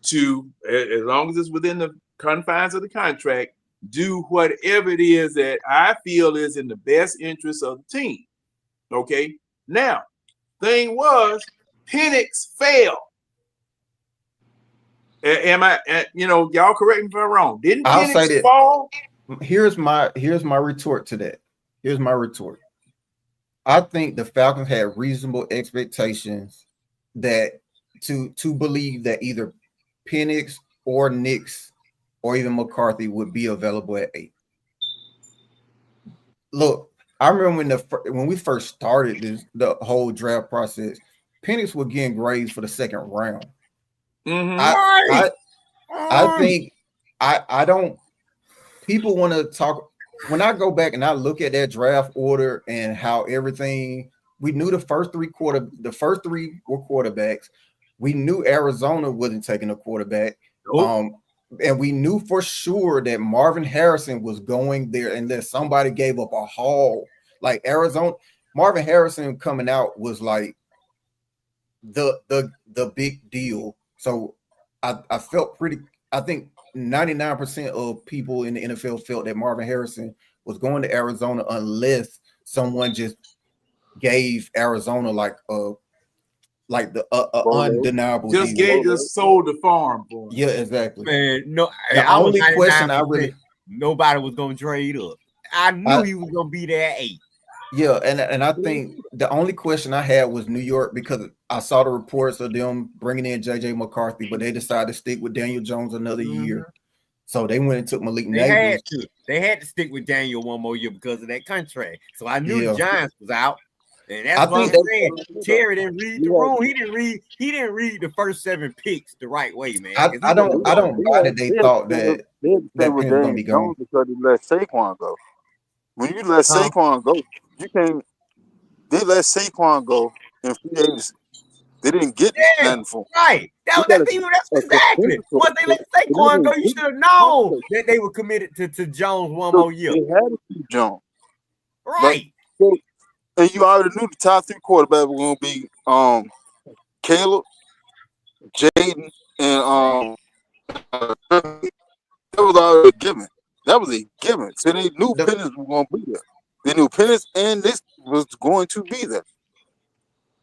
to, as long as it's within the confines of the contract, do whatever it is that I feel is in the best interest of the team. Okay, now, thing was, Penix failed. Y'all correct me if I'm wrong. Didn't Penix fall? Here's my retort to that. Here's my retort. I think the Falcons had reasonable expectations that to believe that either Penix or Nix or even McCarthy would be available at 8. Look, I remember when we first started the whole draft process, Penix was getting grades for the second round. Mhm. I think I don't. People want to talk. When I go back and I look at that draft order and how everything, we knew the first three were quarterbacks. We knew Arizona wasn't taking a quarterback. Nope. And we knew for sure that Marvin Harrison was going there unless somebody gave up a haul. Like Arizona, Marvin Harrison coming out was like the big deal. So I felt pretty. I think 99% of people in the NFL felt that Marvin Harrison was going to Arizona unless someone just gave Arizona like the undeniable Just deal. sold the farm for him. Yeah, exactly. Man, no. The I was only question I 99% really nobody was gonna trade up. I knew he was gonna be there at 8. Yeah, and I think the only question I had was New York because I saw the reports of them bringing in JJ McCarthy, but they decided to stick with Daniel Jones another year. So they went and took Malik Nabers. They had to stick with Daniel one more year because of that contract. So I knew the Giants was out. And that's what I'm saying. Terry didn't read the room. He didn't read the first 7 picks the right way, man. I don't buy that they thought that they was going to be gone because they let Saquon go. When you let Saquon go, you can't. They let Saquon go in free agency. They didn't get nothing for him. Right. That's exactly. Once they let Saquon go, you should have known that they were committed to Jones one more year. They had to keep Jones. Right. And you already knew the top 3 quarterbacks were going to be Caleb, Jaden, and that was already given. That was a given. So they knew Penix was going to be there. They knew Penix and this was going to be there.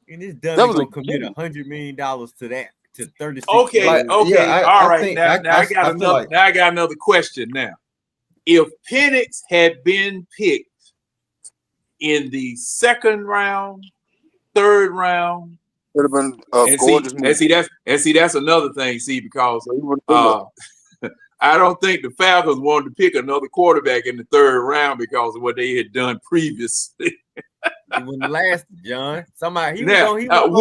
And this doesn't going to commit $100 million to that, to 36. Okay, all right. Now I got another question now. If Penix had been picked in the 2nd round, 3rd round, would have been a gorgeous move. That's another thing. See, because I don't think the Falcons wanted to pick another quarterback in the 3rd round because of what they had done previously. It wouldn't last, John. Somebody he was gonna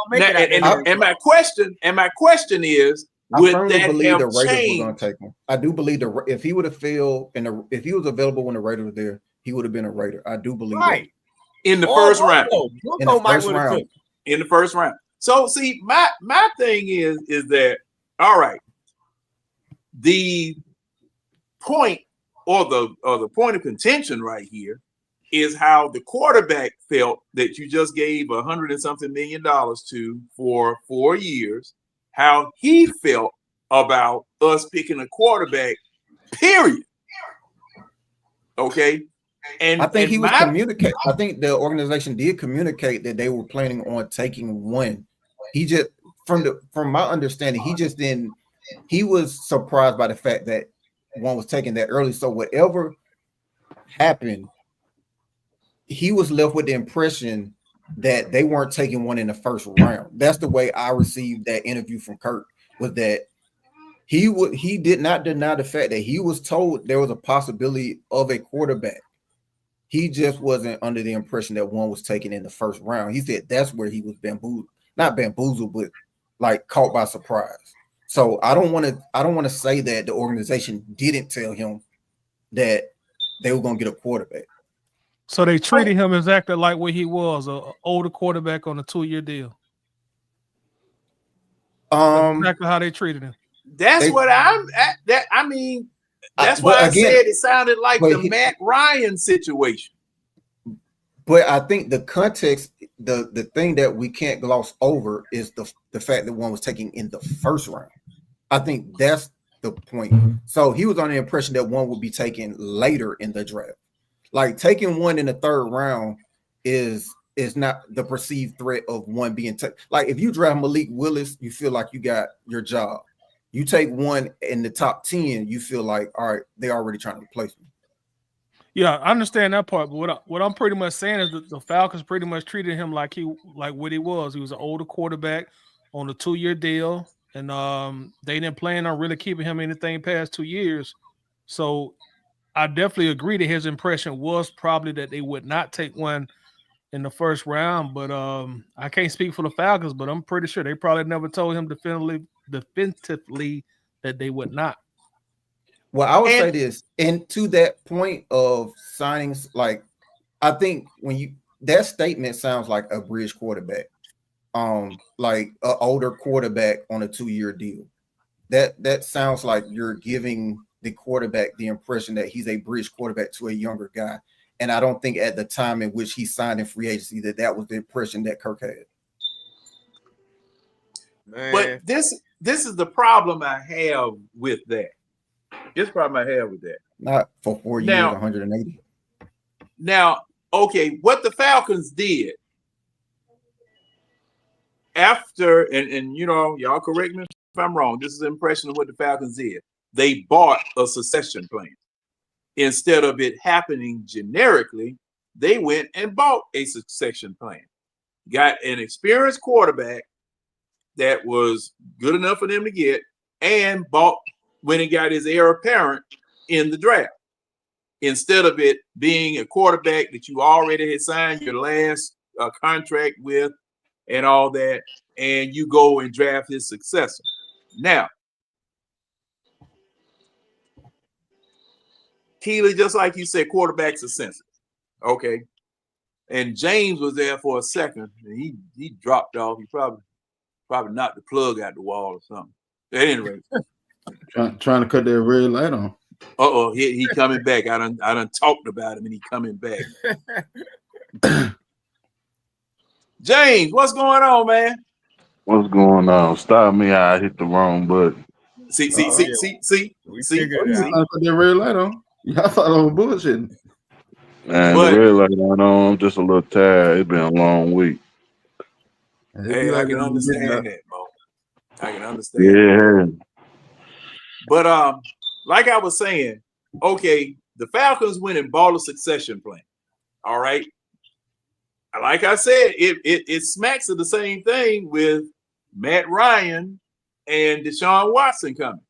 make it. And my question is, would that have the Raiders changed? were going to take him. I do believe if he would have failed and if he was available when the Raiders were there, he would have been a Raider. I do believe that. In the first round. In the first round. So see, my thing is that all right. The point or the point of contention right here is how the quarterback felt that you just gave $100 and something million to for 4 years, how he felt about us picking a quarterback, period. Okay. And I think he was communicating. I think the organization did communicate that they were planning on taking one. He just, from my understanding, he was surprised by the fact that one was taken that early. So whatever happened, he was left with the impression that they weren't taking one in the first round. That's the way I received that interview from Kirk, was that he did not deny the fact that he was told there was a possibility of a quarterback. He just wasn't under the impression that one was taken in the first round. He said that's where he was not bamboozled, but like caught by surprise. So I don't want to say that the organization didn't tell him that they were going to get a quarterback. So they treated him exactly like what he was, an older quarterback on a 2-year deal. That's exactly how they treated him. That's what I'm at. That's why I said it sounded like the Matt Ryan situation. But I think the context, the thing that we can't gloss over is the fact that one was taken in the first round. I think that's the point. So he was on the impression that one would be taken later in the draft. Like taking one in the 3rd round is not the perceived threat of one being taken. Like if you draft Malik Willis, you feel like you got your job. You take one in the top 10, you feel like, all right, they're already trying to replace me. Yeah, I understand that part, but what I'm pretty much saying is that the Falcons pretty much treated him like what he was. He was an older quarterback on a 2-year deal, and they didn't plan on really keeping him anything past 2 years. So I definitely agree that his impression was probably that they would not take one in the first round. But I can't speak for the Falcons, but I'm pretty sure they probably never told him definitively defensively that they would not. Well, I would say And- this, and to that point of signings, like I think that statement sounds like a bridge quarterback, like an older quarterback on a 2-year deal. That sounds like you're giving the quarterback the impression that he's a bridge quarterback to a younger guy. And I don't think at the time in which he signed in free agency that was the impression that Kirk had. Man. But this is the problem I have with that. This problem I have with that. Not for 4 years, Now- 180. Now, okay, what the Falcons did after, and you know, y'all correct me if I'm wrong. This is an impression of what the Falcons did. They bought a succession plan. Instead of it happening generically, they went and bought a succession plan. Got an experienced quarterback that was good enough for them to get, and went and got his heir apparent in the draft. Instead of it being a quarterback that you already had signed your last contract with and all that, and you go and draft his successor. Now, Keely, just like you said, quarterbacks are sensitive. Okay. And James was there for a second, and he dropped off. He probably knocked the plug out the wall or something. At any rate. Trying to cut that red light on. He coming back. I done talked about him, and he coming back. James, what's going on, man? What's going on? Stop me! I hit the wrong button. See. We figured it Trying out. to put that red light on. Y'all thought I was bullshitting. Man, But- the red light on. I'm just a little tired. It's been a long week. Hey, I can understand that, Mo. I can understand. Yeah. But like I was saying, okay, the Falcons went and bought a succession plan. All right. Like I said, it smacks of the same thing with Matt Ryan and Deshaun Watson coming.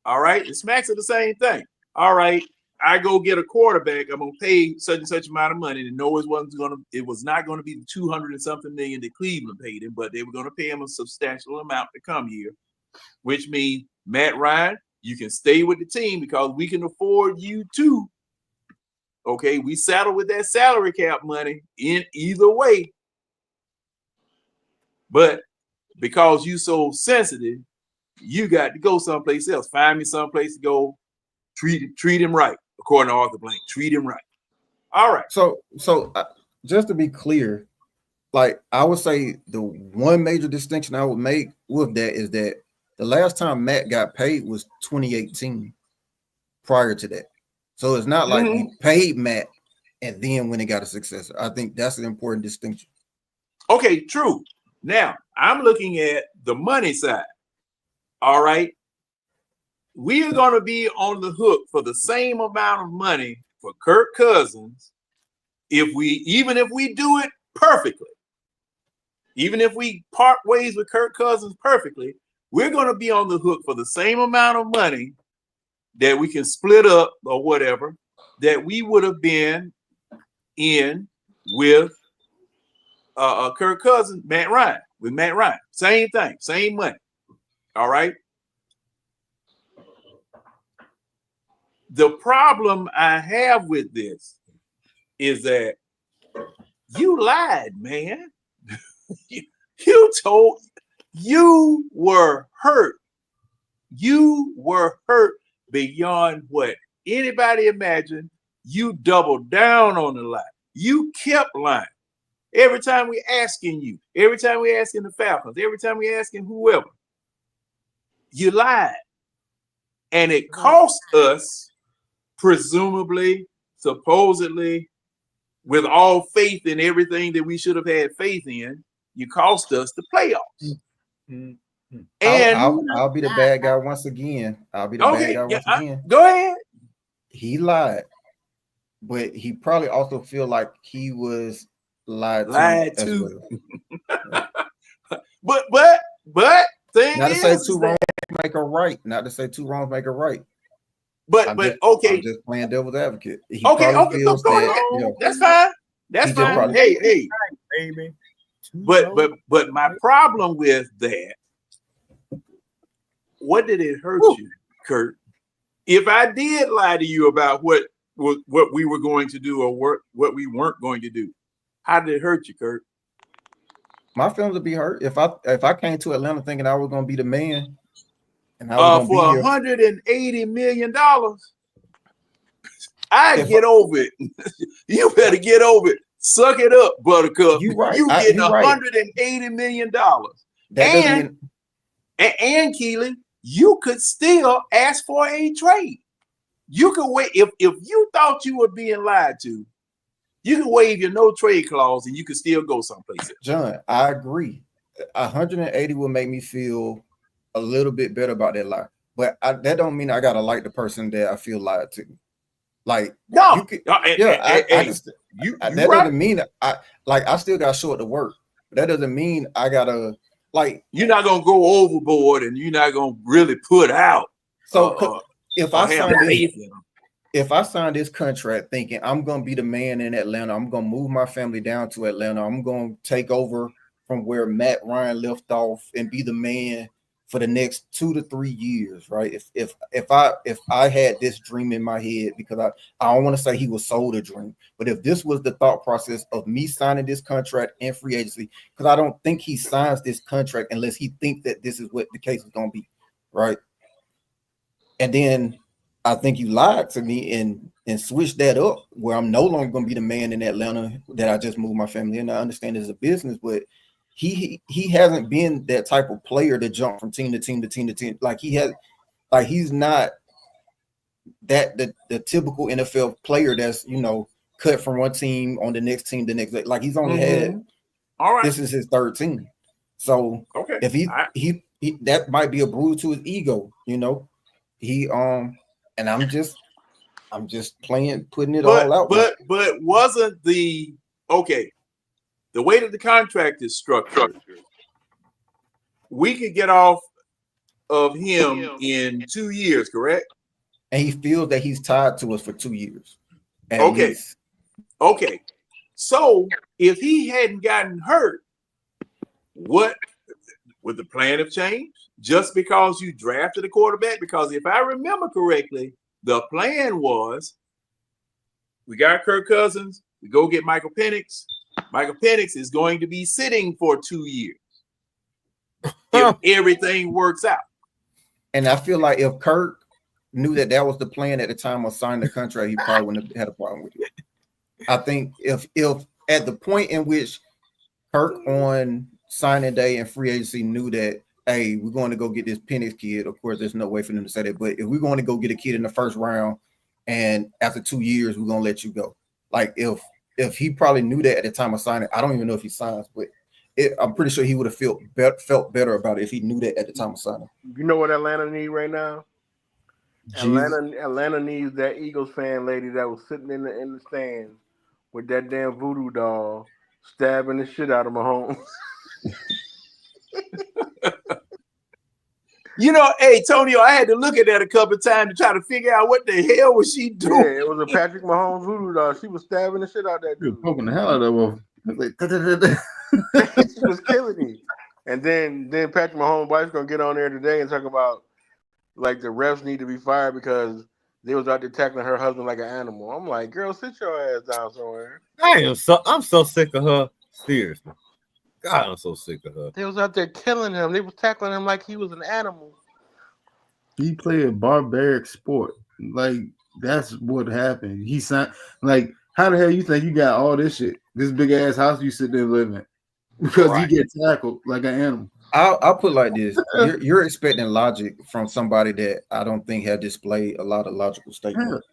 All right. It smacks of the same thing. All right. I go get a quarterback. I'm gonna pay such and such amount of money, and know it was not gonna be the 200 and something million that Cleveland paid him, but they were gonna pay him a substantial amount to come here, which means Matt Ryan, you can stay with the team because we can afford you too. Okay, we settle with that salary cap money in either way. But because you so sensitive, you got to go someplace else. Find me someplace to go. Treat him right, according to Arthur Blank. Treat him right. All right. So just to be clear, like I would say the one major distinction I would make with that is that the last time Matt got paid was 2018 prior to that. So it's not like we paid Matt and then when he got a successor. I think that's an important distinction. Okay, true. Now, I'm looking at the money side. All right. We are going to be on the hook for the same amount of money for Kirk Cousins even if we do it perfectly. Even if we part ways with Kirk Cousins perfectly, we're going to be on the hook for the same amount of money that we can split up or whatever that we would have been in with Kirk Cousins, Matt Ryan. Same thing, same money. All right. The problem I have with this is that you lied, man. You were hurt. You were hurt beyond what anybody imagined. You doubled down on the lie. You kept lying. Every time we asking you, every time we asking the Falcons, every time we asking whoever, you lied. And it cost us, presumably, supposedly, with all faith in everything that we should have had faith in, you cost us the playoffs. And I'll be the bad guy once again. Again. Go ahead. He lied, but he probably also feel like he was lied to. Well. but thing Not to is, say two wrongs make a right. Not to say two wrongs make a right. But okay, I'm just playing devil's advocate. He okay, feels go that, ahead. you know, That's fine. That's he just fine. probably- Hey. Baby. But my problem with that what did it hurt you, Kurt? If I did lie to you about what we were going to do or what we weren't going to do, how did it hurt you, Kurt? My feelings would be hurt if I came to Atlanta thinking I was gonna be the man, and I was For gonna be here. $180 million. I If get over it. You better get over it. Suck it up, Buttercup. You right. You getting You right. $180 million. That doesn't mean And Keelan, you could still ask for a trade. You could wait if you thought you were being lied to. You can waive your no trade clause and you can still go someplace else. John, I agree. 180 will make me feel a little bit better about that lie, but that don't mean I gotta like the person that I feel lied to. Like No, you could, that doesn't mean I still got short to work. But that doesn't mean I gotta like. You're not gonna go overboard and you're not gonna really put out. So if I have sign faith this, in them. if I sign this contract thinking I'm gonna be the man in Atlanta, I'm gonna move my family down to Atlanta, I'm gonna take over from where Matt Ryan left off and be the man for the next 2 to 3 years, right? If I had this dream in my head, because I don't want to say he was sold a dream, but if this was the thought process of me signing this contract in free agency, because I don't think he signs this contract unless he thinks that this is what the case is gonna be, right? And then I think you lied to me and switched that up where I'm no longer going to be the man in Atlanta that I just moved my family in. I understand it's a business, but he hasn't been that type of player to jump from team to team to team to team. He's not that the typical NFL player that's cut from one team on the next team the next day. Like he's only had all right. This is his third team. So okay, if he that might be a bruise to his ego, and I'm just putting it all out. But wasn't the way that the contract is structured, we could get off of him in 2 years, correct? And he feels that he's tied to us for 2 years. Okay. So if he hadn't gotten hurt, what would the plan have changed? Just because you drafted a quarterback? Because if I remember correctly, the plan was we got Kirk Cousins, we go get Michael Penix. Michael Penix is going to be sitting for 2 years if everything works out. And I feel like if Kirk knew that was the plan at the time of signing the contract, he probably wouldn't have had a problem with it. I think if at the point in which Kirk on signing day and free agency knew that, hey, we're going to go get this Penix kid. Of course, there's no way for them to say that. But if we're going to go get a kid in the first round, and after 2 years, we're going to let you go. Like if he probably knew that at the time of signing, I don't even know if he signs, but I'm pretty sure he would have felt better about it if he knew that at the time of signing. You know what Atlanta need right now? Atlanta needs that Eagles fan lady that was sitting in the stands with that damn voodoo doll stabbing the shit out of Mahomes. Hey, Tonio, I had to look at that a couple of times to try to figure out what the hell was she doing. Yeah, it was a Patrick Mahomes voodoo doll. She was stabbing the shit out of that dude. Poking the hell out of that wolf. She was killing me. And then Patrick Mahomes' wife's gonna get on there today and talk about like the refs need to be fired because they was out there tackling her husband like an animal. I'm like, girl, sit your ass down somewhere. I'm so sick of her. Seriously. God, I'm so sick of her. They was out there killing him. They was tackling him like he was an animal. He played a barbaric sport. Like, that's what happened. He signed, like, how the hell you think you got all this shit? This big ass house you sit there living in? Because you get tackled like an animal. I'll put it like this. You're expecting logic from somebody that I don't think had displayed a lot of logical statements.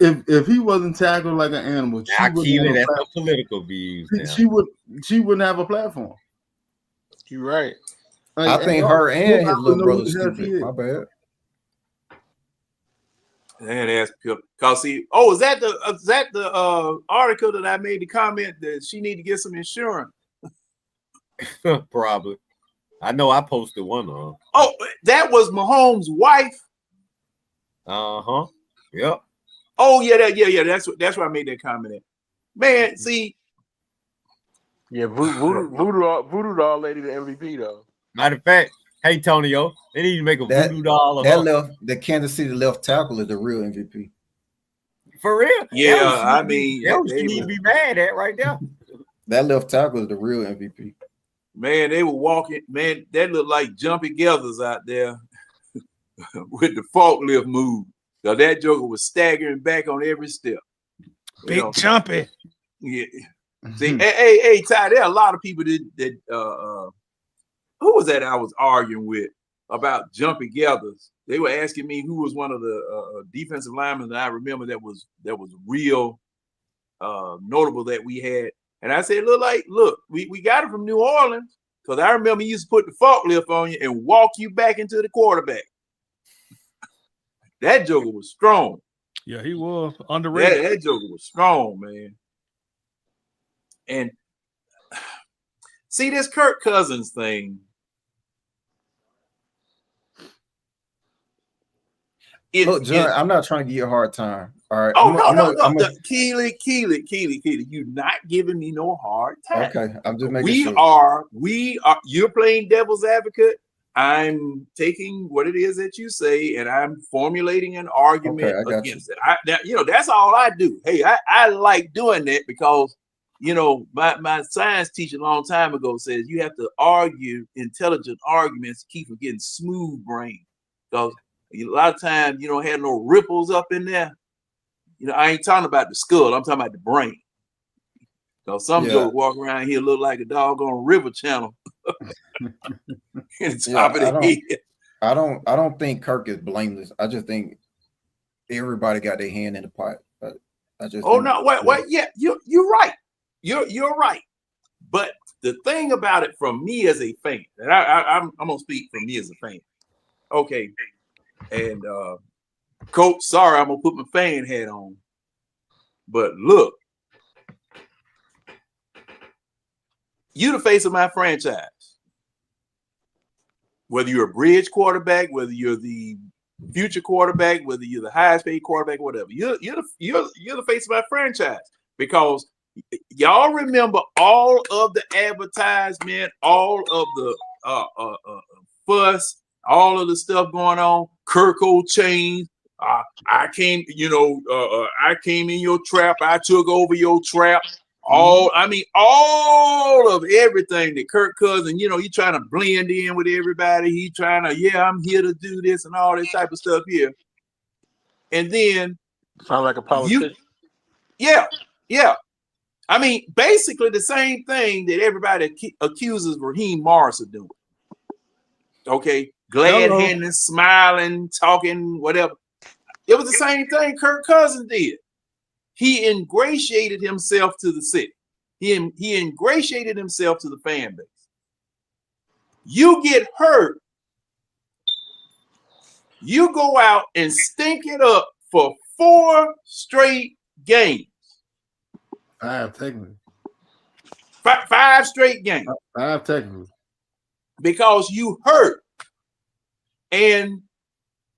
If he wasn't tackled like an animal, that's the political views. She wouldn't have a platform. You're right. I think her and his little brother stupid. My bad. And because is that the article that I made the comment that she need to get some insurance? Probably. I know I posted one on. Oh, that was Mahomes' wife. Yep. Oh yeah. That's why I made that comment at. Man, see. Yeah, voodoo doll lady, the MVP though. Matter of fact, Hey, Tonio, they need to make a voodoo doll of her. The Kansas City left tackle is the real MVP. For real? Yeah, that was you need to be mad at right there. That left tackle is the real MVP. Man, they were walking. Man, that looked like Jumpy Geathers out there with the forklift move. So that joker was staggering back on every step. Big Jumpy. Yeah. See, hey, Ty, there are a lot of people that who was that I was arguing with about Jumpy Geathers? They were asking me who was one of the defensive linemen that I remember that was real notable that we had. And I said, look, we got it from New Orleans, because I remember he used to put the forklift on you and walk you back into the quarterback. That joker was strong. Yeah, he was underrated. That joker was strong, man. And see, this Kirk Cousins thing. Look, John, I'm not trying to give you a hard time. All right. Oh, no. Keely, you're not giving me no hard time. Okay, I'm just making We are. You're playing devil's advocate. I'm taking what it is that you say, and I'm formulating an argument against it. That's all I do. Hey, I like doing that because, my science teacher a long time ago says you have to argue intelligent arguments to keep from getting smooth brain. Because a lot of times you don't have no ripples up in there. I ain't talking about the skull. I'm talking about the brain. So some joke walk around here look like a doggone river channel. In the top of the head. I don't think Kirk is blameless. I just think everybody got their hand in the pot. Wait, yeah, you're right. You're right. But the thing about it, from me as a fan, and I'm gonna speak from me as a fan. Okay, and Coach, sorry, I'm gonna put my fan hat on. But look, you the face of my franchise. Whether you're a bridge quarterback, whether you're the future quarterback, whether you're the highest paid quarterback, whatever, you're the face of my franchise, because y'all remember all of the advertisement, all of the fuss, all of the stuff going on. Kirko chain. I came in your trap. I took over your trap. All of everything that Kirk Cousins, he trying to blend in with everybody. He trying to, I'm here to do this and all this type of stuff here. And then sound like a politician. Yeah. Basically the same thing that everybody accuses Raheem Morris of doing. Okay, glad-handed, smiling, talking, whatever. It was the same thing Kirk Cousins did. He ingratiated himself to the city. He ingratiated himself to the fan base. You get hurt, you go out and stink it up for 4 straight games. 5 technically. 5 straight games. 5 technically. Because you hurt. And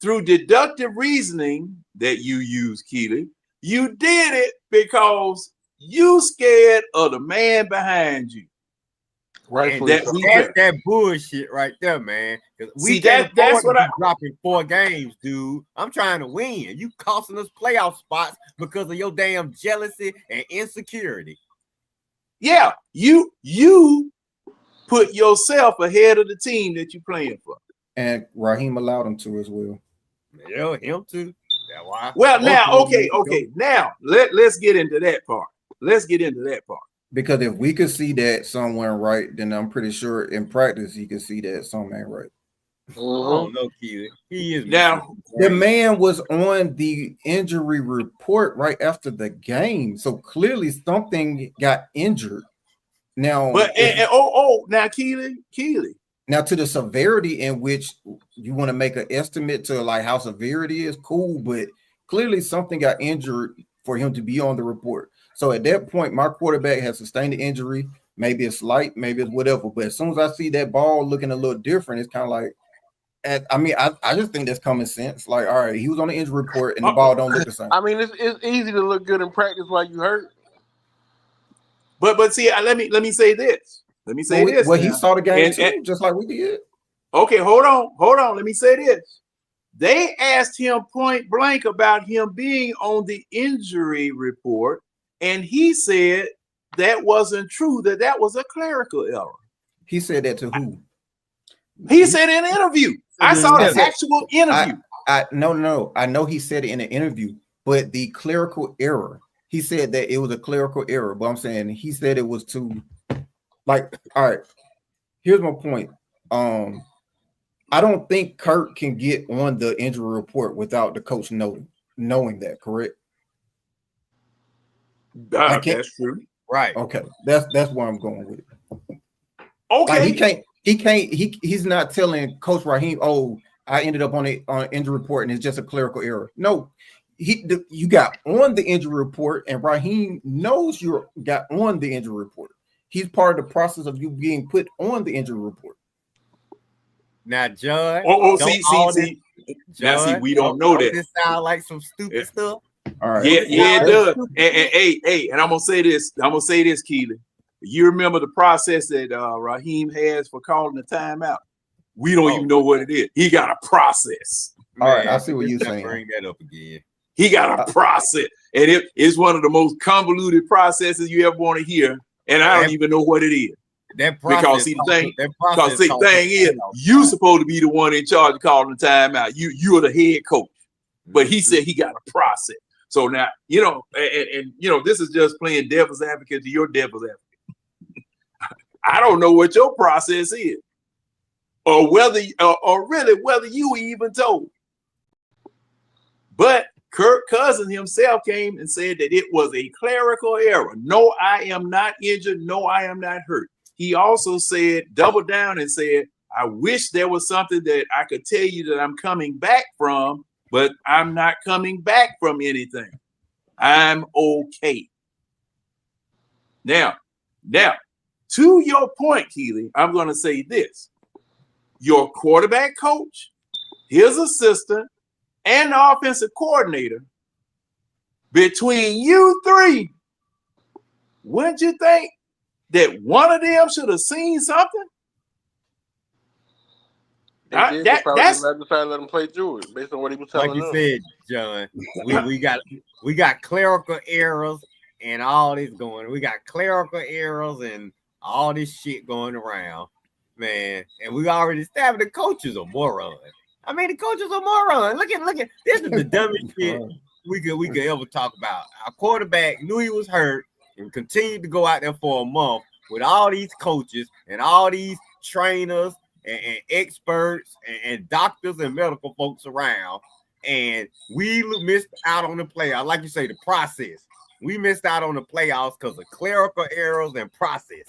through deductive reasoning that you use, Keely, you did it because you scared of the man behind you. Right. That's that bullshit right there, man. We that's what I'm dropping 4 games, dude. I'm trying to win. You costing us playoff spots because of your damn jealousy and insecurity. Yeah, you put yourself ahead of the team that you're playing for. And Raheem allowed him to as well. Yeah, him too. That's why. Well, now, okay. Now let's get into that part. Because if we could see that somewhere right, then I'm pretty sure in practice you can see that something ain't right. Oh no, Keely. He is now. The man was on the injury report right after the game, so clearly something got injured. Now, but now Keely. Now, to the severity in which you want to make an estimate to like how severity is, cool, but clearly something got injured for him to be on the report. So at that point, my quarterback has sustained an injury. Maybe it's light, maybe it's whatever. But as soon as I see that ball looking a little different, it's kind of like, I just think that's common sense. Like, all right, he was on the injury report and the ball don't look the same. It's easy to look good in practice while you hurt. But see, let me say this. Let me say this. Well, he saw the game too, just like we did. Okay, hold on. Let me say this. They asked him point blank about him being on the injury report, and he said that wasn't true, that was a clerical error. He said that to who? He said in an interview. I saw the actual interview. No. I know he said it in an interview, but the clerical error, he said that it was a clerical error, but I'm saying he said it was to, like, all right, here's my point. I don't think Kurt can get on the injury report without the coach knowing that, correct? That's true. Right. Okay. That's where I'm going with it. Okay. Like he's not telling Coach Raheem, oh, I ended up on an injury report and it's just a clerical error. No, you got on the injury report, and Raheem knows you got on the injury report. He's part of the process of you being put on the injury report. Now, John. See. Now, see, we don't know that. This sound like some stupid stuff. All right. Yeah, it does. And I'm gonna say this, Keely. You remember the process that Raheem has for calling the timeout? We don't even know what it is. He got a process. All right, I see what you're saying. Bring that up again. He got a process, and it's one of the most convoluted processes you ever want to hear. And I don't even know what it is. That process, because the thing is, you supposed to be the one in charge of calling the timeout. You're the head coach, but he said he got a process. So now, and this is just playing devil's advocate to your devil's advocate. I don't know what your process is, or really whether you even told. But Kirk Cousins himself came and said that it was a clerical error. No, I am not injured. No, I am not hurt. He also said, doubled down and said, I wish there was something that I could tell you that I'm coming back from, but I'm not coming back from anything. I'm okay. Now, to your point, Keely, I'm going to say this. Your quarterback coach, his assistant, and the offensive coordinator, between you three, wouldn't you think that one of them should have seen something? They decided to let him play through it based on what he was telling like you them. said, John, we got clerical errors and all this going. We got clerical errors and all this shit going around, man. And we already established the coaches are morons. I mean, the coaches are morons. Look at this is the dumbest shit we could ever talk about. Our quarterback knew he was hurt and continued to go out there for a month with all these coaches and all these trainers and experts and doctors and medical folks around, and we missed out on the playoffs. Like you say, the process. We missed out on the playoffs because of clerical errors and processes.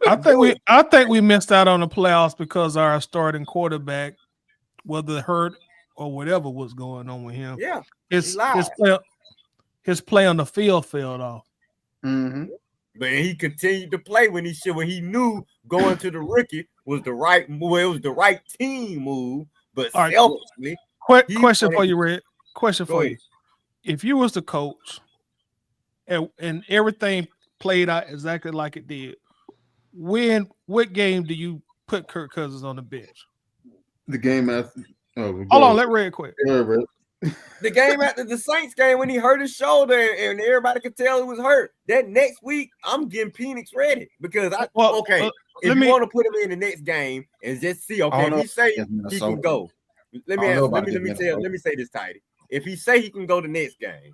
I think we missed out on the playoffs because our starting quarterback, whether hurt or whatever was going on with him, his play on the field fell off. Mm-hmm. But he continued to play when he knew going to the rookie was the right move. It was the right team move. But selfishly, question for you, Red. Question for you: if you was the coach and everything played out exactly like it did, what game do you put Kirk Cousins on the bench? The game after. Hold on, let Red quit. The game after the Saints game when he hurt his shoulder and everybody could tell he was hurt. That next week, I'm getting Penix ready because if you want to put him in the next game and just see, if he say he can go. Let me say this, Tidy. If he say he can go the next game,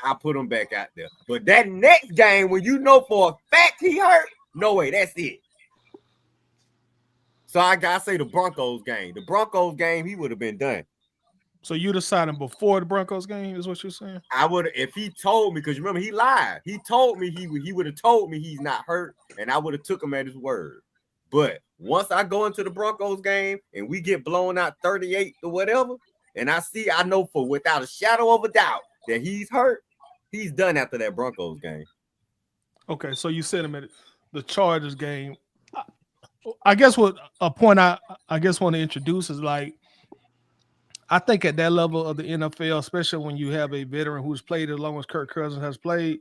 I'll put him back out there. But that next game, when you know for a fact he hurt, no way, that's it. So I gotta say the Broncos game. The Broncos game, he would have been done. So you decided before the Broncos game is what you're saying? I would, if he told me, because remember he lied. He told me he would have told me he's not hurt, and I would have took him at his word. But once I go into the Broncos game and we get blown out 38 or whatever, and I know for without a shadow of a doubt that he's hurt, he's done after that Broncos game. Okay, so you said him at the Chargers game. I guess what a point I guess want to introduce is like, I think at that level of the NFL, especially when you have a veteran who's played as long as Kirk Cousins has played,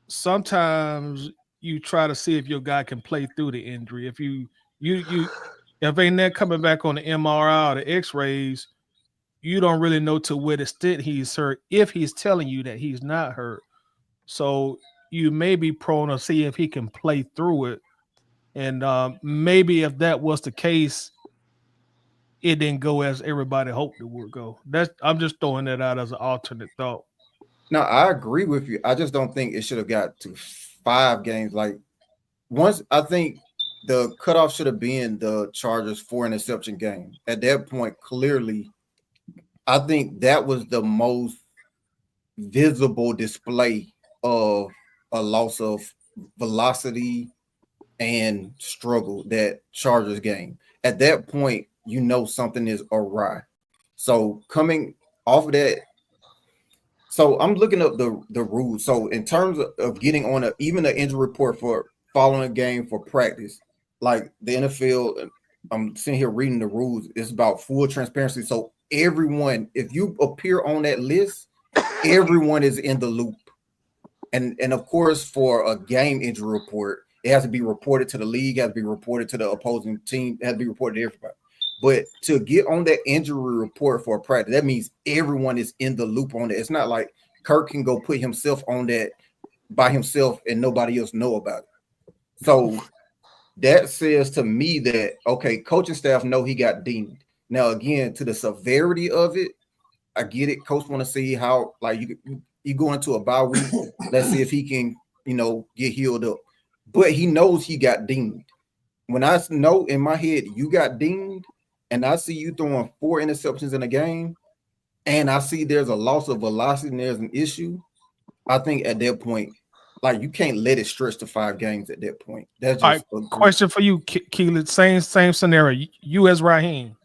sometimes you try to see if your guy can play through the injury. If you you if ain't that coming back on the MRI or the X-rays, you don't really know to what extent he's hurt if he's telling you that he's not hurt. So you may be prone to see if he can play through it. And maybe if that was the case, it didn't go as everybody hoped it would go. I'm just throwing that out as an alternate thought. No, I agree with you. I just don't think it should have got to 5 games. Like once, I think the cutoff should have been the Chargers 4 interception game. At that point, clearly, I think that was the most visible display of a loss of velocity and struggle, that Chargers game. At that point, you know something is awry. So coming off of that, so I'm looking up the rules. So in terms of getting on even an injury report for following a game for practice, like the NFL, I'm sitting here reading the rules. It's about full transparency. So everyone, if you appear on that list, everyone is in the loop. And of course, for a game injury report, it has to be reported to the league, has to be reported to the opposing team, it has to be reported to everybody. But to get on that injury report for a practice, that means everyone is in the loop on it. It's not like Kirk can go put himself on that by himself and nobody else know about it. So that says to me that, okay, coaching staff know he got dinged. Now, again, to the severity of it, I get it. Coach want to see how, like, you go into a bye week. Let's see if he can, get healed up. But he knows he got dinged. When I know in my head you got dinged, and I see you throwing 4 interceptions in a game, and I see there's a loss of velocity and there's an issue, I think at that point, like, you can't let it stretch to 5 games at that point. That's just all right, question for you, Keelan. Same scenario. You as Raheem.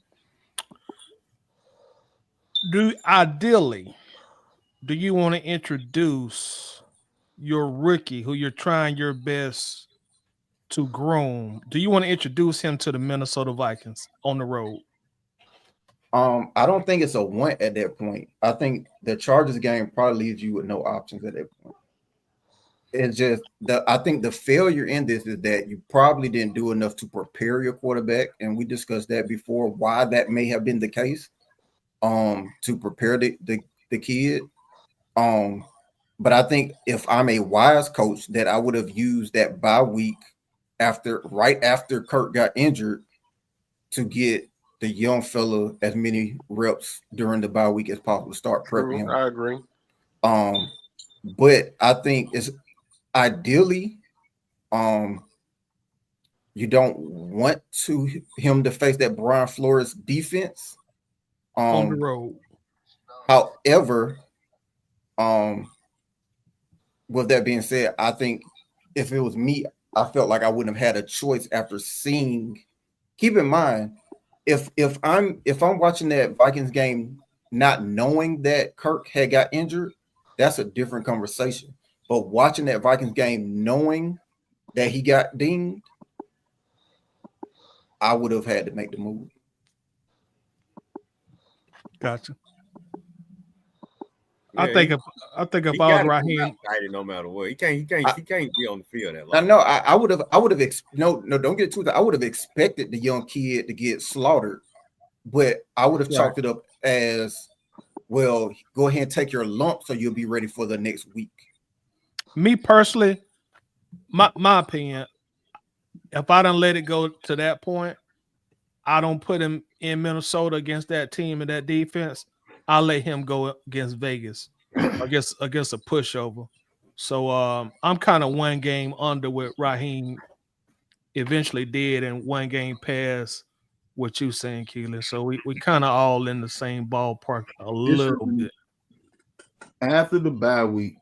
Ideally, do you want to introduce your rookie who you're trying your best to groom? Do you want to introduce him to the Minnesota Vikings on the road? I don't think it's a want at that point. I think the Chargers game probably leaves you with no options at that point. It's just I think the failure in this is that you probably didn't do enough to prepare your quarterback, and we discussed that before, why that may have been the case. To prepare the kid. But I think if I'm a wise coach, that I would have used that bye week right after Kirk got injured to get the young fella as many reps during the bye week as possible to start prepping him. I agree. But I think it's ideally, you don't want him to face that Brian Flores defense on the road. However, with that being said, I think if it was me, I felt like I wouldn't have had a choice after seeing. Keep in mind, if I'm watching that Vikings game not knowing that Kirk had got injured, that's a different conversation. But watching that Vikings game knowing that he got dinged, I would have had to make the move. Gotcha. Yeah, I think if I was Raheem, no matter what, he can't be on the field that long. I know. I would have. No. Don't get too. I would have expected the young kid to get slaughtered, but I would have chalked it up as, well, go ahead and take your lump so you'll be ready for the next week. Me personally, my opinion, if I don't let it go to that point, I don't put him in Minnesota against that team and that defense. I'll let him go against Vegas, against a pushover. So I'm kind of one game under what Raheem eventually did, and one game past what you saying, Keelan. So we kind of all in the same ballpark a little bit. After the bye week,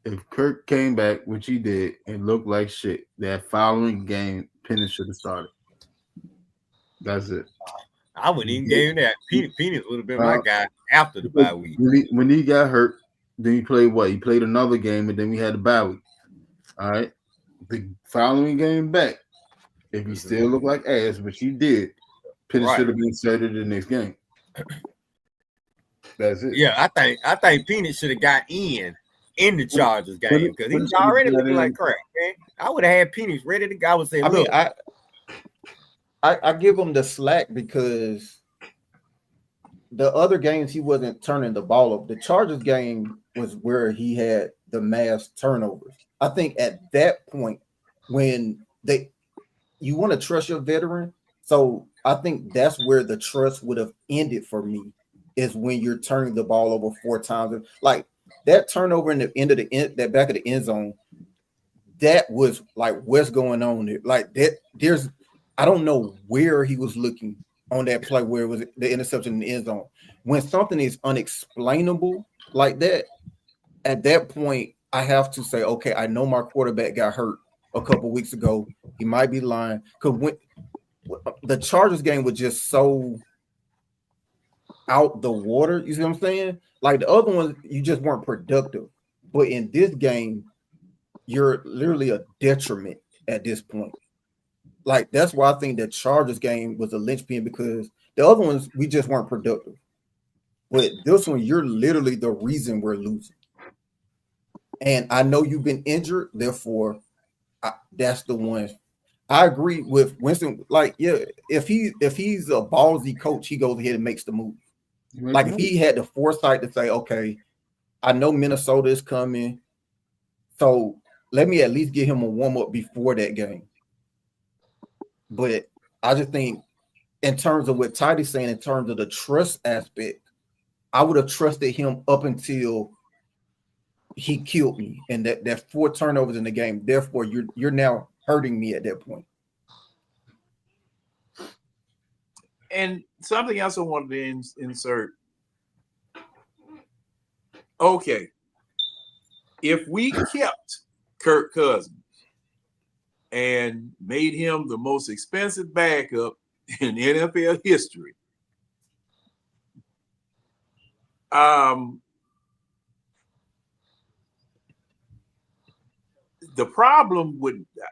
if Kirk came back, which he did, and looked like shit, that following game, Penix should have started. That's it. I wouldn't even give him that. Penix would have been my guy after the bye week. When he got hurt, then he played what? He played another game, and then we had the bye week. All right. The following game back, if he still looked like ass, which he did, Penix should have been inserted in the next game. That's it. Yeah, I think Penix should have got in the Chargers game because he was already looking like crap, man. I would have had Penix ready to go. I would say, look, I give him the slack because the other games he wasn't turning the ball up. The Chargers game was where he had the mass turnovers. I think at that point when you want to trust your veteran, so I think that's where the trust would have ended for me, is when you're turning the ball over 4 times. Like that turnover in the end of that back of the end zone, that was like, what's going on there? Like that, I don't know where he was looking on that play where it was the interception in the end zone. When something is unexplainable like that, at that point, I have to say, okay, I know my quarterback got hurt a couple weeks ago. He might be lying. Because when the Chargers game was just so out the water, you see what I'm saying? Like the other ones, you just weren't productive. But in this game, you're literally a detriment at this point. Like that's why I think the Chargers game was a linchpin, because the other ones we just weren't productive. But this one, you're literally the reason we're losing. And I know you've been injured, therefore, that's the one. I agree with Winston. Like, yeah, if he's a ballsy coach, he goes ahead and makes the move. Like if he had the foresight to say, okay, I know Minnesota is coming, so let me at least get him a warm-up before that game. But I just think in terms of what Tidy's saying, in terms of the trust aspect, I would have trusted him up until he killed me, and that 4 turnovers in the game. Therefore, you're now hurting me at that point. And something else I wanted to insert. Okay, if we kept Kirk Cousins and made him the most expensive backup in NFL history, the problem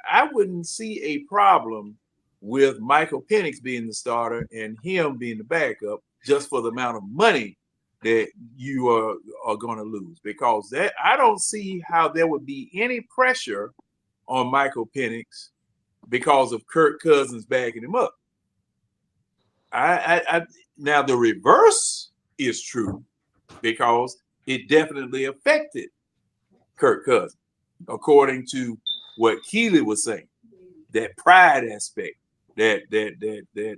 I wouldn't see a problem with Michael Penix being the starter and him being the backup, just for the amount of money that you are going to lose, because that I don't see how there would be any pressure on Michael Penix because of Kirk Cousins backing him up. Now the reverse is true, because it definitely affected Kirk Cousins, according to what Keely was saying, that pride aspect, that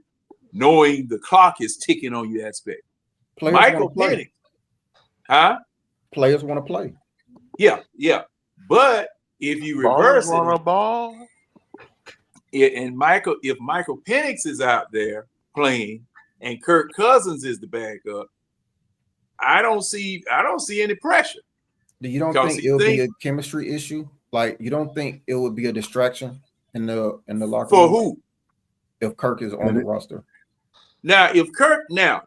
knowing the clock is ticking on you aspect. Players Michael Penix, huh? Players want to play. Yeah. But if you reverse on a it, ball, if Michael Penix is out there playing and Kirk Cousins is the backup, I don't see any pressure. You don't think it'll be a chemistry issue? Like, you don't think it would be a distraction in the locker room? For who? If Kirk is on the roster. Now, if Kirk now,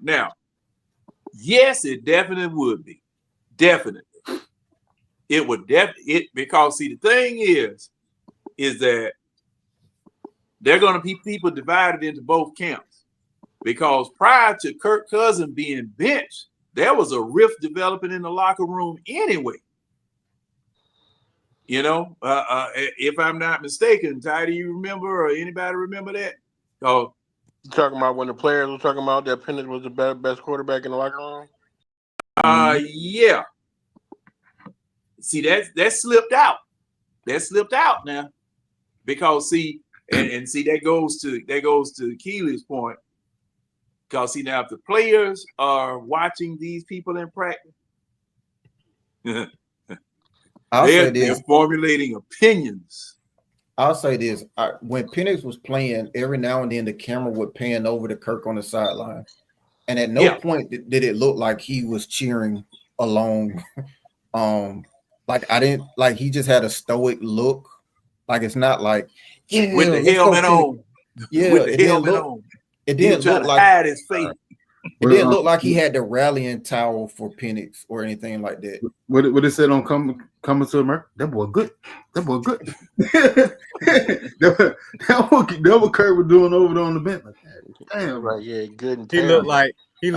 yes, it definitely would be. Definitely. It would because see, the thing is that they're going to be people divided into both camps, because prior to Kirk Cousins being benched, there was a rift developing in the locker room anyway. You know, if I'm not mistaken, Ty, do you remember, or anybody remember that? Oh, you talking about when the players were talking about that Penix was the best quarterback in the locker room? Yeah. See, that slipped out. That slipped out now, because see, and see that goes to Keely's point. Because see, now if the players are watching these people in practice, they're formulating opinions. I'll say this: when Penix was playing, every now and then the camera would pan over to Kirk on the sideline, and at no point did it look like he was cheering along. Like I didn't like he just had a stoic look. Like it's not like with the helmet on. Yeah, with the helmet on. It didn't look like hide his face. It didn't look like he had the rallying towel for Penix or anything like that. What it said on coming to America? That boy good. That boy good. that what Kirk was doing over there on the bench. Like, damn, right? Yeah, good. And he looked like the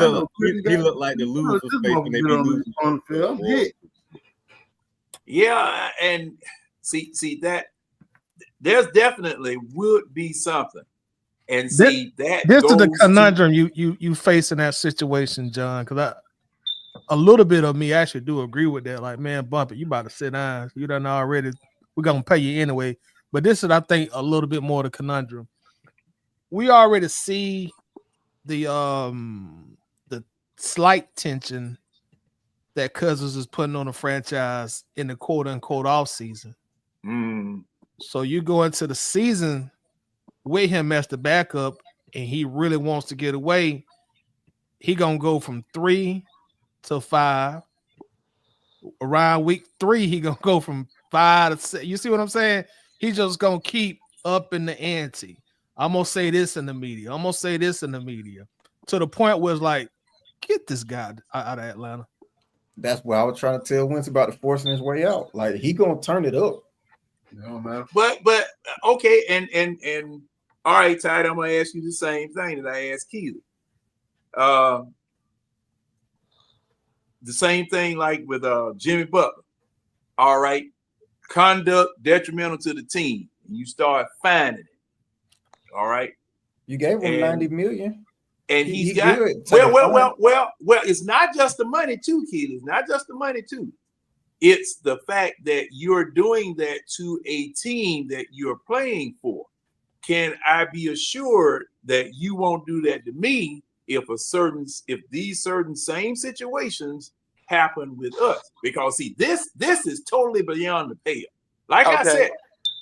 loser's face when they be losing on the field. Yeah, and see that there's definitely would be something And see that This is the goes conundrum you face in that situation, John. Because a little bit of me actually do agree with that. Like, man, Bumpy, you about to sit down. You done already. We're gonna pay you anyway. But this is, I think, a little bit more the conundrum. We already see the slight tension that Cousins is putting on the franchise in the quote unquote off season. So you go into the season with him as the backup, and he really wants to get away. He gonna go from 3 to 5. Around week 3, he gonna go from 5 to 6. You see what I'm saying? He just gonna keep up in the ante. I'm gonna say this in the media. I'm gonna say this in the media, to the point where it's like, get this guy out of Atlanta. That's what I was trying to tell Wentz about the forcing his way out. Like, he gonna turn it up. No, man. But okay, and all right, Ty, I'm gonna ask you the same thing that I asked Keely. The same thing like with Jimmy Butler. All right, conduct detrimental to the team. You start finding it. All right. You gave him $90 million. And He he's got good. well, it's not just the money too, Keely. It's not just the money too. It's the fact that you're doing that to a team that you're playing for. Can I be assured that you won't do that to me if these certain same situations happen with us? Because see, this is totally beyond the pale. Like I said,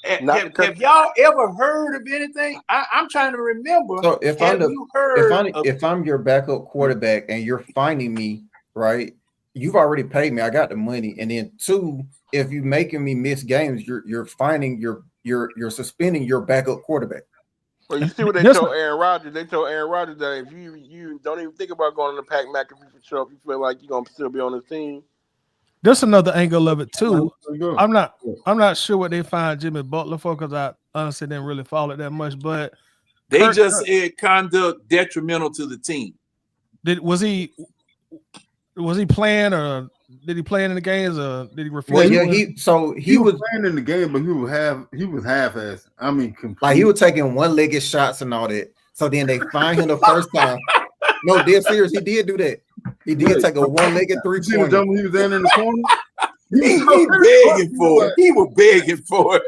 have y'all ever heard of anything? I'm trying to remember. So if I'm your backup quarterback and you're finding me, right? You've already paid me. I got the money. And then 2, if you're making me miss games, you're finding you're suspending your backup quarterback. Well, you see what they told Aaron Rodgers? They told Aaron Rodgers that if you don't even think about going to Pat McAfee for sure, if you feel like you're gonna still be on the team. There's another angle of it too. I'm not sure what they find Jimmy Butler for, because I honestly didn't really follow it that much. But they just said conduct detrimental to the team. Was he playing, or did he play in the games, or did he refuse? Well, yeah, he was playing in the game, but he was half-assed. I mean, like he was taking one-legged shots and all that. So then they find him the first time. No, dead serious. He did do that. He did take a one-legged three-pointer. He was down in the corner. He begging for it. He was begging for it.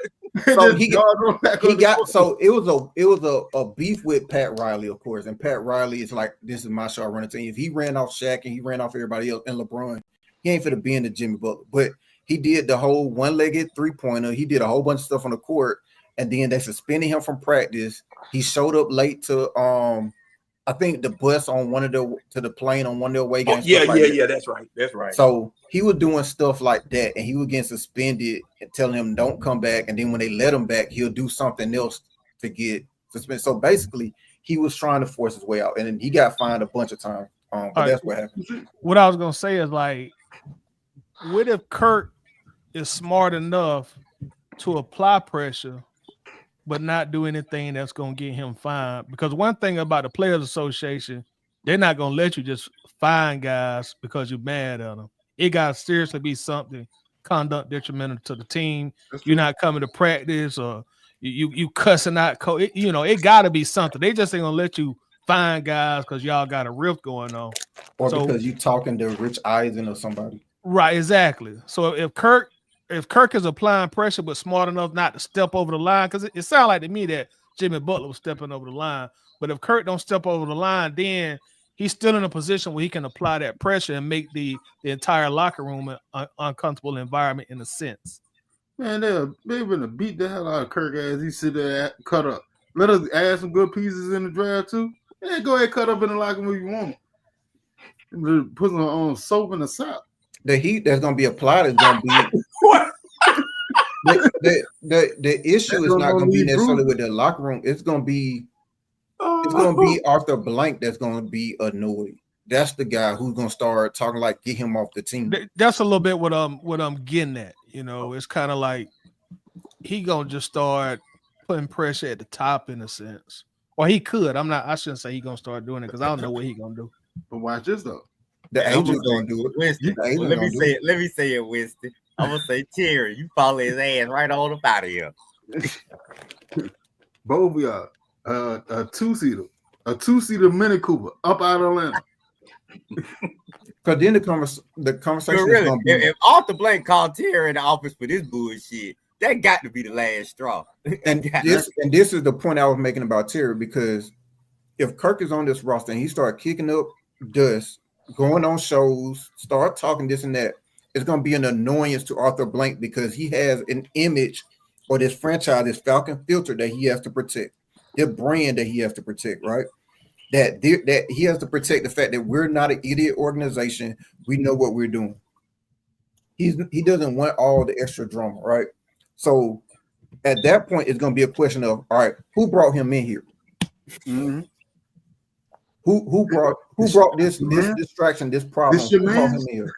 So it was a beef with Pat Riley, of course. And Pat Riley is like, this is my show, I run the team. If he ran off Shaq and he ran off everybody else and LeBron, he ain't finna be in the Jimmy Butler. But he did the whole one-legged three-pointer. He did a whole bunch of stuff on the court, and then they suspended him from practice. He showed up late to I think the bus on the plane on one of their away games. Yeah, that's right. So he was doing stuff like that, and he was getting suspended and telling him don't come back. And then when they let him back, he'll do something else to get suspended. So basically, he was trying to force his way out, and then he got fined a bunch of times. But that's what happened. What I was gonna say is, like, what if Kirk is smart enough to apply pressure, but not do anything that's going to get him fined? Because one thing about the Players Association, they're not going to let you just fine guys because you're mad at them. It got to seriously be something conduct detrimental to the team. You're not coming to practice, or you cussing out coach. It got to be something. They just ain't going to let you fine guys because y'all got a rift going on. Or because you talking to Rich Eisen or somebody. Right, exactly. So if Kirk is applying pressure but smart enough not to step over the line, because it sounded like to me that Jimmy Butler was stepping over the line. But if Kirk don't step over the line, then he's still in a position where he can apply that pressure and make the entire locker room an uncomfortable environment in a sense. Man, they're gonna beat the hell out of Kirk as he sit there cut up. Let us add some good pieces in the draft too. Yeah, go ahead, cut up in the locker room if you want. Put some on soap in the sock. The heat that's going to be applied is going to be the issue is not going to be necessarily with the locker room. It's going to be Arthur Blank that's going to be annoyed. That's the guy who's going to start talking like get him off the team. That's a little bit what I'm getting at. It's kind of like he going to just start putting pressure at the top in a sense. Or he could. I shouldn't say he going to start doing it because I don't know what he going to do. But watch this though. The agent's gonna do it. Winston, let me say it, Winston. I'm gonna say, Terry, you follow his ass right on up out of here. Both of y'all. a two-seater Mini Cooper up out of Atlanta. Because then the conversation is Really, going to be if Arthur Blank called Terry in the office for this bullshit, that got to be the last straw. and this is the point I was making about Terry, because if Kirk is on this roster and he start kicking up dust, going on shows, start talking this and that, it's going to be an annoyance to Arthur Blank, because he has an image, or this franchise, this Falcon filter that he has to protect, the brand that he has to protect, right? That he has to protect the fact that we're not an idiot organization. We know what we're doing. He doesn't want all the extra drama, right? So at that point, it's going to be a question of, all right, who brought him in here? Mm-hmm. Who brought this distraction, this problem? Who brought him in here?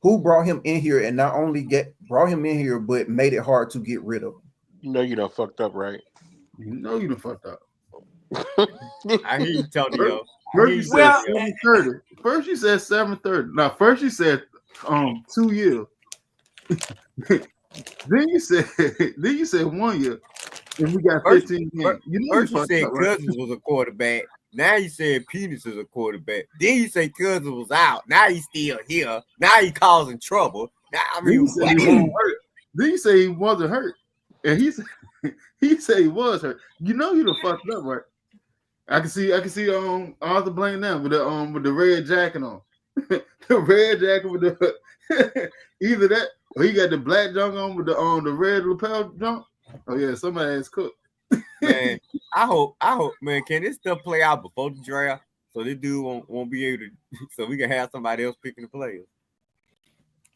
Who brought him in here, and not only brought him in here, but made it hard to get rid of him? You know you done fucked up, right? You know you done fucked up. I hear you, Tonyo. First you said 7:30. First you said 7:30. Now first you said 2 years. then you said 1 year, and we got 15 games. First you said Cousins was a quarterback. Now you said Peters is a quarterback. Then you say Cousins was out. Now he's still here. Now he causing trouble. Now I mean, then you say he wasn't hurt, and he said he was hurt. You know you done fucked up, right? I can see Arthur Blank now with the red jacket on. The red jacket with the either that or he got the black junk on with the red lapel junk. Oh yeah, somebody has cooked. Man, I hope, man, can this stuff play out before the draft so this dude won't be able to, so we can have somebody else picking the players.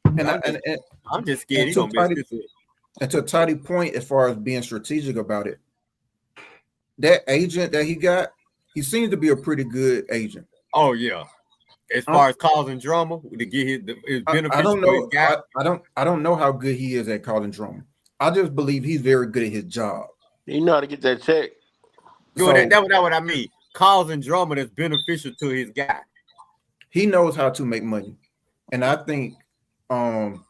I'm just scared he's gonna miss this. And to a tidy point, as far as being strategic about it, that agent that he got, he seems to be a pretty good agent. Oh yeah, as far as causing drama to get his benefits. I don't know. I don't know how good he is at causing drama. I just believe he's very good at his job. You know how to get that check. That's what I mean. Causing drama that's beneficial to his guy. He knows how to make money, and I think I'm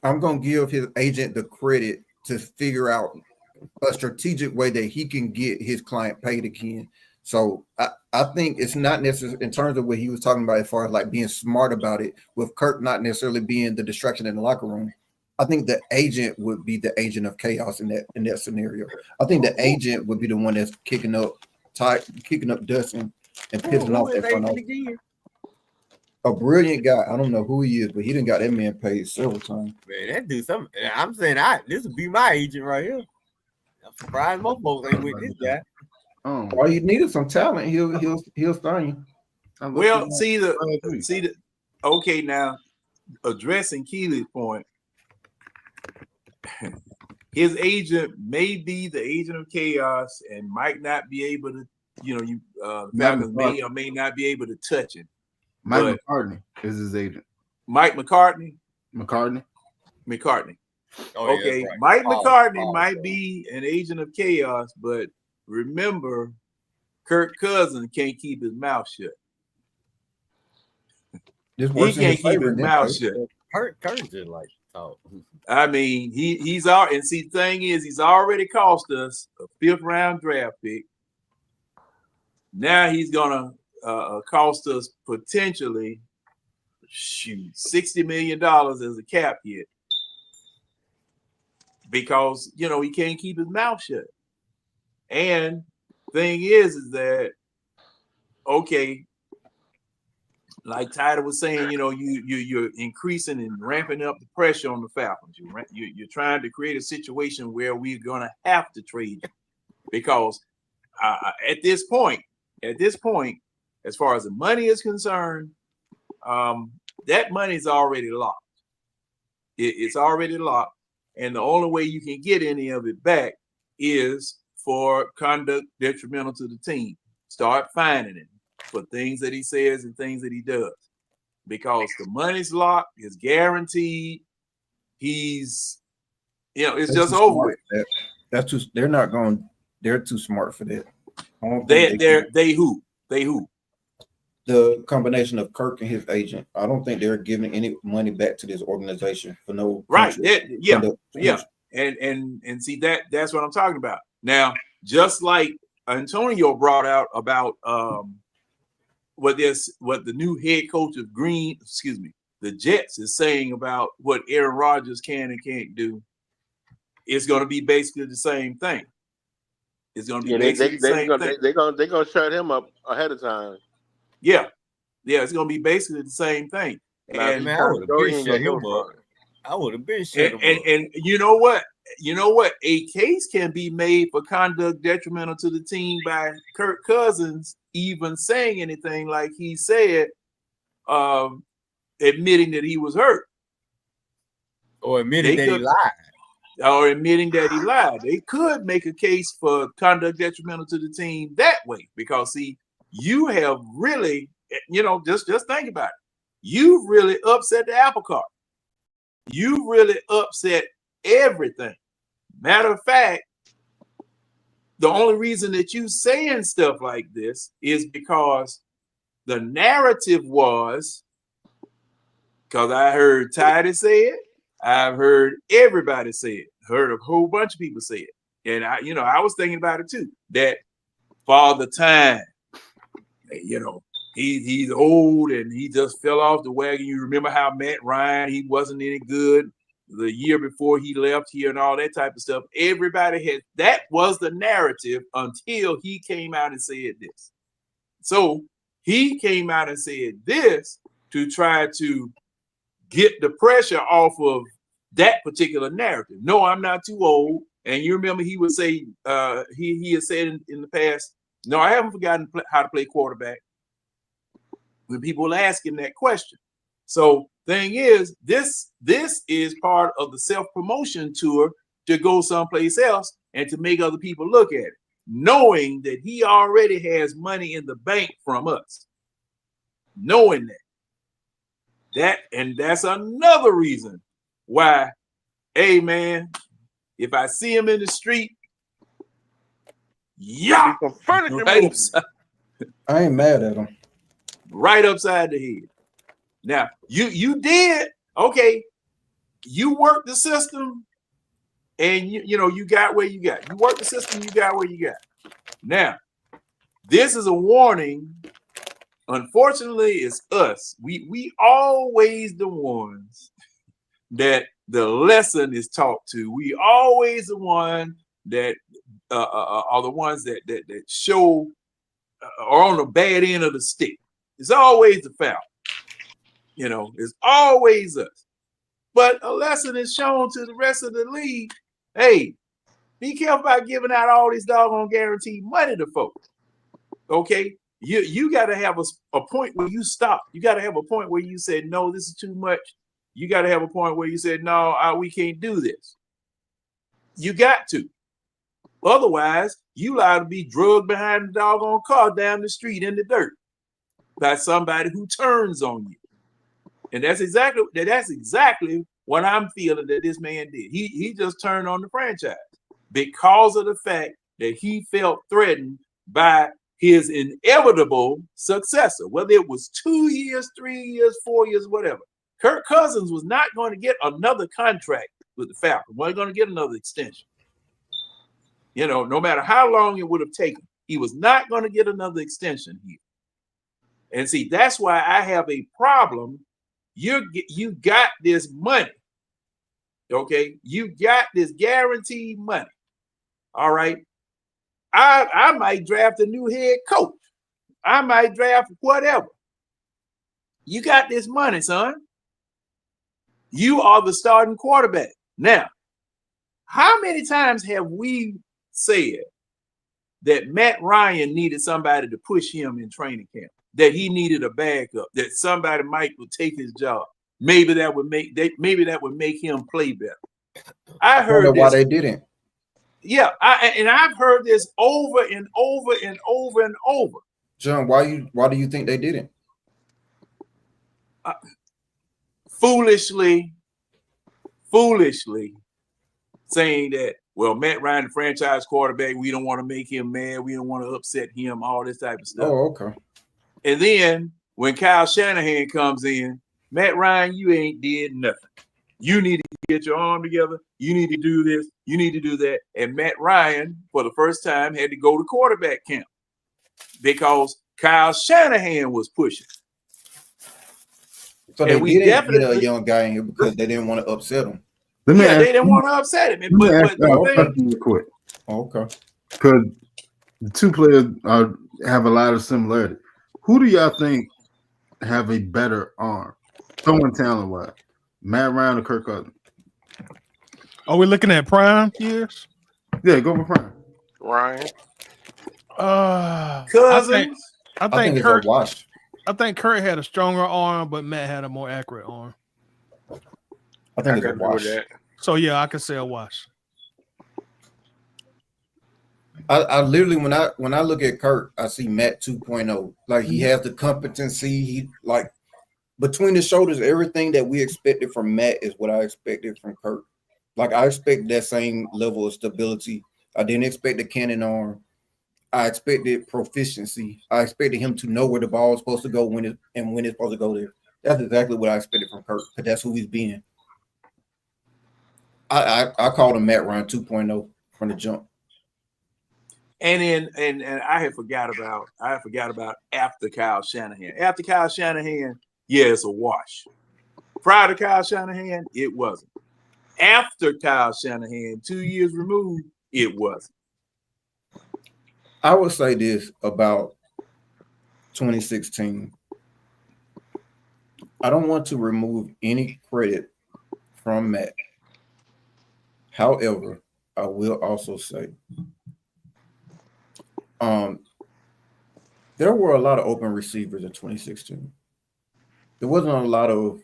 gonna give his agent the credit to figure out a strategic way that he can get his client paid again. So I think it's not necessarily in terms of what he was talking about as far as like being smart about it, with Kirk not necessarily being the distraction in the locker room. I think the agent would be the agent of chaos in that scenario. I think the agent would be the one that's kicking up dust and pissing off that front office. A brilliant guy. I don't know who he is, but he done got that man paid several times. Man, that dude something. I'm saying this would be my agent right here. I'm surprised most folks ain't with this guy. All you need is some talent. He'll sign you. Well, okay, now addressing Keely's point, his agent may be the agent of chaos and might not be able to, Falcons may or may not be able to touch him. Mike McCartney is his agent. Mike McCartney? McCartney. Oh, okay, yeah, right. Mike McCartney might be an agent of chaos, but remember, Kirk Cousins can't keep his mouth shut. He can't keep his mouth shut. Kirk didn't like talk. I mean, he's already, and see, the thing is, he's already cost us a 5th round draft pick. Now he's gonna cost us potentially $60 million as a cap hit because he can't keep his mouth shut. And thing is that okay, like Tyler was saying, you're increasing and ramping up the pressure on the Falcons. You're trying to create a situation where we're gonna have to trade you because at this point, as far as the money is concerned, that money is already locked. It's already locked, and the only way you can get any of it back is for conduct detrimental to the team. Start fining him for things that he says and things that he does, because the money's locked, it's guaranteed. He's, it's just over with. That's too. They're not going. They're too smart for that. They who? The combination of Kirk and his agent. I don't think they're giving any money back to this organization for no right. Yeah. And see that's what I'm talking about. Now, just like Antonio brought out about what the new head coach of the Jets is saying about what Aaron Rodgers can and can't do. It's going to be basically the same thing. It's going to be basically the same thing. They're gonna shut him up ahead of time. Yeah, it's going to be basically the same thing. And Man, I would have been shut him up. I would have been shut him up. And you know what? A case can be made for conduct detrimental to the team by Kirk Cousins even saying anything like he said, admitting that he was hurt. Or admitting that he lied. Or admitting that he lied. They could make a case for conduct detrimental to the team that way, because see, you have really, just think about it. You've really upset the apple cart. You really upset everything. Matter of fact, the only reason that you saying stuff like this is because the narrative was, because I heard Titus say it, I've heard everybody say it, heard a whole bunch of people say it. And I was thinking about it too, that Father Time, he's old and he just fell off the wagon. You remember how Matt Ryan, he wasn't any good the year before he left here and all that type of stuff. Everybody that was the narrative until he came out and said this. So he came out and said this to try to get the pressure off of that particular narrative. No, I'm not too old. And you remember he would say, he has said in the past, no, I haven't forgotten how to play quarterback, when people will ask him that question. So thing is, this is part of the self-promotion tour to go someplace else and to make other people look at it, knowing that he already has money in the bank from us. Knowing that's another reason why, hey man, if I see him in the street, yeah, right I ain't mad at him. Right upside the head. Now, you did, okay, you worked the system and you got where you got. You worked the system, you got where you got. Now, this is a warning. Unfortunately, it's us. We always the ones that the lesson is taught to. We always the one that are the ones that show are on the bad end of the stick. It's always the foul. It's always us. But a lesson is shown to the rest of the league. Hey, be careful about giving out all these doggone guaranteed money to folks. Okay? You got to have a point where you stop. You got to have a point where you say, no, this is too much. You got to have a point where you said, no, we can't do this. You got to. Otherwise, you liable to be drugged behind the doggone car down the street in the dirt by somebody who turns on you. And that's exactly what I'm feeling that this man did. He just turned on the franchise because of the fact that he felt threatened by his inevitable successor, whether it was 2 years, 3 years, 4 years, whatever. Kirk Cousins was not going to get another contract with the Falcons. Wasn't going to get another extension. No matter how long it would have taken, he was not going to get another extension here. And see, that's why I have a problem. You got this money. Okay, you got this guaranteed money. All right. I might draft a new head coach. I might draft whatever. You got this money, son. You are the starting quarterback. Now, how many times have we said that Matt Ryan needed somebody to push him in training camp, that he needed a backup, that somebody might would take his job? Maybe that would make him play better. I heard why they didn't. Yeah, I've heard this over and over and over and over. John, why do you think they didn't? Foolishly saying that, well, Matt Ryan, the franchise quarterback, we don't want to make him mad. We don't want to upset him, all this type of stuff. Oh, okay. And then when Kyle Shanahan comes in, Matt Ryan, you ain't did nothing. You need to get your arm together. You need to do this. You need to do that. And Matt Ryan, for the first time, had to go to quarterback camp because Kyle Shanahan was pushing. So they didn't get a young guy in here because they didn't want to upset him. They didn't want to upset him. But quick. Okay. Because the two players have a lot of similarity. Who do y'all think have a better arm? Someone talent-wise. Matt Ryan or Kirk Cousins? Are we looking at prime years? Yeah, go for prime. Ryan. Cousins. I think it's Kurt. a wash. I think Kurt had a stronger arm, but Matt had a more accurate arm. I think it's a wash. So yeah, I could say a wash. I literally when I look at Kurt, I see Matt 2.0. Like he has the competency. He like between the shoulders, everything that we expected from Matt is what I expected from Kurt. Like I expect that same level of stability. I didn't expect the cannon arm. I expected proficiency. I expected him to know where the ball is supposed to go when it's supposed to go there. That's exactly what I expected from Kurt because that's who he's been. I called him Matt Ryan 2.0 from the jump. And I had forgot about after Kyle Shanahan. After Kyle Shanahan, yeah, it's a wash. Prior to Kyle Shanahan, it wasn't. After Kyle Shanahan, 2 years removed, it wasn't. I would say this about 2016. I don't want to remove any credit from Matt. However, I will also say there were a lot of open receivers in 2016. There wasn't a lot of,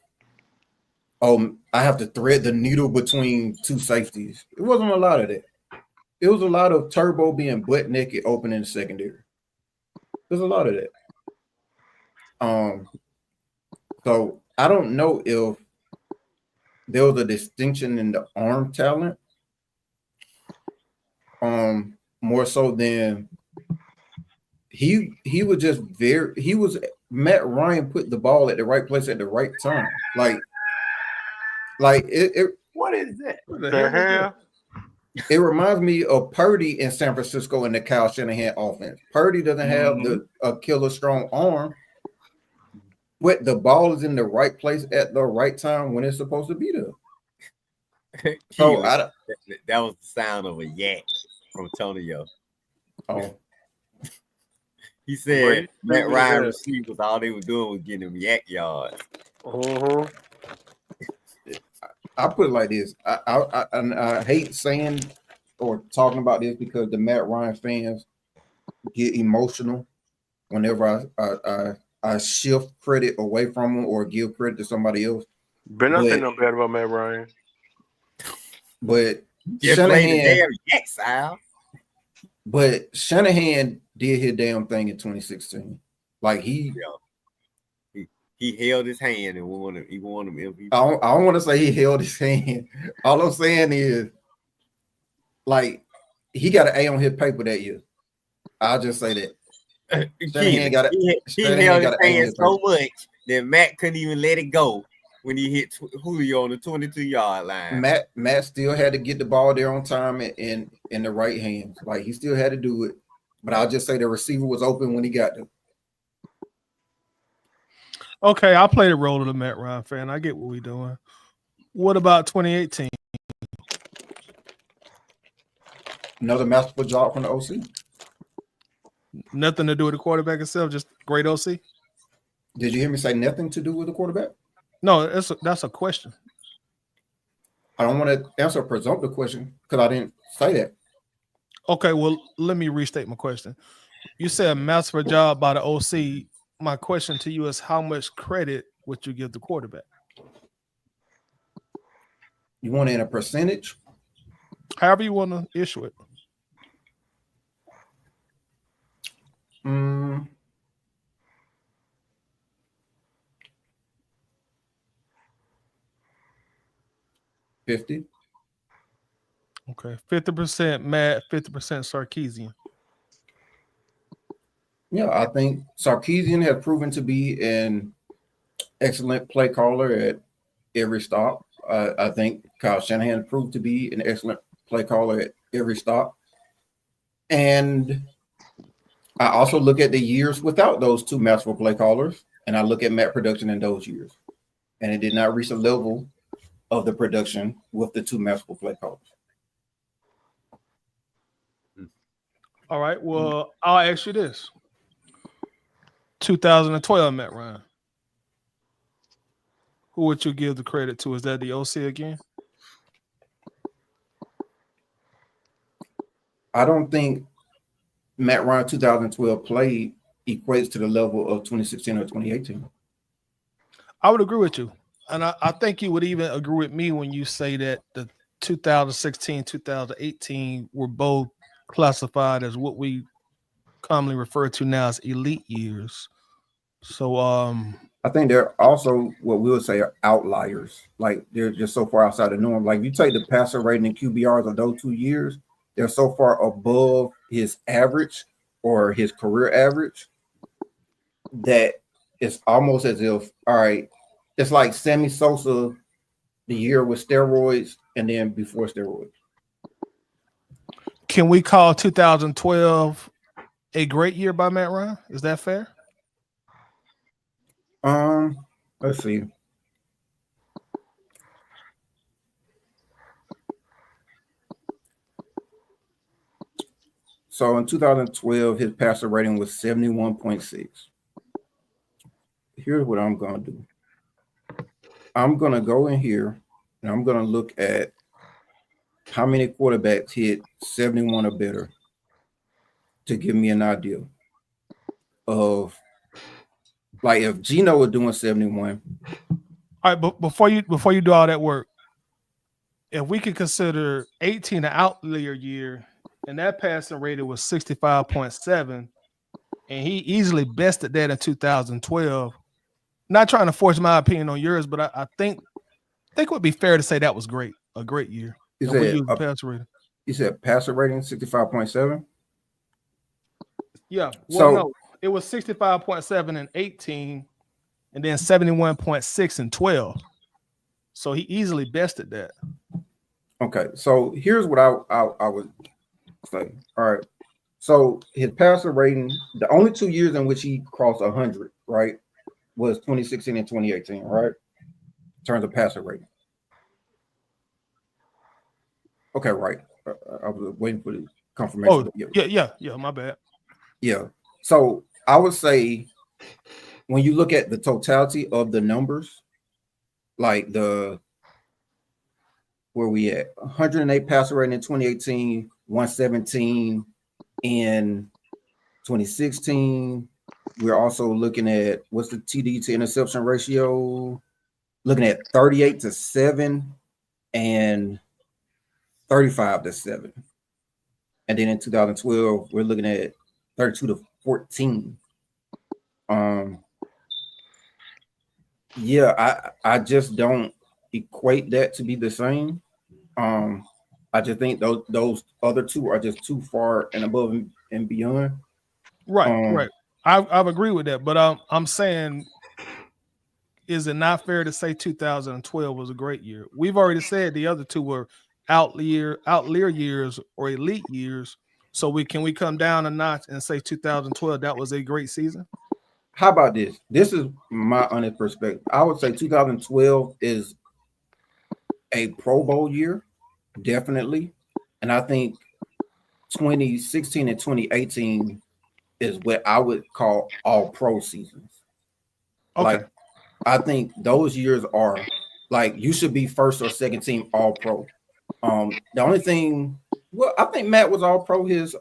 I have to thread the needle between two safeties. It wasn't a lot of that. It was a lot of Turbo being butt naked open in the secondary. There's a lot of that. So I don't know if there was a distinction in the arm talent, more so than he was just Matt Ryan put the ball at the right place at the right time. Like it what is that? What the hell? It reminds me of Purdy in San Francisco in the Kyle Shanahan offense. Purdy doesn't have a killer strong arm, but the ball is in the right place at the right time when it's supposed to be there. So that was the sound of a yak from Tonio. Oh, he said Matt Ryan receivers, all they were doing was getting him yak yards. I put it like this. I hate saying or talking about this because the Matt Ryan fans get emotional whenever I shift credit away from him or give credit to somebody else. But nothing no bad about Matt Ryan. But Shanahan did his damn thing in 2016. Like he held his hand and won him MVP. I don't want to say he held his hand. All I'm saying is, like, he got an A on his paper that year. I'll just say that. He held his hand so much that Matt couldn't even let it go when he hit Julio on the 22-yard line. Matt still had to get the ball there on time and in the right hands. Like, he still had to do it. But I'll just say the receiver was open when he got there. Okay, I'll play the role of the Matt Ryan fan. I get what we're doing. What about 2018? Another masterful job from the OC. Nothing to do with the quarterback itself, just great OC. Did you hear me say nothing to do with the quarterback? No, that's a question. I don't want to answer a presumptive question because I didn't say that. Okay, well, let me restate my question. You said a masterful job by the OC. My question to you is, how much credit would you give the quarterback? You want it in a percentage? However you want to issue it. Mm. 50. Okay, 50% Matt, 50% Sarkisian. Yeah, I think Sarkisian has proven to be an excellent play caller at every stop. I think Kyle Shanahan proved to be an excellent play caller at every stop. And I also look at the years without those two masterful play callers, and I look at Matt production in those years. And it did not reach the level of the production with the two masterful play callers. All right. Well, I'll ask you this. 2012 Matt Ryan. Who would you give the credit to? Is that the OC again? I don't think Matt Ryan 2012 play equates to the level of 2016 or 2018. I would agree with you. And I think you would even agree with me when you say that the 2016, 2018 were both classified as what we commonly refer to now as elite years. So I think they're also what we would say are outliers. Like they're just so far outside the norm. Like if you take the passer rating and QBRs of those 2 years, they're so far above his average or his career average that it's almost as if, all right, it's like Sammy Sosa the year with steroids and then before steroids. can we call 2012 a great year by Matt Ryan? Is that fair? Let's see. So in 2012, his passer rating was 71.6. Here's what I'm going to do. I'm going to go in here and I'm going to look at how many quarterbacks hit 71 or better to give me an idea of, like, if Geno was doing 71. All right, but before you do all that work, if we could consider 18 an outlier year, and that passing rating was 65.7, and he easily bested that in 2012. Not trying to force my opinion on yours, but I think it would be fair to say that was great, a great year. You Passer rating. You said passer rating 65.7? Yeah. Well, So- no, it was 65.7 in 18, and then 71.6 in 12. So he easily bested that. Okay, so here's what I would say. All right, so his passer rating, the only 2 years in which he crossed 100, right, was 2016 and 2018, right, in terms of passer rating. Okay, right. I was waiting for the confirmation. Oh, yeah, my bad. Yeah. So I would say when you look at the totality of the numbers, like where we at 108 passer rating in 2018, 117 in 2016. We're also looking at what's the TD to interception ratio, looking at 38-7 and 35-7. And then in 2012, we're looking at 32-14. Yeah, I just don't equate that to be the same. I just think those other two are just too far and above and beyond. Right. I've agreed with that, but I'm saying, is it not fair to say 2012 was a great year? We've already said the other two were outlier years or elite years. So can we come down a notch and say 2012 that was a great season? How about this? This is my honest perspective. I would say 2012 is a Pro Bowl year, definitely. And I think 2016 and 2018 is what I would call all pro seasons. Okay. Like, I think those years are like you should be first or second team all pro. The only thing, well, I think Matt was all pro his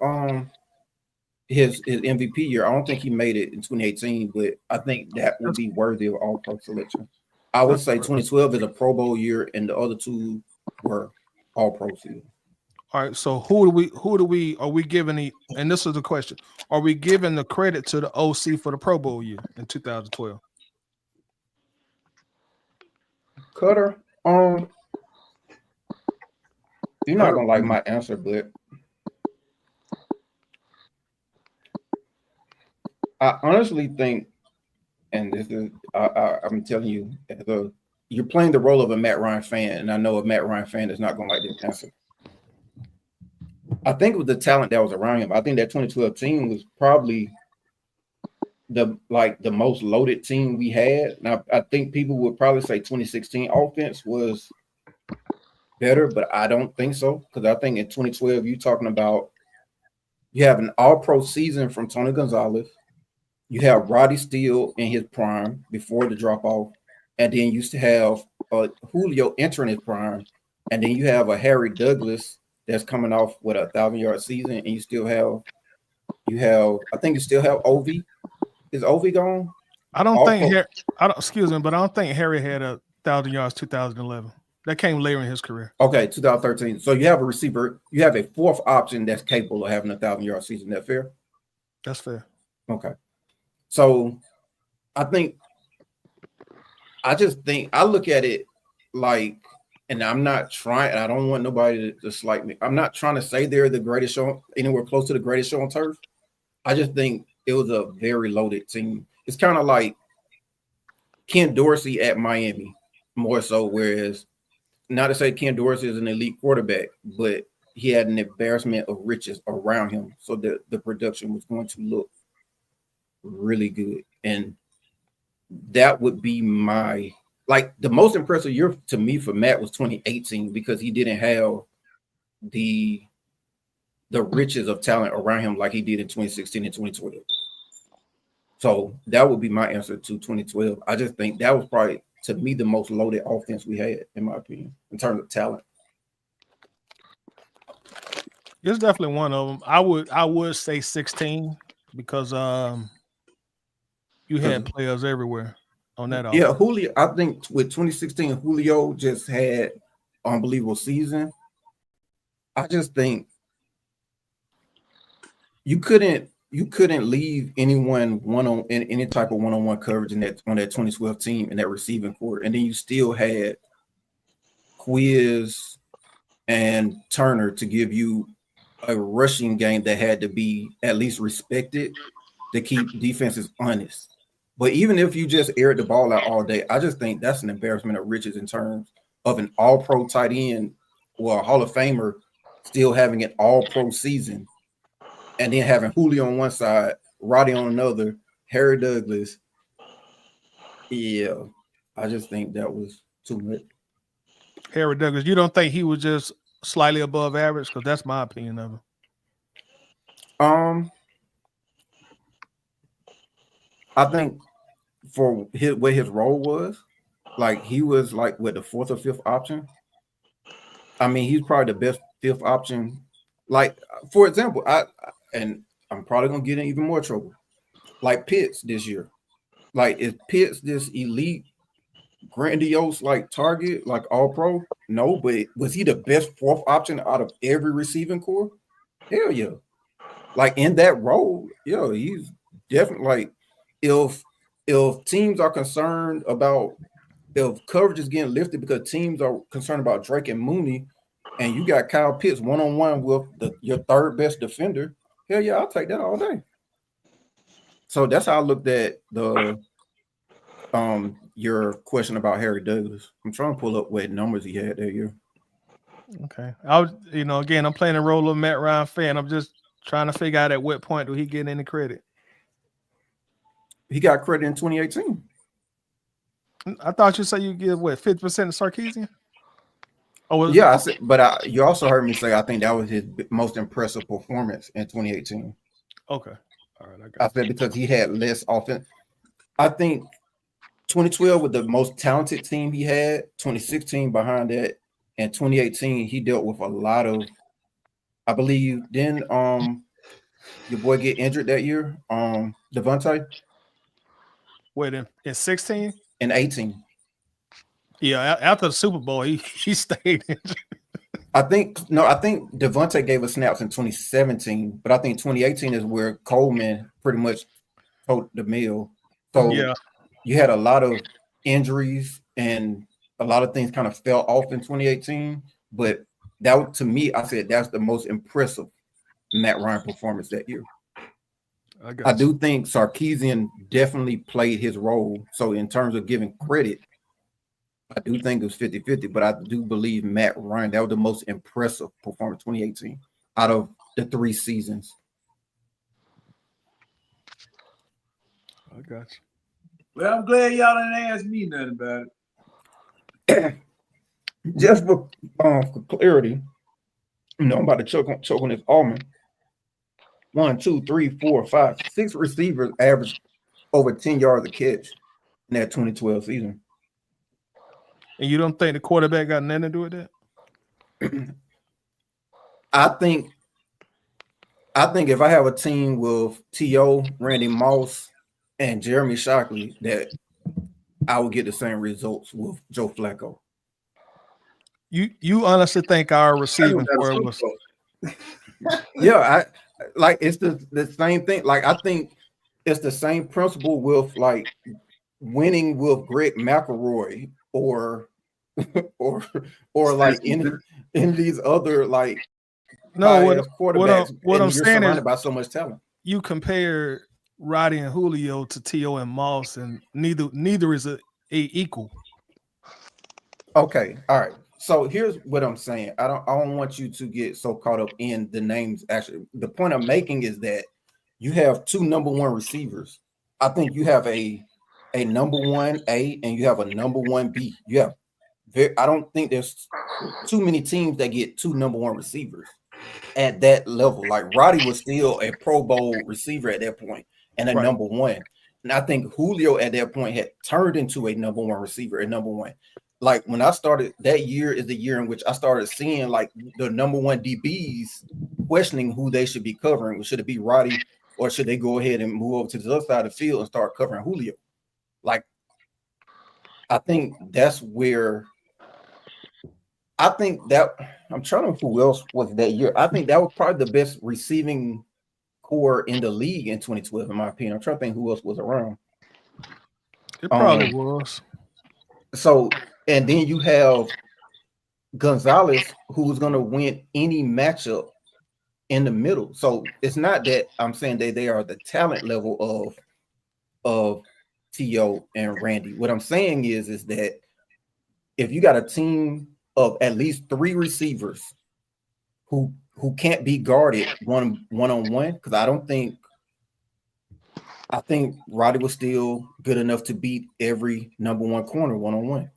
MVP year. I don't think he made it in 2018, but I think that would be worthy of all pro selection. I would say 2012 is a Pro Bowl year, and the other two were all pro seasons. All right. So who are we giving and this is the question, are we giving the credit to the OC for the Pro Bowl year in 2012? Cutter, you're not gonna like my answer, but I honestly think, and this is I'm telling you as a you're playing the role of a Matt Ryan fan, and I know a Matt Ryan fan is not going to like this answer. I think with the talent that was around him, I think that 2012 team was probably the most loaded team we had. Now, I think people would probably say 2016 offense was better, but I don't think so, because I think in 2012 you're talking about you have an all-pro season from Tony Gonzalez. You have Roddy Steele in his prime before the drop-off, and then you used to have Julio entering his prime, and then you have a Harry Douglas that's coming off with a 1,000-yard season, and you still have I think you still have Ovi. Is Ovi gone? I don't think Harry. Excuse me, but I don't think Harry had 1,000 yards 2011. That came later in his career. Okay, 2013. So you have a receiver. You have a fourth option that's capable of having a 1,000-yard season. That fair? That's fair. Okay. So I just think I look at it like, and I'm not trying, I don't want nobody to slight me. I'm not trying to say they're the greatest show, anywhere close to the greatest show on turf. I just think it was a very loaded team. It's kind of like Ken Dorsey at Miami, more so, whereas not to say Ken Dorsey is an elite quarterback, but he had an embarrassment of riches around him. So the production was going to look really good. And that would be the most impressive year to me for Matt was 2018, because he didn't have the riches of talent around him like he did in 2016 and 2012. So that would be my answer to 2012. I just think that was probably, to me, the most loaded offense we had, in my opinion, in terms of talent. It's definitely one of them. I would say 16, because you had players everywhere on that offense. Yeah, Julio, I think with 2016, Julio just had unbelievable season. I just think you couldn't leave anyone in any type of one-on-one coverage on that 2012 team in that receiving court, and then you still had Quiz and Turner to give you a rushing game that had to be at least respected to keep defenses honest. But even if you just aired the ball out all day, I just think that's an embarrassment of riches in terms of an all-pro tight end or a Hall of Famer still having an all-pro season, and then having Julio on one side, Roddy on another, Harry Douglas. Yeah, I just think that was too much. Harry Douglas, you don't think he was just slightly above average? Because that's my opinion of him. I think for what his role was, like he was like with the fourth or fifth option. I mean, he's probably the best fifth option. Like, for example, I'm probably gonna get in even more trouble. Like Pitts this year. Like, is Pitts this elite, grandiose like target, like all pro? No, but was he the best fourth option out of every receiving core? Hell yeah. Like in that role, yeah, he's definitely like, if teams are concerned about, if coverage is getting lifted because teams are concerned about Drake and Mooney, and you got Kyle Pitts one-on-one with your third best defender, hell yeah, I'll take that all day. So that's how I looked at your question about Harry Douglas. I'm trying to pull up what numbers he had that year. Okay. Again, I'm playing the role of Matt Ryan fan. I'm just trying to figure out at what point do he get any credit. He got credit in 2018. I thought you said you give 50% of Sarkisian? Yeah, I said, but you also heard me say I think that was his most impressive performance in 2018. Okay. All right. I said because he had less offense. I think 2012 was the most talented team he had. 2016 behind that, and 2018 he dealt with a lot of, I believe. Then your boy get injured that year. Devontae. Wait, in 16? In 18. Yeah, after the Super Bowl, he stayed injured. I think Devontae gave us snaps in 2017, but I think 2018 is where Coleman pretty much told the mill. So yeah, you had a lot of injuries and a lot of things kind of fell off in 2018. But that, to me, I said that's the most impressive Matt Ryan performance that year. I do think Sarkisian definitely played his role. So in terms of giving credit, I do think it was 50-50, but I do believe Matt Ryan, that was the most impressive performance 2018 out of the 3 seasons. I got you. Well, I'm glad y'all didn't ask me nothing about it. Just for clarity, I'm about to choke on this almond. 1, 2, 3, 4, 5, 6 receivers averaged over 10 yards a catch in that 2012 season. And you don't think the quarterback got nothing to do with that? I think if I have a team with T.O., Randy Moss, and Jeremy Shockley, that I will get the same results with Joe Flacco. You honestly think our receiving core was? Yeah, it's the same thing. Like, I think it's the same principle with like winning with Greg McElroy or like in these other like quarterbacks. What I'm you're saying surrounded is by so much talent. You compare Roddy and Julio to T.O. and Moss, and neither is a equal. Okay, all right. So here's what I'm saying. I don't want you to get so caught up in the names. Actually, the point I'm making is that you have 2 number 1 receivers. I think you have a number 1A and you have a number 1B. You have I don't think there's too many teams that get 2 number 1 receivers at that level. Like Roddy was still a Pro Bowl receiver at that point and a number 1. And I think Julio at that point had turned into a number 1 receiver at number 1. Like when I started, that year is the year in which I started seeing like the number 1 DBs questioning who they should be covering. Should it be Roddy or should they go ahead and move over to the other side of the field and start covering Julio? Like, I think that's where I think that I'm trying to think who else was that year. I think that was probably the best receiving core in the league in 2012, in my opinion. I'm trying to think who else was around. It probably was. So, and then you have Gonzalez, who's going to win any matchup in the middle. So it's not that I'm saying that they are the talent level of T.O. and Randy. What I'm saying is that if you got a team of at least 3 receivers who can't be guarded one-on-one, because I think Roddy was still good enough to beat every number 1 corner one-on-one.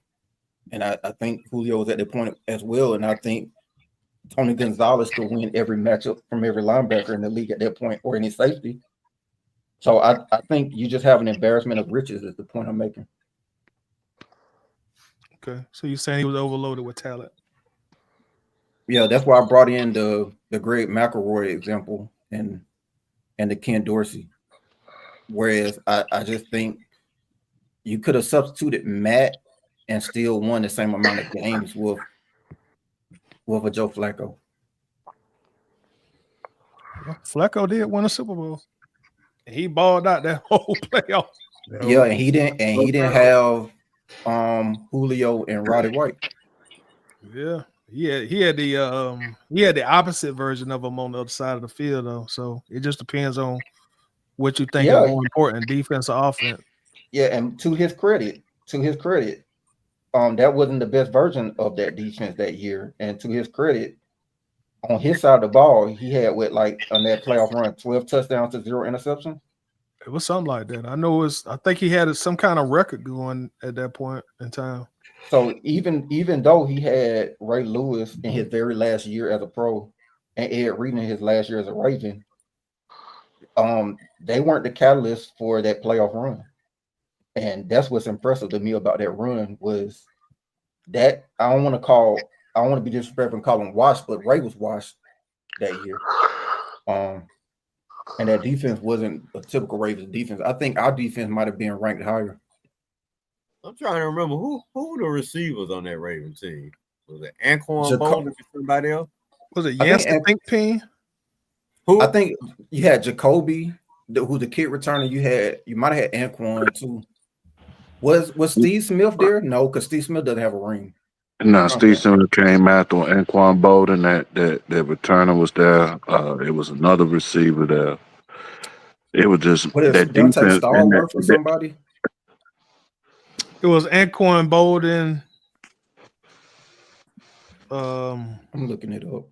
And I think Julio was at the point as well. And I think Tony Gonzalez could win every matchup from every linebacker in the league at that point, or any safety. So I think you just have an embarrassment of riches is the point I'm making. Okay. So you're saying he was overloaded with talent. Yeah, that's why I brought in the Greg McElroy example and the Ken Dorsey. Whereas I just think you could have substituted Matt and still won the same amount of games with a Joe Flacco. Flacco did win a Super Bowl. He balled out that whole playoff. Yeah, and he didn't have Julio and Roddy White. Yeah, he had the opposite version of him on the other side of the field though. So it just depends on what you think is more important, defense or offense. Yeah, and to his credit, that wasn't the best version of that defense that year. And to his credit, on his side of the ball, he had on that playoff run, 12 touchdowns to 0 interceptions. It was something like that. I think he had some kind of record going at that point in time. So even though he had Ray Lewis in his very last year as a pro and Ed Reed in his last year as a Raven, they weren't the catalyst for that playoff run. And that's what's impressive to me about that run was that I don't want to be disrespectful and call him washed, but Ray was washed that year. And that defense wasn't a typical Ravens defense. I think our defense might have been ranked higher. I'm trying to remember who were the receivers on that Ravens team. Was it Anquan Boldin or somebody else? Was it Yancey Pinkpen? Who? I think you had Jacoby, who's the kick returner. You might have had Anquan too. Was Steve Smith there? No, because Steve Smith doesn't have a ring. No, Steve Smith came after Anquan Boldin. That returner was there. It was another receiver there. It was just that defense. Star work for somebody. It was Anquan Boldin, I'm looking it up.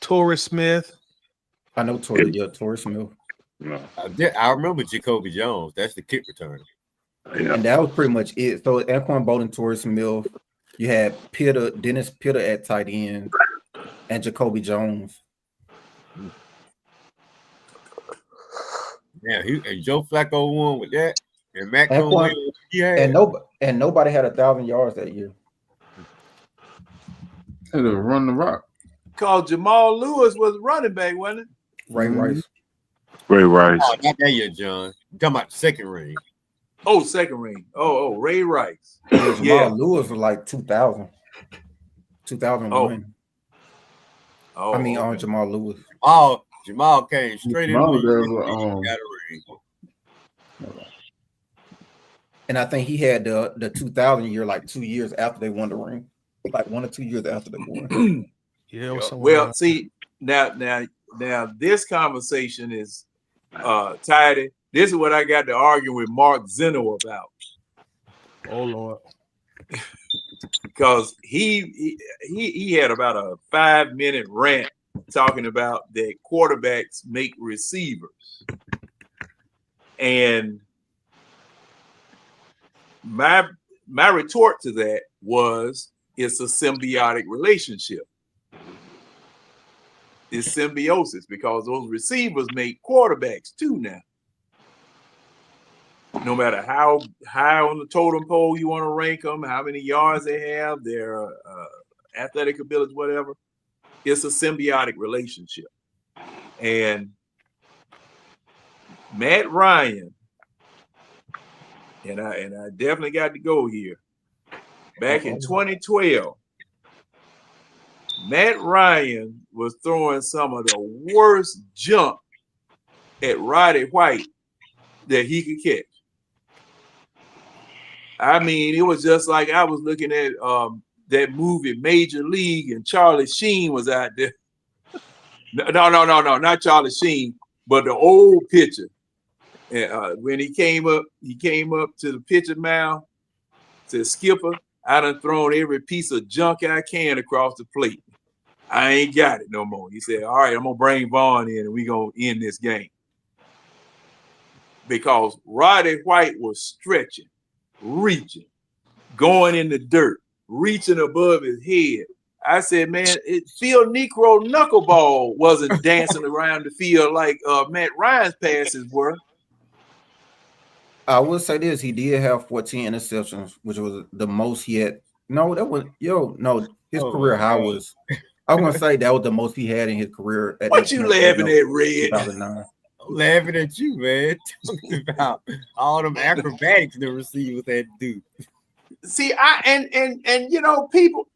Torrey Smith. I know Torrey Smith. No. I remember Jacoby Jones. That's the kick returner. Yeah. And that was pretty much it. So Anquan Bolden, Torrey Smith, you had Dennis Pitter at tight end, and Jacoby Jones. Yeah, and Joe Flacco won with that, and Matt Anquan, Conway. Yeah, and nobody had 1,000 yards that year. Had to run the rock. Called Jamal Lewis was running back, wasn't it? Ray Rice. Ray Rice. Oh, not that year, John. You talking about the second ring? Oh, second ring. Oh, Ray Rice. Jamal Lewis was like 2000. 2001. Oh, I mean, okay. Jamal Lewis. Oh, Jamal came straight in. Jamal Got there, a ring. And I think he had the 2000 year like 2 years after they won the ring. Like 1 or 2 years after they won. Yeah. It was Well, see, now this conversation is tidy. This is what I got to argue with Mark Zeno about. Oh Lord. Because he had about a 5-minute rant talking about that quarterbacks make receivers. And my retort to that was it's a symbiotic relationship. It's symbiosis because those receivers make quarterbacks too now. No matter how high on the totem pole you want to rank them, how many yards they have, their athletic abilities, whatever, it's a symbiotic relationship. And Matt Ryan, and I definitely got to go here. Back in 2012, Matt Ryan was throwing some of the worst junk at Roddy White that he could catch. I mean, it was just like I was looking at that movie Major League, and Charlie Sheen was out there. No, not Charlie Sheen, but the old pitcher. When he came up to the pitcher mound, said, "Skipper, I done thrown every piece of junk I can across the plate. I ain't got it no more." He said, "All right, I'm gonna bring Vaughn in and we gonna end this game." Because Roddy White was stretching, reaching, going in the dirt, reaching above his head. I said, man, Phil Necro knuckleball wasn't dancing around the field like Matt Ryan's passes were. I will say this: he did have 14 interceptions, which was the most he had. No, that was his career high was. I was gonna say that was the most he had in his career. What you laughing at, Red? 2009. I'm laughing at you, man. Talking about all them acrobatics the receivers had to do. See, and you know, people.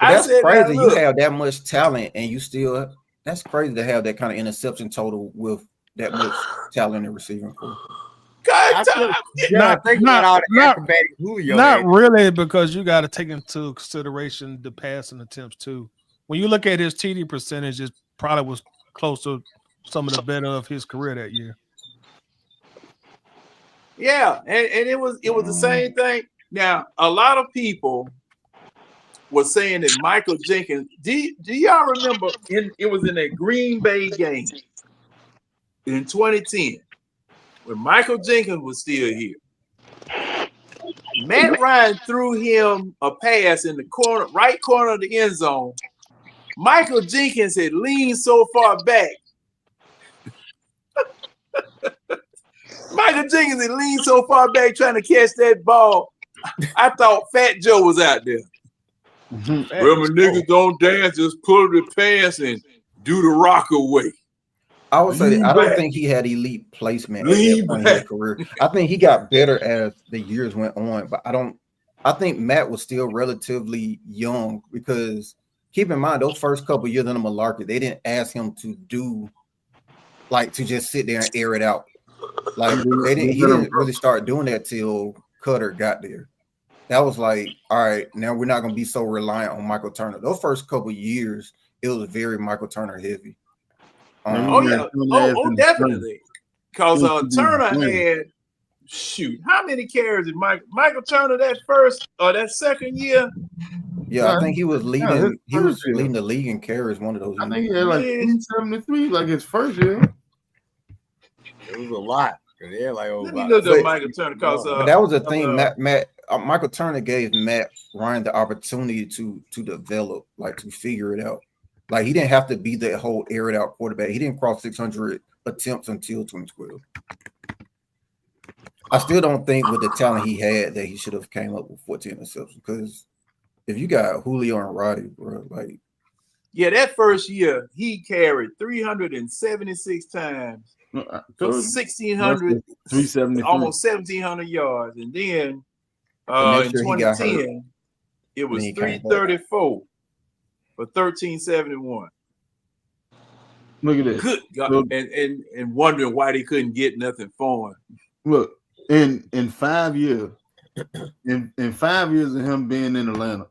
That's said, crazy. You have that much talent, and you still. That's crazy to have that kind of interception total with that much talent in receiving core. Not really, because you got to take into consideration the passing attempts too. When you look at his TD percentage, it probably was close to some of the better of his career that year. Yeah, and it was the same thing. Now, a lot of people were saying that Michael Jenkins. Do y'all remember? It was in that Green Bay game in 2010 when Michael Jenkins was still here. Matt Ryan threw him a pass in the right corner of the end zone. Michael Jenkins had leaned so far back. Michael Jenkins had leaned so far back trying to catch that ball. I thought Fat Joe was out there. Remember, niggas don't dance, just pull the pants and do the rock away. I would say I don't think he had elite placement in his career. I think he got better as the years went on, but I think Matt was still relatively young because keep in mind those first couple of years in the Malarkey, they didn't ask him to do like to just sit there and air it out. Like he didn't really start doing that till Cutter got there. That was like, all right, now we're not gonna be so reliant on Michael Turner. Those first couple of years, it was very Michael Turner heavy. Definitely. Because Turner had how many carries did Michael Turner that first or that second year? Yeah, I think he was leading. his He was first year. leading the league in carries one of those I years. think he had like Man. 373, like his first year. It was a lot. Cause they had like over Let me about look But- up Michael Turner because But that was the thing. Michael Turner gave Matt Ryan the opportunity to develop, like to figure it out. Like he didn't have to be that whole aired out quarterback. He didn't cross 600 attempts until 2012. I still don't think with the talent he had that he should have came up with 14 interceptions. Because if you got Julio and Roddy, bro, like yeah, that first year he carried 376 times for 1,600, 373. almost 1,700 yards, and then The in next year he got hurt. 2010 it was And he came back. 334 for 1,371. Look at this. Good God, Look. and wondering why they couldn't get nothing for him. Look, in 5 years, in 5 years of him being in Atlanta,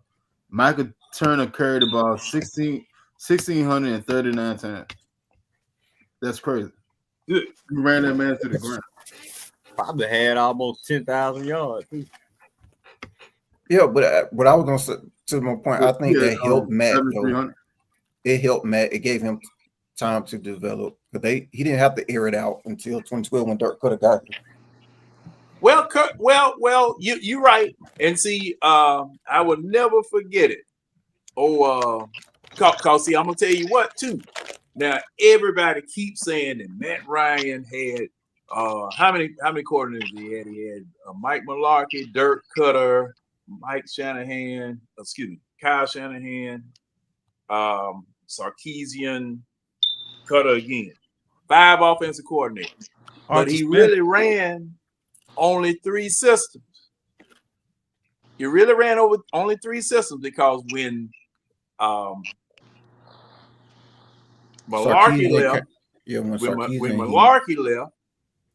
Michael Turner carried the ball 1,639 times. That's crazy. Good. He ran that man to the ground. probably had almost 10,000 yards. Too. yeah, but what I was gonna say to my point, I think that helped Matt though. 7,300. It helped Matt. It gave him time to develop. But he didn't have to air it out until 2012 when Dirk could have got it. Well, Kurt, well, you're right. And see, I will never forget it. Cause see, I'm gonna tell you what too. Now everybody keeps saying that Matt Ryan had how many coordinators he had? He had Mike Mularkey, Dirk Cutter, Kyle Shanahan, Sarkisian, Cutter again. 5 offensive coordinators. But Archie he Smith. really ran only 3 systems. He really ran over only 3 systems because when Mularkey left, when when Mularkey left,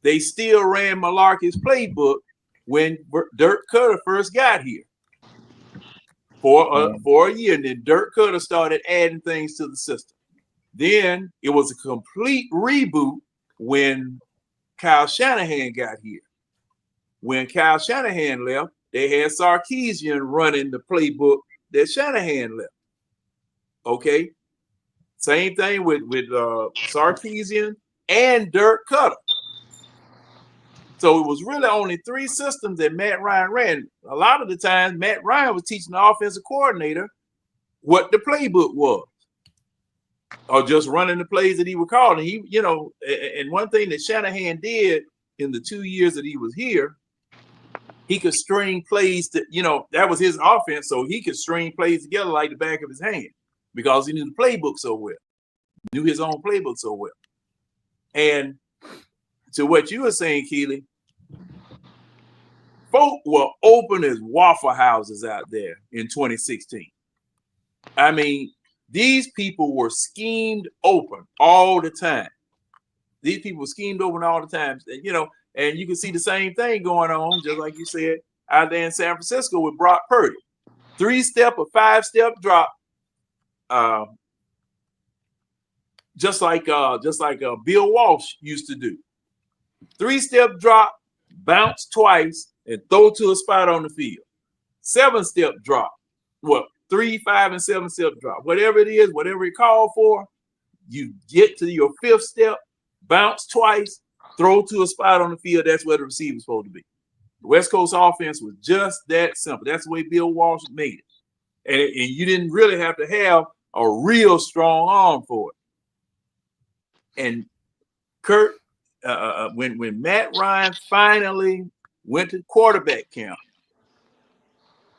they still ran Mularkey's playbook when Dirk Cutter first got here for a year, and then Dirk Cutter started adding things to the system. Then it was a complete reboot when Kyle Shanahan got here. When Kyle Shanahan left, they had Sarkisian running the playbook that Shanahan left. Okay, same thing with Sarkisian and Dirk Cutter. So it was really only 3 systems that Matt Ryan ran. A lot of the times, Matt Ryan was teaching the offensive coordinator what the playbook was, or just running the plays that he would call. And he, and one thing that Shanahan did in the 2 years that he was here, he could string plays that, that was his offense. So he could string plays together like the back of his hand because he knew the playbook so well, knew his own playbook so well. And to what you were saying, Keely, folk were open as Waffle Houses out there in 2016. I mean, these people were schemed open all the time. These people were schemed open all the time. And you can see the same thing going on, just like you said, out there in San Francisco with Brock Purdy. 3-step or 5-step drop. Just like Bill Walsh used to do. 3-step drop, bounce twice, and throw to a spot on the field. 7-step drop. 3, 5, and 7-step drop. Whatever it is, whatever it called for, you get to your 5th step, bounce twice, throw to a spot on the field. That's where the receiver's supposed to be. The West Coast offense was just that simple. That's the way Bill Walsh made it. And you didn't really have to have a real strong arm for it. And Kurt, when Matt Ryan finally went to quarterback camp,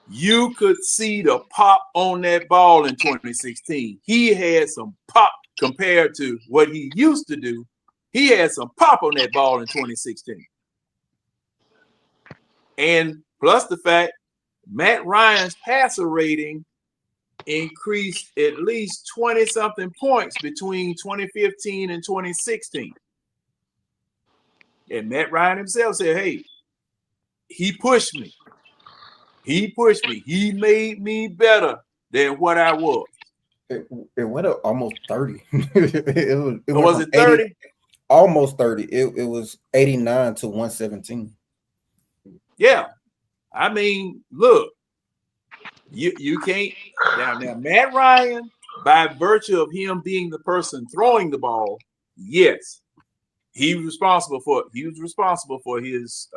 you could see the pop on that ball in 2016. He had some pop compared to what he used to do. He had some pop on that ball in 2016. And plus the fact Matt Ryan's passer rating increased at least 20-something points between 2015 and 2016. And Matt Ryan himself said, hey, he pushed me. He pushed me. He made me better than what I was. It went up almost 30. Was it 30? Almost 30. It was 89 to 117. Yeah. I mean, look, You can't now Matt Ryan, by virtue of him being the person throwing the ball, yes, he was responsible for his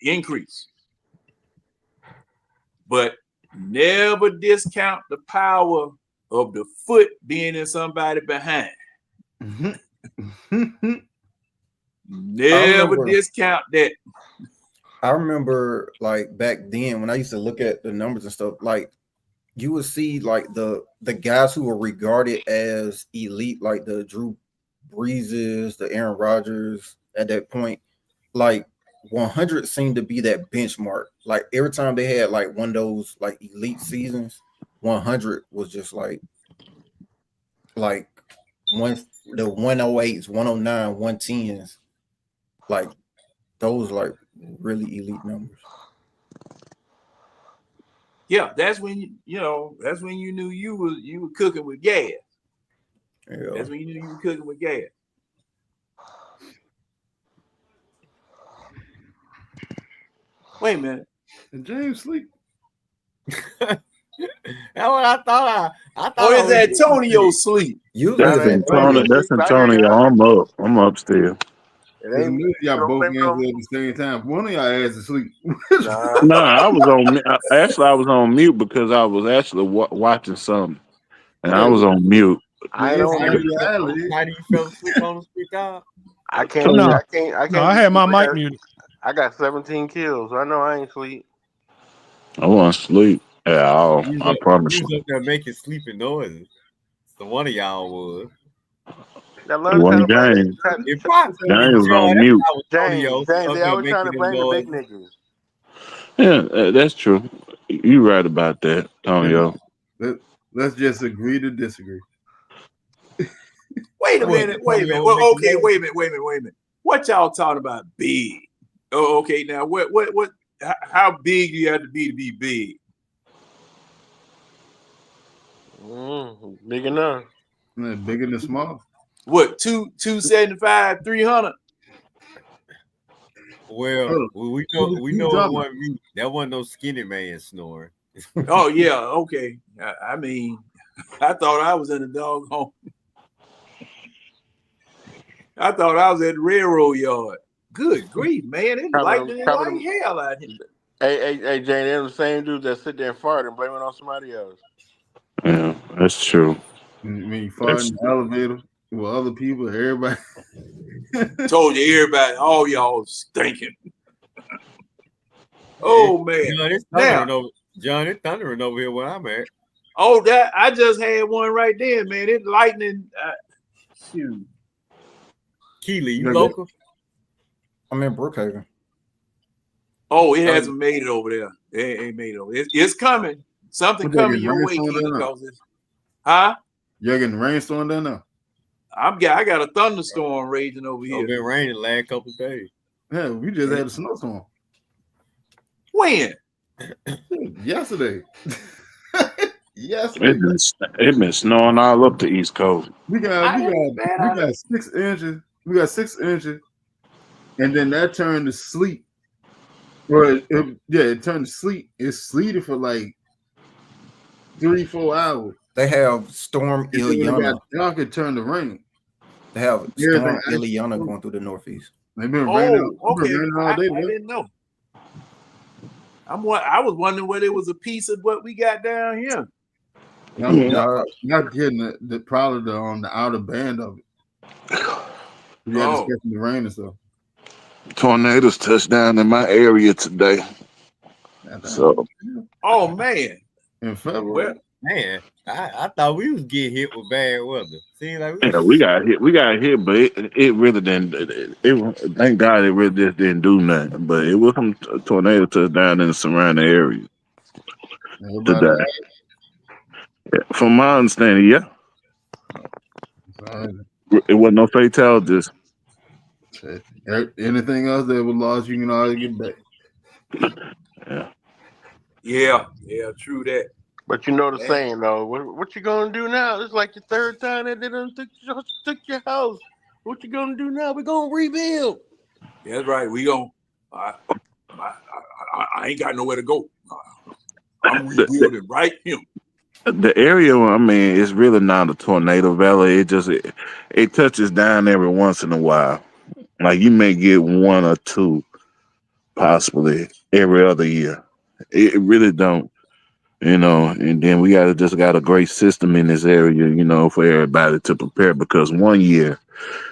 increase. But never discount the power of the foot being in somebody behind. Never discount that. I remember like back then when I used to look at the numbers and stuff, like you would see like the guys who were regarded as elite, like the Drew Breeses, the Aaron Rodgers at that point, like 100 seemed to be that benchmark. Like every time they had like one of those like elite seasons, 100 was just like the 108s, 109, 110s, like those like really elite numbers. Yeah, that's when that's when you knew you were cooking with gas. Yeah. That's when you knew you were cooking with gas. Wait a minute. Did James sleep? That's what I thought. I thought. Or is Antonio sleep? That's Antonio. I'm up. I'm up still. Y'all both answered at the same time. One of y'all asked to sleep. No, I was on. Actually, I was on mute because I was actually watching something, and I was on mute. I don't know. How do you fell asleep on the speak out? I can't. No. I can't. No, I had my mic muted. I got 17 kills. I know I ain't sleep. I wasn't asleep at all. I promise You was up there making sleeping noises. So one of y'all was. One game. James was on mute. James, they always trying to blame the big niggas. Yeah, that's true. You right about that, Tonyo. Let's just agree to disagree. Wait a minute. Well, okay, wait a minute. What y'all talking about big? Oh, okay. Now, what? How big do you have to be big? Big enough. Bigger than small. What? 275, 300? Well, we know that wasn't no skinny man snoring. Oh yeah, okay. I mean, I thought I was in the doggone. I thought I was at the railroad yard. Good grief, man! It's lightning like hell out here. Hey, Jane, they're the same dudes that sit there and fart and blame it on somebody else. Yeah, that's true. When you fart in the elevator with other people, everybody. Told you, everybody, all y'all stinking. Oh man! John, it's thundering over here where I'm at. Oh, that I just had one right there, man. It's lightning. Shoot. Keely, you local? I'm in Brookhaven. Oh, it hasn't made it over there. It ain't made it over. It's coming. Something coming your way, Keely, because it's You're getting rainstorm down now. I got a thunderstorm raging over here. It's been raining the last couple of days. Yeah, we just had a snowstorm. When? Yesterday. It been snowing all up the East Coast. We got 6 inches. We got 6 inches, and then that turned to sleet. Or it turned to sleet. It sleeted for like 3-4 hours. They have Storm Ileana. Dark, it turned to rain. They have Storm Ileana going through the Northeast. They've been raining. Okay. All day, I didn't know. I was wondering whether it was a piece of what we got down here. Not getting probably the outer band of it. We had to catch the rain and stuff. Tornadoes touched down in my area today. So, oh man, in February, man, I thought we was getting hit with bad weather. Seems like we got hit. We got hit, but it really didn't. Thank God it really just didn't do nothing. But it was some tornado touched down in the surrounding area today. Yeah, from my understanding, yeah. It wasn't no fatalities. Anything else that was lost, you can always get back. Yeah, true that. But you know the saying though, what you gonna do now? It's like the third time that they done took your house. What you gonna do now? We're gonna rebuild. That's right. We gonna. I ain't got nowhere to go. I'm I'm rebuilding right here. The area, I mean, it's really not a tornado valley. It touches down every once in a while. Like you may get one or two, possibly every other year. It really don't, And then we just got a great system in this area, for everybody to prepare. Because one year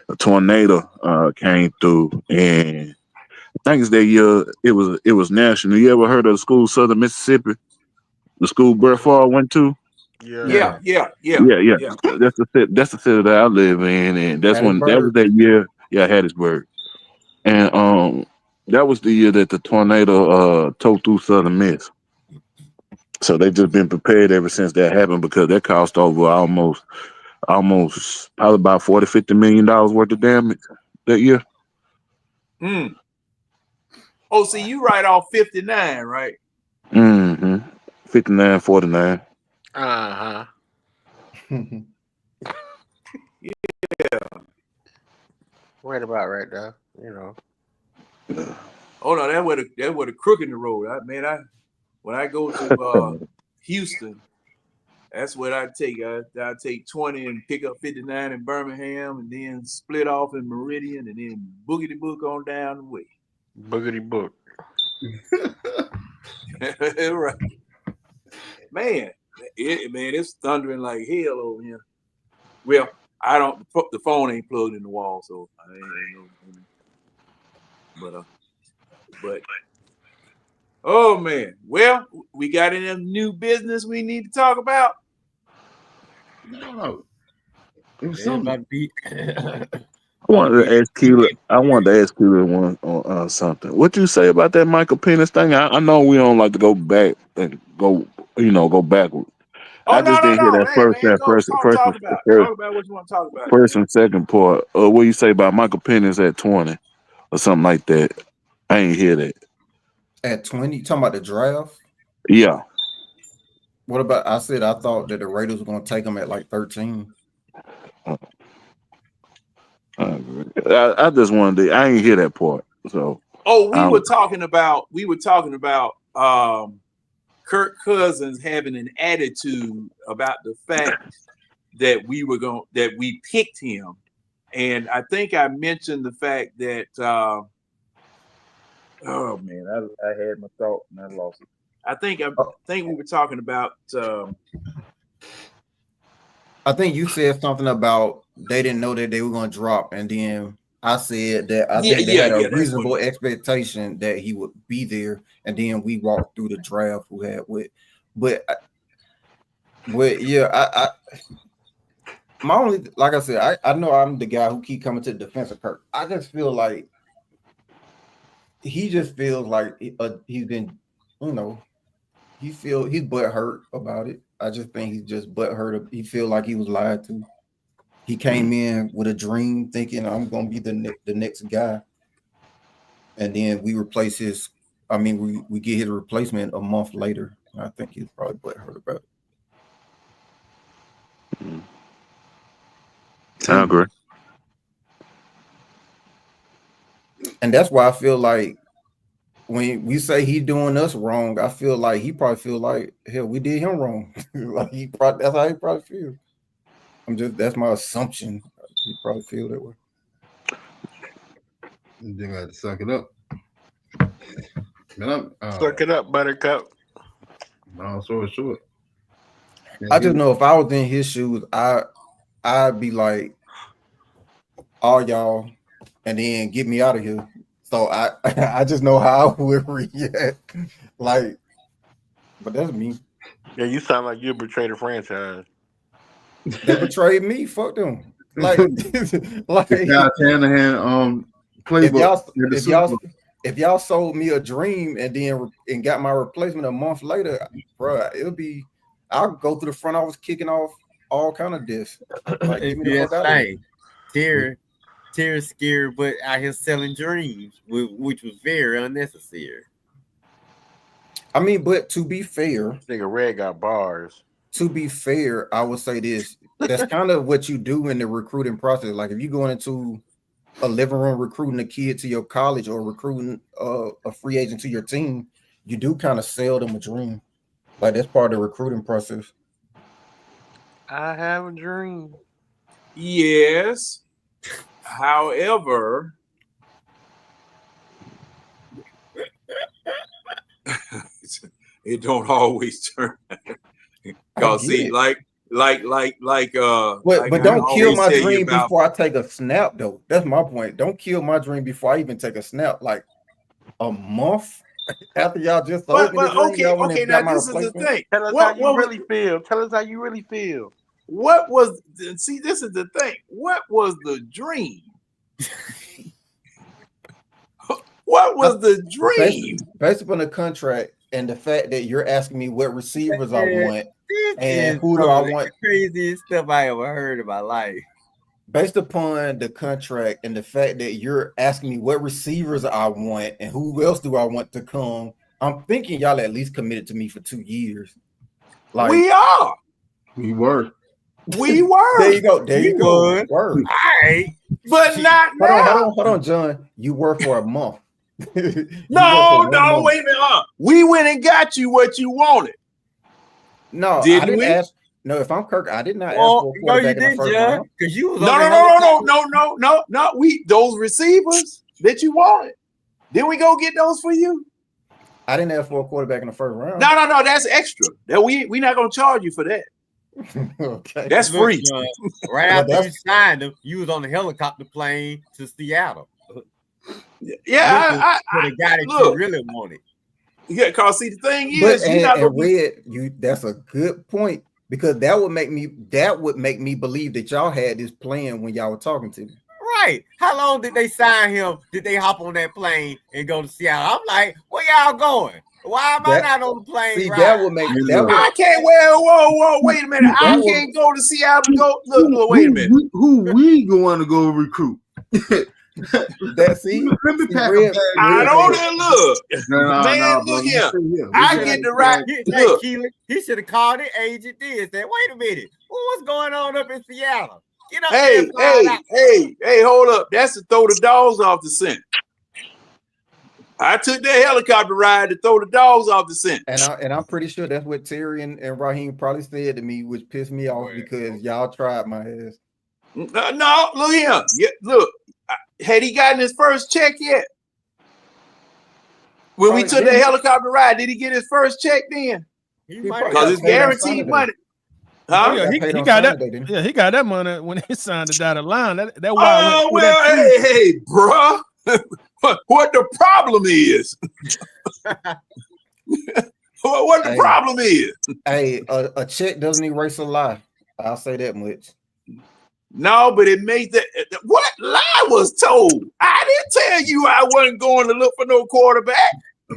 a tornado came through, and I think it's that year it was national. You ever heard of the school Southern Mississippi? The school Brett Favre went to? Yeah. Yeah. That's the city that I live in, and that was that year. Yeah, Hattiesburg, and that was the year that the tornado tore through Southern Miss. So they've just been prepared ever since that happened, because that cost over almost probably about $40-50 million worth of damage that year. Oh, see, you write off 59, right? 59, 49. Uh-huh. Yeah. Right about right there, Oh no, that would a crook in the road. When I go to Houston, that's what I take. I take 20 and pick up 59 in Birmingham, and then split off in Meridian, and then boogity book on down the way. Boogity book. Right. Man, it's thundering like hell over here. Well, I don't. The phone ain't plugged in the wall, so I ain't know. But oh man. Well, we got any new business we need to talk about? No. I wanted to ask Keeler one on something. What you say about that Michael Penix thing? I know we don't like to go back and go backward. Oh, I just didn't hear that talk about what you want to talk about. First and second part. What you say about Michael Penix at 20 or something like that? I ain't hear that. At 20, you talking about the draft? Yeah. What about? I said I thought that the Raiders were going to take him at like 13. I just wanted to. I ain't hear that part. So. Oh, we were talking about Kirk Cousins having an attitude about the fact that we picked him, and I think I mentioned the fact that oh man, I had my thought and I lost it. I think we were talking about I think you said something about they didn't know that they were going to drop, and then I said that I think they had a reasonable expectation that he would be there, and then we walked through the draft who had with, but yeah, I my only, like I said, I know I'm the guy who keep coming to the defense of Kirk. I just feel like he just feels like he's been, he's butthurt about it. I just think he's just butthurt. He feel like he was lied to. He came in with a dream thinking I'm going to be the next guy. And then we replace his, we get his replacement a month later. I think he's probably butthurt about it. I agree. And that's why I feel like when we say he's doing us wrong, I feel like he probably feel like, hell, we did him wrong. Like that's how he probably feels. That's my assumption. He probably feel that way. You think I had to suck it up. Man, suck it up, Buttercup. No, so short. I just know if I was in his shoes, I'd be like, all y'all, and then get me out of here. So I just know how I would react. Like, but that's me. Yeah, you sound like you betrayed the franchise. They betrayed me. Fuck them. Like Kyle Shanahan playbook. If y'all sold me a dream and got my replacement a month later, bro, I'll go through the front office kicking off all kind of this. Like, give me the fuck out. Terry's scared, but out here selling dreams, which was very unnecessary. But to be fair, nigga Red got bars. To be fair, I would say this. That's kind of what you do in the recruiting process. Like if you go into a living room recruiting a kid to your college or recruiting a free agent to your team, you do kind of sell them a dream. Like that's part of the recruiting process. I have a dream. Yes. However, it don't always turn. Cause see, But like but don't I kill always my tell you dream about. before I take a snap, though. That's my point. Don't kill my dream before I even take a snap. Like a month after y'all just told me the dream, Okay, y'all went okay. and Now got my this is the replacement. thing. Tell us What how you was really feel. Tell us how you really feel. what was? See, this is the thing. What was the dream? What was the dream? Based upon the contract and the fact that you're asking me what receivers I want This and is who do some I of the want, craziest stuff I ever heard in my life. based upon the contract and the fact that you're asking me what receivers I want and who else do I want to come, I'm thinking y'all at least committed to me for 2 years. Like We are. We were. We were. there you go. There you go. would. Word. All right. But not Hold now. on, John. You were for a month. You were No, for 1 no, month. wait a minute. We went and got you what you wanted. No, I Didn't didn't we? ask. No, if I'm Kirk, I did not ask Well, for a no, you quarterback in the didn't, first John, round. because you was No, on no, the no, helicopter. no. We those receivers that you wanted. Didn't we go get those for you? I didn't ask for a quarterback in the first round. No. That's extra. That we not gonna charge you for that. Okay. That's Look, free. John, right Well, after you that's- signed him, you was on the helicopter plane to Seattle. Yeah, Looking for the guy that you look. really wanted. Yeah, cause see the thing But is, you're not gonna and be. Red, that's a good point because that would make me believe that y'all had this plan when y'all were talking to me. Right. How long did they sign him? Did they hop on that plane and go to Seattle? I'm like, where y'all going? Why am I That- not on the plane? See, ride? that would make that would I can't. Whoa, wait a minute. I That would- can't go to Seattle. And go. Look, wait a minute. Who we going to go recruit? that see. Let me pack Red- a bag. I don't look. No, Man, bro. look You here. stay here. I We get got- the right. Look. He should have called it agent this. Said, wait a minute. What's going on up in Seattle? Get up there and find out. Hey, hold up. That's to throw the dogs off the scent. I took that helicopter ride to throw the dogs off the scent. And I'm pretty sure that's what Terry and Raheem probably said to me, which pissed me off because y'all tried my ass. No, look here. Yeah, look. Had he gotten his first check yet? When we Probably took that didn't. helicopter ride, did he get his first check then? He He might probably have Because got it's paid on guaranteed Saturday. money. Oh, Huh? yeah, Got he paid on got that. Saturday, didn't he? Yeah, he got that money when he signed the dotted line. That why Oh, well, hey, bruh. What the problem is? What the Hey. problem is? Hey, a check doesn't erase a lie. I'll say that much. No, but it made that. What lie was told? I didn't tell you I wasn't going to look for no quarterback.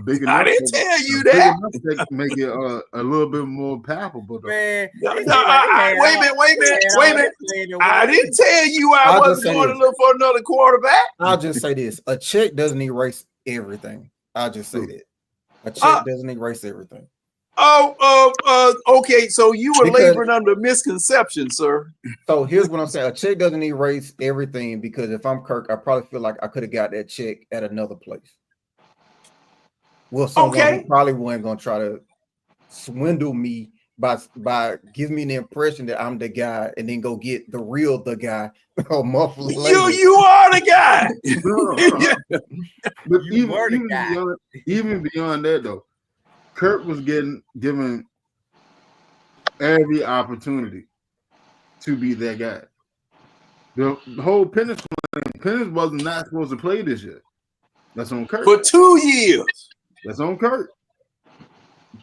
Big I enough didn't to- tell you big that. enough to make it a little bit more palpable. Though. Man, No, it seemed no, like they had wait a all- minute, wait a they minute, had wait a all minute. that playing in I one. didn't tell you I I'll just wasn't say going to this. look for another quarterback. I'll just say this: a check doesn't erase everything. I'll just say that a check doesn't erase everything. Okay. So you were Because- laboring under misconception, sir. So here's what I'm saying: a check doesn't erase everything because if I'm Kirk, I probably feel like I could have got that check at another place. Well, someone Okay. who probably wasn't gonna try to swindle me by giving me the impression that I'm the guy and then go get the guy a month later. You are the guy. But You were the guy. even beyond that, though, Kurt was given every opportunity to be that guy. The whole Penix was not supposed to play this year. That's on Kurt. For 2 years. That's on Kurt.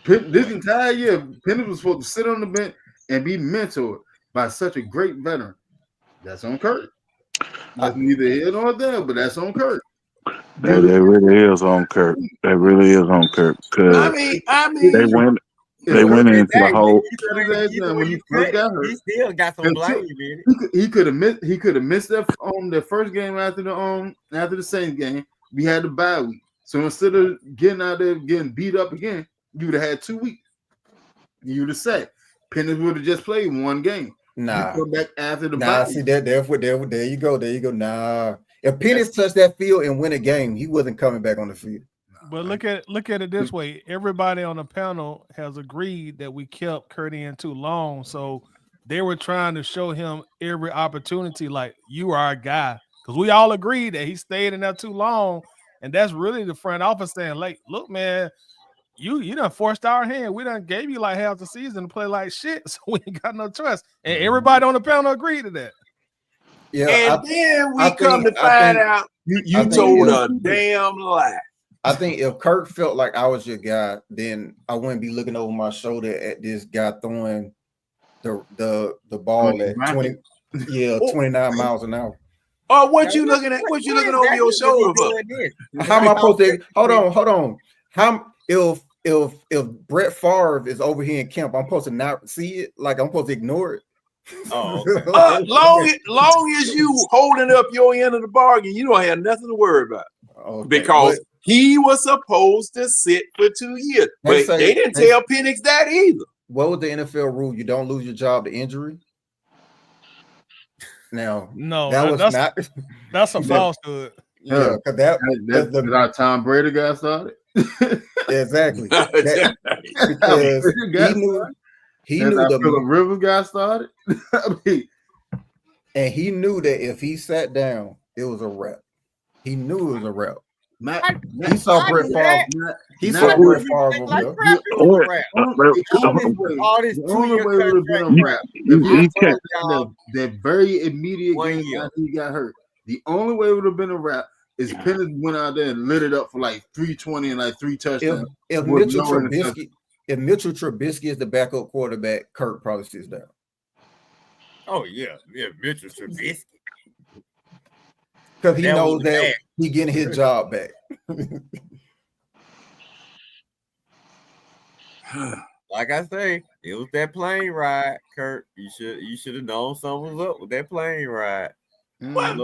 This entire year, Penix was supposed to sit on the bench and be mentored by such a great veteran. That's on Kurt. That's neither here nor there, but that's on Kurt. That really is on Kirk. That really is on Kirk. I Cause mean, they went into the whole. When he first got hurt, He still got some blame in it. he could have missed that first game after the Saints game. We had the bye week, so instead of getting out there getting beat up again, you would have had 2 weeks. You would have said Penix would have just played one game. Nah, You come back after the nah. bye See week. that there you go. Nah, if Penix touched that field and win a game, he wasn't coming back on the field. But look at it this way. Everybody on the panel has agreed that we kept Kurt in too long. So they were trying to show him every opportunity, like you are a guy. Because we all agreed that he stayed in there too long. And that's really the front office saying, like, look, man, you done forced our hand. We done gave you like half the season to play like shit. So we ain't got no trust. And everybody on the panel agreed to that. Yeah, And then we come to find out you told a damn lie. I think if Kirk felt like I was your guy, then I wouldn't be looking over my shoulder at this guy throwing the ball at 29 miles an hour. Oh, what you looking at? What you looking over your shoulder for? How am I supposed to hold on? How if Brett Favre is over here in camp, I'm supposed to not see it? Like I'm supposed to ignore it? Oh, long as you holding up your end of the bargain, you don't have nothing to worry about. Okay, because he was supposed to sit for 2 years, but they didn't tell Penix that either. What was the NFL rule? You don't lose your job to injury. Now, no, that was not. That's a falsehood. Yeah, because that's how Tom Brady got started. Exactly. Because he knew the Phillip Rivers got started. And he knew that if he sat down, it was a wrap. He knew it was a wrap. He saw Brett Favre. He saw Brett Favre over there. All this 2 year would have been a wrap. That very immediate game after he got hurt. The only way it would have been a wrap is Penix went out there and lit it up for like 320 and like 3 touchdowns. If Mitchell Trubisky is the backup quarterback, Kirk probably sits down. Oh yeah, Mitchell Trubisky. Because he knows that he getting his job back. Like I say, it was that plane ride, Kurt. You should have known something was up with that plane ride. Well,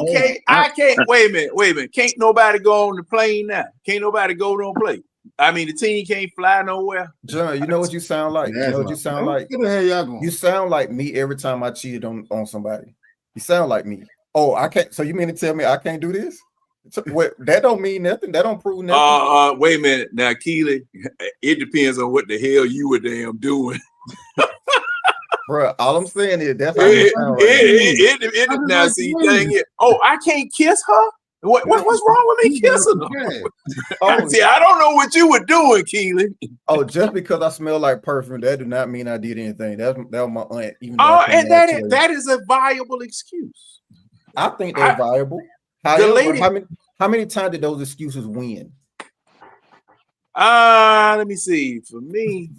okay, I can't. Wait a minute. Can't nobody go on the plane now? Can't nobody go on plane? I mean, the team can't fly nowhere. John, you know what you sound like? You know what you sound like? Where the hell y'all going? You sound like me every time I cheated on somebody. You sound like me. Oh, I can't. So you mean to tell me I can't do this? What, that don't mean nothing. That don't prove nothing. Wait a minute. Now, Keely, it depends on what the hell you were damn doing. Bro, all I'm saying is that's how you sound right now. See, dang it. Oh, I can't kiss her? What's wrong with me kissing her? See, I don't know what you were doing, Keely. Oh, just because I smell like perfume, that do not mean I did anything. That was my aunt. Even and that is a viable excuse. I think they're viable. However, how many times did those excuses win? Let me see. For me,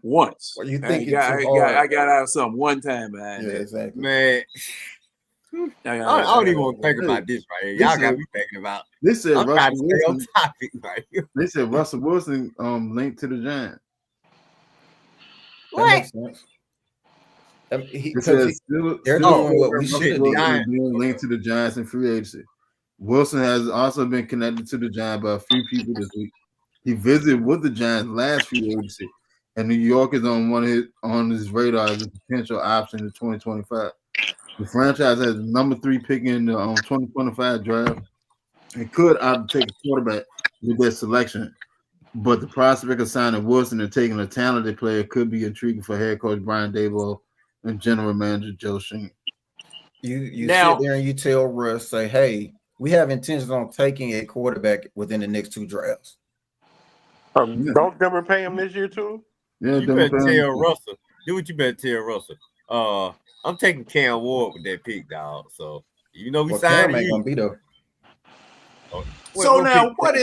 once. Well, you think I got out of something one time behind that. Exactly. Man, I don't even want to think about this right here. Y'all got me thinking about. They said Russell Wilson. Right here. They said Russell Wilson linked to the Giants. That makes sense. They're doing what we should have done. Linked to the Giants in free agency. Wilson has also been connected to the Giants by a few people this week. He visited with the Giants last free agency, and New York is on his radar as a potential option in 2025. The franchise has number 3 pick in the 2025 draft and could opt to take a quarterback with their selection. But the prospect of signing Wilson and taking a talented player could be intriguing for head coach Brian Daboll and general manager Joe Schoen. You sit there and you tell Russ, say, hey, we have intentions on taking a quarterback within the next 2 drafts. Don't Denver pay him this year too? Yeah, you better tell Russell. Do what you better tell Russell. I'm taking Cam Ward with that pick, dog. So we signed Cam ain't gonna be there. So now, what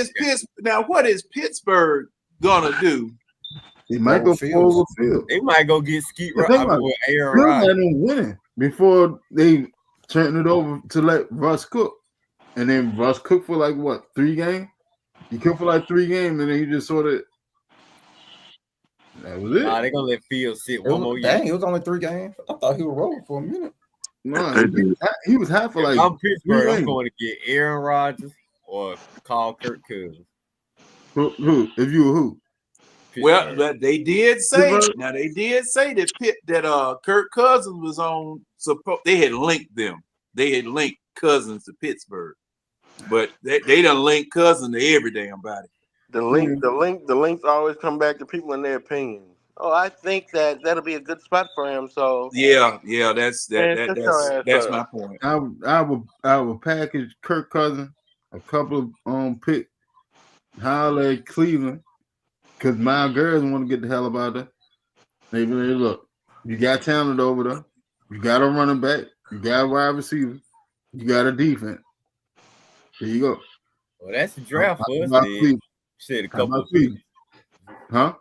is Pittsburgh gonna do? He might go forward field. They might go get Skeet with Aaron Rodgers winning before they turn it over to let Russ cook, and then Russ cooked for like what 3 games? He cooked for like 3 games, and then he just sort of. That was it. Nah, they're gonna let Fields sit one more year. Dang, it was only 3 games. I thought he was rolling for a minute. No, he was half for like. I'm Pittsburgh. I'm going to get Aaron Rodgers or call Kirk Cousins. Who? If you were who? Well, they did say that Kirk Cousins was on. They had linked them. They had linked Cousins to Pittsburgh. But they done link Cousin to every damn body. The links always come back to people and their opinions. Oh, I think that'll be a good spot for him. So Yeah, that's man, shut your ass that's up. my point. I would package Kirk Cousins, a couple of pick, holler at Cleveland, because my girls want to get the hell up out there. They look, you got talent over there, you got a running back, you got a wide receiver, you got a defense. There you go. Well, that's the draft for us. Cleveland? Said a couple of Cleveland? Huh?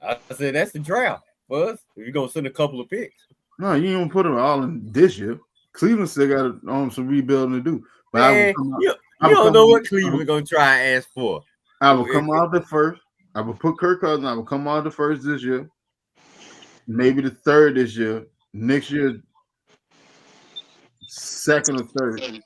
I said that's the draft for us. If you're gonna send a couple of picks. No, you don't put them all in this year. Cleveland still got some rebuilding to do. But Man, you don't know what Cleveland gonna try and ask for. I will come out the first. I will put Kirk Cousins. I will come out the first this year. Maybe the third this year. Next year, second or third. That's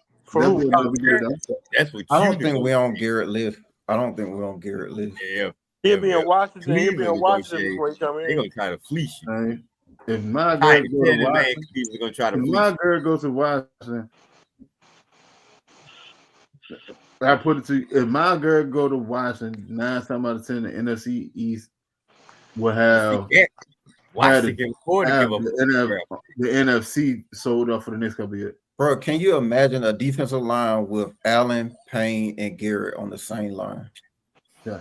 what I don't think we on Garrett Lift. I don't think we're on Garrett Lift. Yeah. He'll be in Washington. He'll be in Cleveland Washington before he come in. They're gonna try to fleece you. Right. If my girl go to Washington, Cleveland's gonna try to if fleece my you. girl goes to Washington, I put it to you, if my girl go to Washington, 9 times out of 10, the NFC East will have Washington can afford to give up the NFC sold off for the next couple of years. Bro, can you imagine a defensive line with Allen, Payne, and Garrett on the same line? Yeah,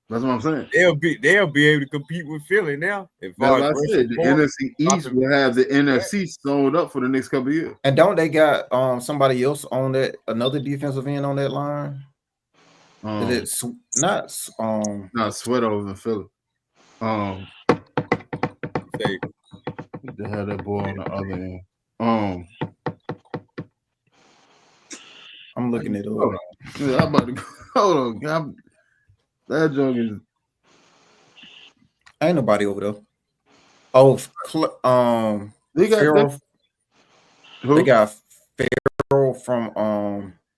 that's what I'm saying. They'll be able to compete with Philly now. That's what I said. The NFC East will have the NFC sold up for the next couple of years. And don't they got somebody else on that, another defensive end on that line? Is it not Sweat over in Philly? They had that boy on the other end. I'm looking it up. Hold on. Yeah, I'm about to go. Hold on. That joke is. Ain't nobody over there. Oh, they got Farrell. They got Farrell from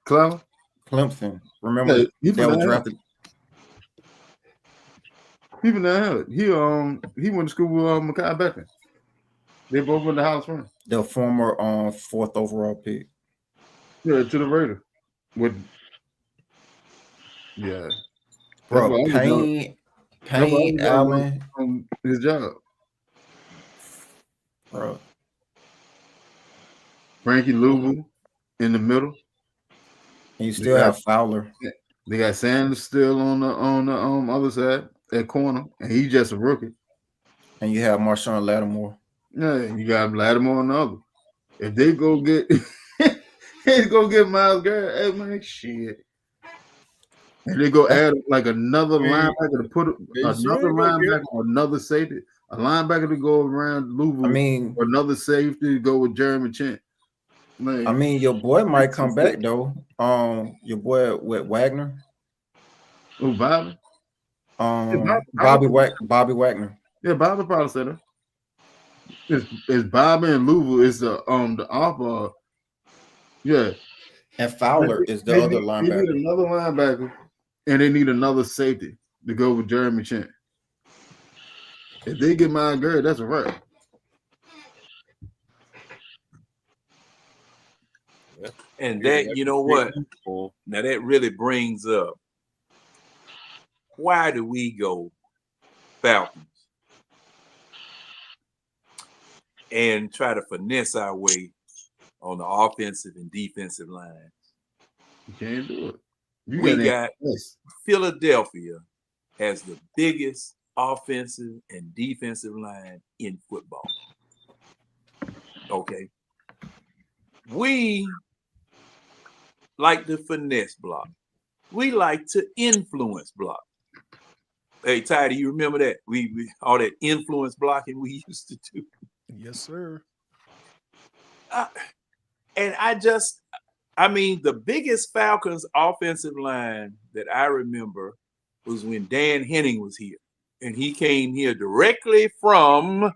Clemson. Remember they were drafted. Even that he went to school with Mekhi Becton. They both went to House Run. The former 4th overall pick. Yeah, to the Raiders. Bro, Payne Allen on his job. Bro. Frankie Louisville in the middle. And you still have Fowler. They got Sanders still on the other side at corner, and he's just a rookie. And you have Marshawn Lattimore. Yeah, you got Lattimore on the other. If they go get Myles Garrett, hey man, shit. And they go add like another linebacker to put another linebacker or another safety, a linebacker to go around Louisville. Or another safety to go with Jeremy Chant. Man. I mean, your boy might come back though. Your boy with Wagner. Oh, Bobby. Bobby Wagner. Yeah, Bobby probably said it. It's Bobby and Louisville is the offer. Yeah. And Fowler is the other linebacker. They need another linebacker, and they need another safety to go with Jeremy Chant. If they get Myles Garrett, that's a wrap. And that, you know what? Now that really brings up, why do we go Falcons and try to finesse our way on the offensive and defensive lines? You can't do it. We got Philadelphia has the biggest offensive and defensive line in football. Okay. We like the finesse block. We like to influence block. Hey, Ty, do you remember that? We all that influence blocking we used to do. Yes, sir. And I mean, the biggest Falcons offensive line that I remember was when Dan Henning was here. And he came here directly from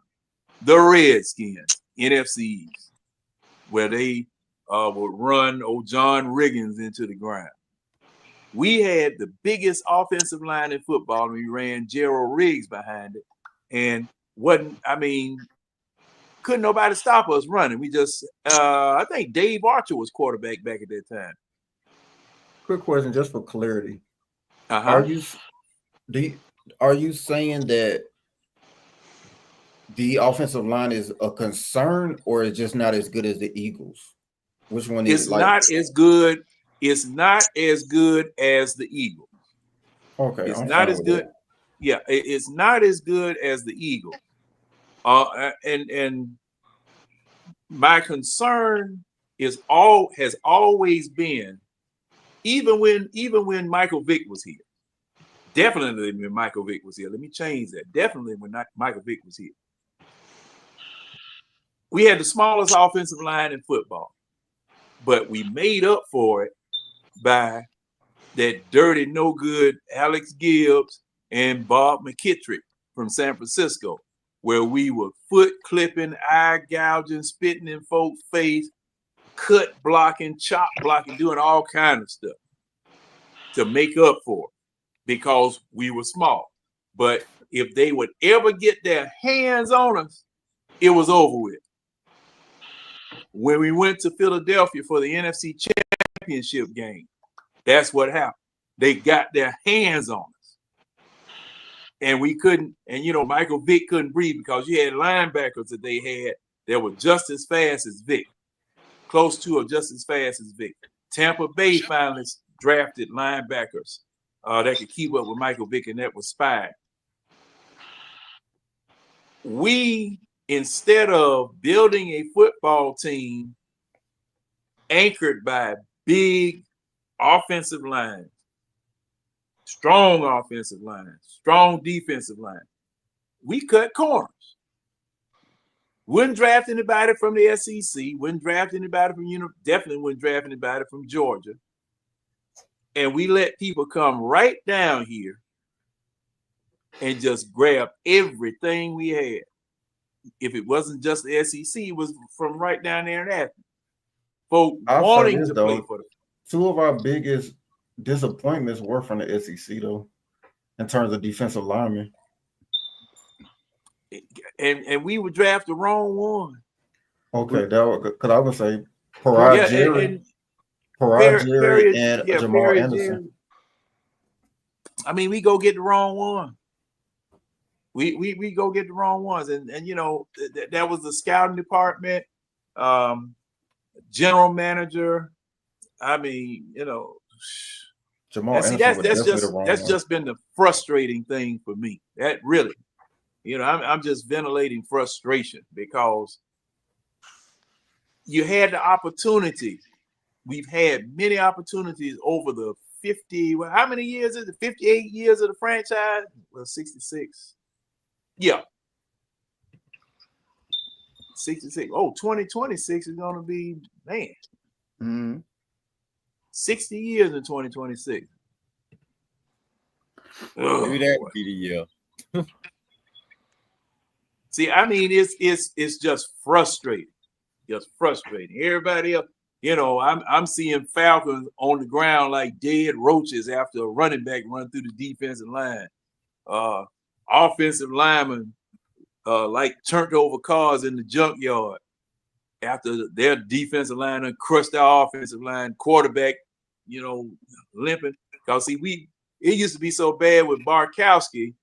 the Redskins, NFC East, where they would run old John Riggins into the ground. We had the biggest offensive line in football, and we ran Gerald Riggs behind it. And couldn't nobody stop us running. We just, I think Dave Archer was quarterback back at that time. Quick question, just for clarity. Uh-huh. Are you saying that the offensive line is a concern, or it's just not as good as the Eagles? Which one is It's like? not as good. It's not as good as the Eagles. Okay, It's I'm not fine as with good. that. Yeah, it's not as good as the Eagles. And my concern has always been, even when Michael Vick was here. Definitely when Michael Vick was here. Let me change that. Definitely when Michael Vick was here. We had the smallest offensive line in football, but we made up for it by that dirty, no good Alex Gibbs and Bob McKittrick from San Francisco, where we were foot clipping, eye gouging, spitting in folks' face, cut blocking, chop blocking, doing all kinds of stuff to make up for it because we were small. But if they would ever get their hands on us, it was over with. When we went to Philadelphia for the NFC Championship game, that's what happened. They got their hands on us. And we couldn't, and Michael Vick couldn't breathe because you had linebackers that they had that were just as fast as Vick, close to or just as fast as Vick. Tampa Bay finally drafted linebackers that could keep up with Michael Vick, and that was Spy. We, instead of building a football team anchored by big offensive lines, strong offensive lines, strong defensive line, we cut corners. Wouldn't draft anybody from the SEC, wouldn't draft anybody from definitely wouldn't draft anybody from Georgia. And we let people come right down here and just grab everything we had. If it wasn't just the SEC, it was from right down there in Athens. Folks wanting to play for them. Two of our biggest disappointments were from the SEC, though, in terms of defensive linemen. And we would draft the wrong one. Okay, because I would say Parad Jerry and Jamal Anderson. Jerry. I mean, we go get the wrong one. We go get the wrong ones, and that was the scouting department, general manager. I mean, Jamal Anderson that's just been the frustrating thing for me. That really, I'm just ventilating frustration because you had the opportunity. We've had many opportunities over the 50. How many years is it? 58 years of the franchise? Well, 66. Yeah. 66. Oh, 2026 is going to be, man. Mm-hmm. 60 years in 2026. Maybe that would be the year. See, I mean, it's just frustrating. Just frustrating. Everybody else, I'm seeing Falcons on the ground like dead roaches after a running back run through the defensive line. Offensive linemen like turned over cars in the junkyard after their defensive line and crushed our offensive line. Quarterback, limping. Because see, it used to be so bad with Barkowski.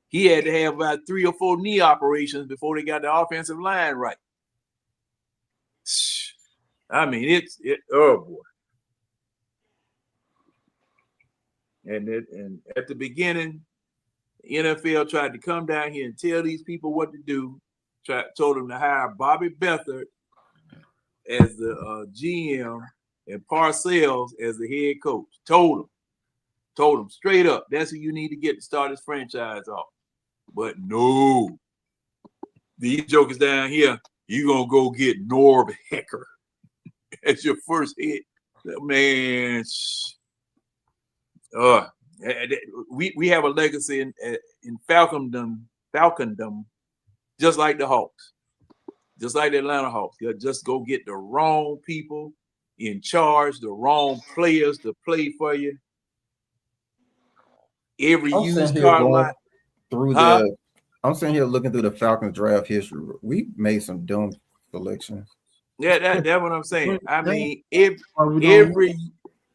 He had to have about 3 or 4 knee operations before they got the offensive line right. I mean, oh boy. And at the beginning, the NFL tried to come down here and tell these people what to do. Told them to hire Bobby Beathard as the GM and Parcells as the head coach. Told them straight up, that's who you need to get to start this franchise off. But no, these jokers down here, you're going to go get Norb Hecker as your first hit. Man, we have a legacy in Falcondom, just like the Hawks, just like the Atlanta Hawks. You just go get the wrong people in charge, the wrong players to play for you. Every used car lot. I'm sitting here looking through the Falcons draft history. We made some dumb selections. Yeah, that's what I'm saying. I mean,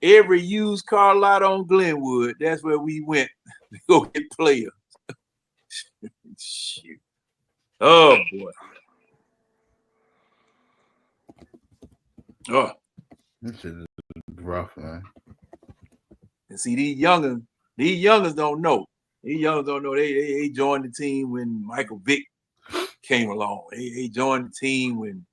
every used car lot on Glenwood. That's where we went to go get players. Shit. Oh boy. Oh. This shit is rough, man. And see, these youngers don't know. These youngers don't know. They joined the team when Michael Vick came along. They joined the team when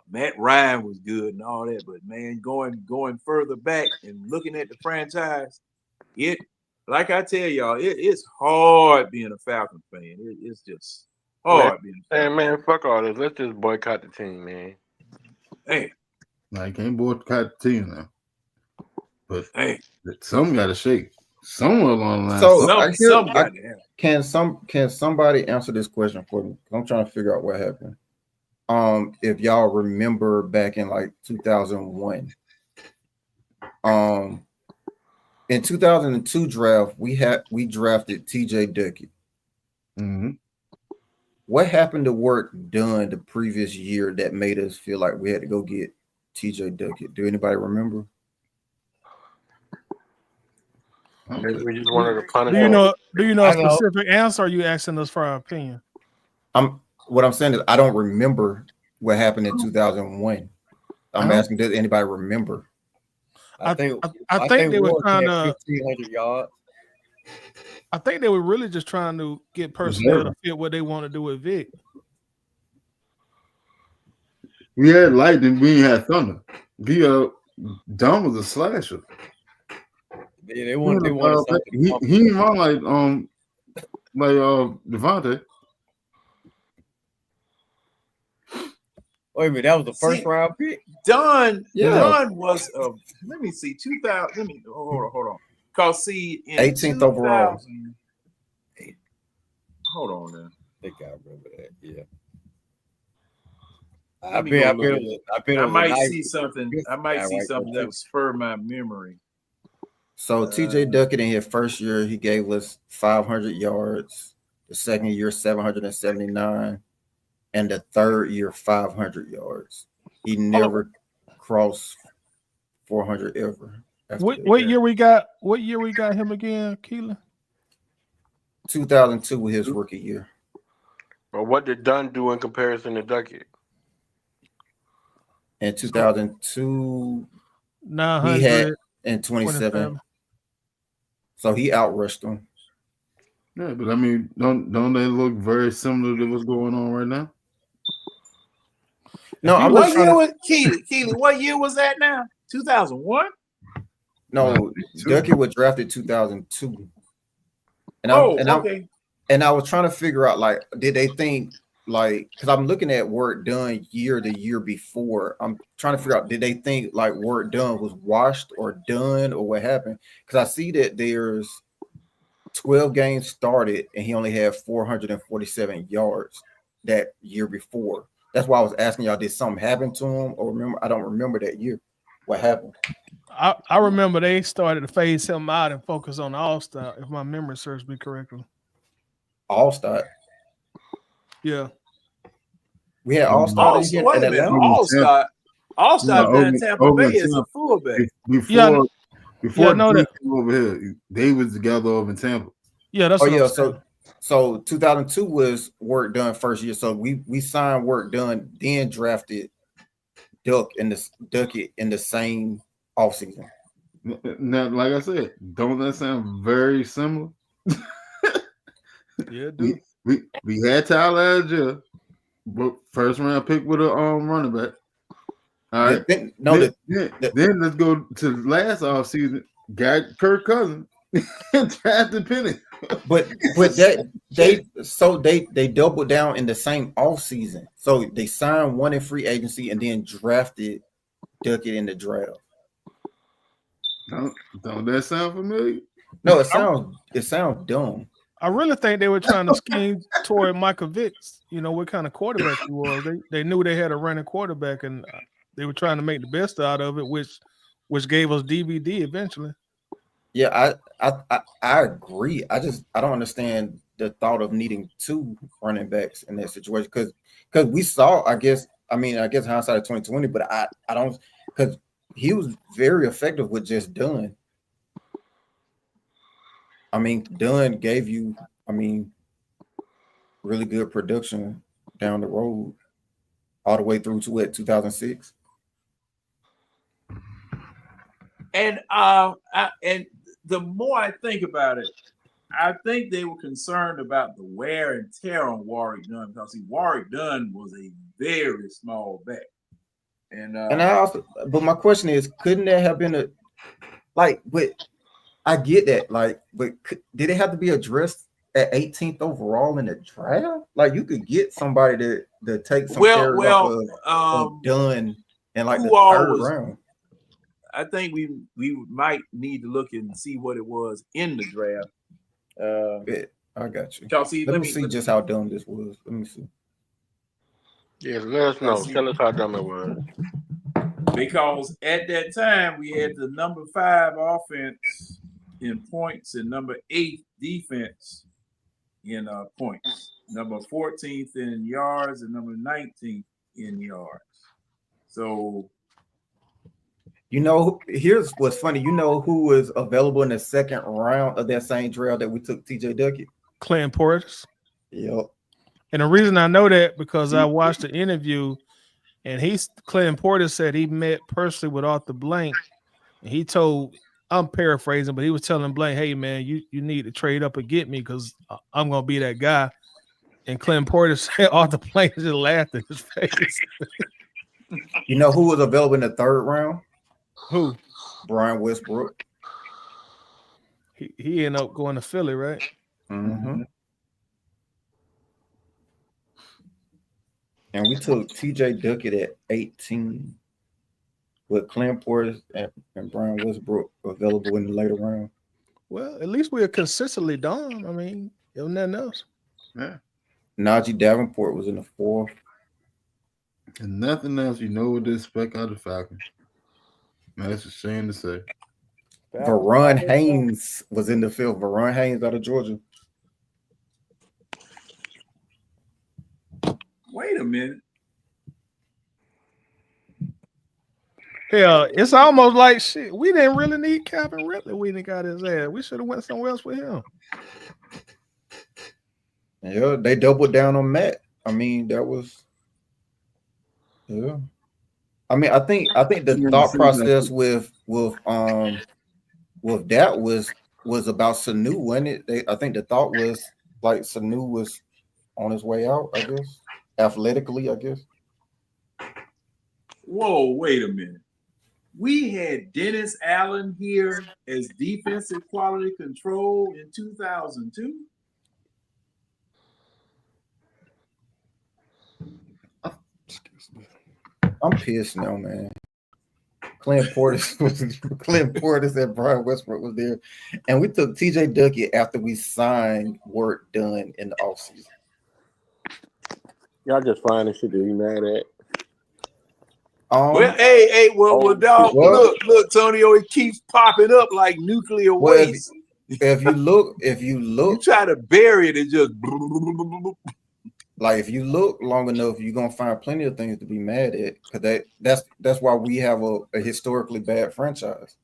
Matt Ryan was good and all that. But man, going further back and looking at the franchise, like I tell y'all, it's hard being a Falcon fan. It's just hard being a Falcon. Hey man, fuck all this. Let's just boycott the team, man. Hey. Now you can't boycott the team now. But hey, some got to shake somewhere along the line. So can somebody answer this question for me? I'm trying to figure out what happened. If y'all remember back in like 2001, in 2002 draft, we drafted TJ Duckett. Mm-hmm. What happened to work done the previous year that made us feel like we had to go get TJ Duckett? Do anybody remember? We just wanted to punish. Do you know a specific answer? Or are you asking us for our opinion? What I'm saying is I don't remember what happened in 2001. I'm asking, does anybody remember? I think they were trying to 1,500 yards. I think they were really just trying to get personnel to fit what they want to do with Vic. We had lightning, we ain't had thunder. Don was a slasher. Yeah, they wanted something. He ain't run like Devontae. Wait a minute, that was the first round pick. Don was let me see, 2000. Let me hold on. Cause see, in 18th overall. Hold on now. I think I remember that. Yeah. I might see something that will spur my memory. So TJ Duckett in his first year, he gave us 500 yards. The second year, 779, and the third year, 500 yards. He never crossed 400 ever. What year we got him again, Keelan? 2002 was his rookie year. But what did Dunn do in comparison to Duckett? In 2002, 900 he had in 27. So he outrushed him. Yeah, but I mean, don't they look very similar to what's going on right now? No, I'm what year was Keelan? What year was that now? 2001? No, Duckett was drafted 2002. And I was trying to figure out, like, did they think, like, because I'm looking at work done the year before. I'm trying to figure out, did they think like work done was washed or done or what happened? Because I see that there's 12 games started and he only had 447 yards that year before. That's why I was asking y'all, did something happen to him? Or remember, I don't remember that year. What happened? I remember they started to phase him out and focus on the All-Star, if my memory serves me correctly. All-Star? Yeah. We had All-Star. All-Star down in Tampa Bay is a fullback. Before over here, they was together over in Tampa. Yeah, that's So 2002 was work done first year. So we signed work done, then drafted Duckett in the same offseason. Now, like I said, don't that sound very similar? Yeah, dude. We had Tyler Algier, but first round pick with a running back. All right. Then let's go to last offseason. Got Kirk Cousins and drafted Penny. But they doubled down in the same offseason. So they signed one in free agency and then drafted Duckett in the draft. Don't that sound familiar? No, it sounds dumb. I really think they were trying to scheme toward Michael Vick. You know what kind of quarterback he was. They knew they had a running quarterback, and they were trying to make the best out of it, which gave us DVD eventually. Yeah, I agree. I don't understand the thought of needing two running backs in that situation because we saw, I guess, I mean, I guess hindsight of 2020, but I don't, because he was very effective with just Dunn. I mean, Dunn gave you, I mean, really good production down the road, all the way through to what, 2006. And the more I think about it, I think they were concerned about the wear and tear on Warrick Dunn, because Warrick Dunn was a very small back. And I also, but my question is, couldn't there have been but I get that, but did it have to be addressed at 18th overall in the draft? Like, you could get somebody to take some care of Dunn in like the third round. I think we might need to look and see what it was in the draft. I got you. Chelsea, let me see just how dumb this was. Let me see. Yes, let us know. Tell us how dumb it was. Because at that time we had the number 5 offense in points and number 8 defense in points, number 14th in yards and number 19th in yards. So, here's what's funny. You know who was available in the second round of that same draft that we took TJ Duckett? Clinton Portis. Yep. And the reason I know that because I watched the interview, and Clinton Portis said he met personally with Arthur Blank, and he told, I'm paraphrasing, but he was telling Blank, hey man, you need to trade up and get me because I'm gonna be that guy. And Clinton Portis said Arthur Blank just laughed in his face. You know who was available in the third round? Who? Brian Westbrook. He ended up going to Philly, right? Mm-hmm. And we took TJ Duckett at 18 with Clinton Portis and Brian Westbrook available in the later round. Well, at least we are consistently dumb. I mean, it was nothing else. Yeah. Najee Davenport was in the 4th. And nothing else, you know what to expect out of the Falcons. That's a shame to say. Verron Haynes was in the field. Verron Haynes out of Georgia. Wait a minute. Yeah, it's almost like shit. We didn't really need Calvin Ridley. We didn't got his ass. We should have went somewhere else with him. Yeah, they doubled down on Matt. I mean, that was I mean, I think the thought process with that was about Sanu, wasn't it? I think the thought was like Sanu was on his way out, I guess. Athletically, I guess. Whoa, wait a minute. We had Dennis Allen here as defensive quality control in 2002. I'm pissed now, man. Clinton Portis and Brian Westbrook was there, and we took TJ Duckett after we signed work done in the offseason. Y'all just find this shit to be mad at. Well, dog, look, Tonio, it keeps popping up like nuclear waste. If you look, you try to bury it and just like if you look long enough, you're gonna find plenty of things to be mad at. Because that's why we have a historically bad franchise.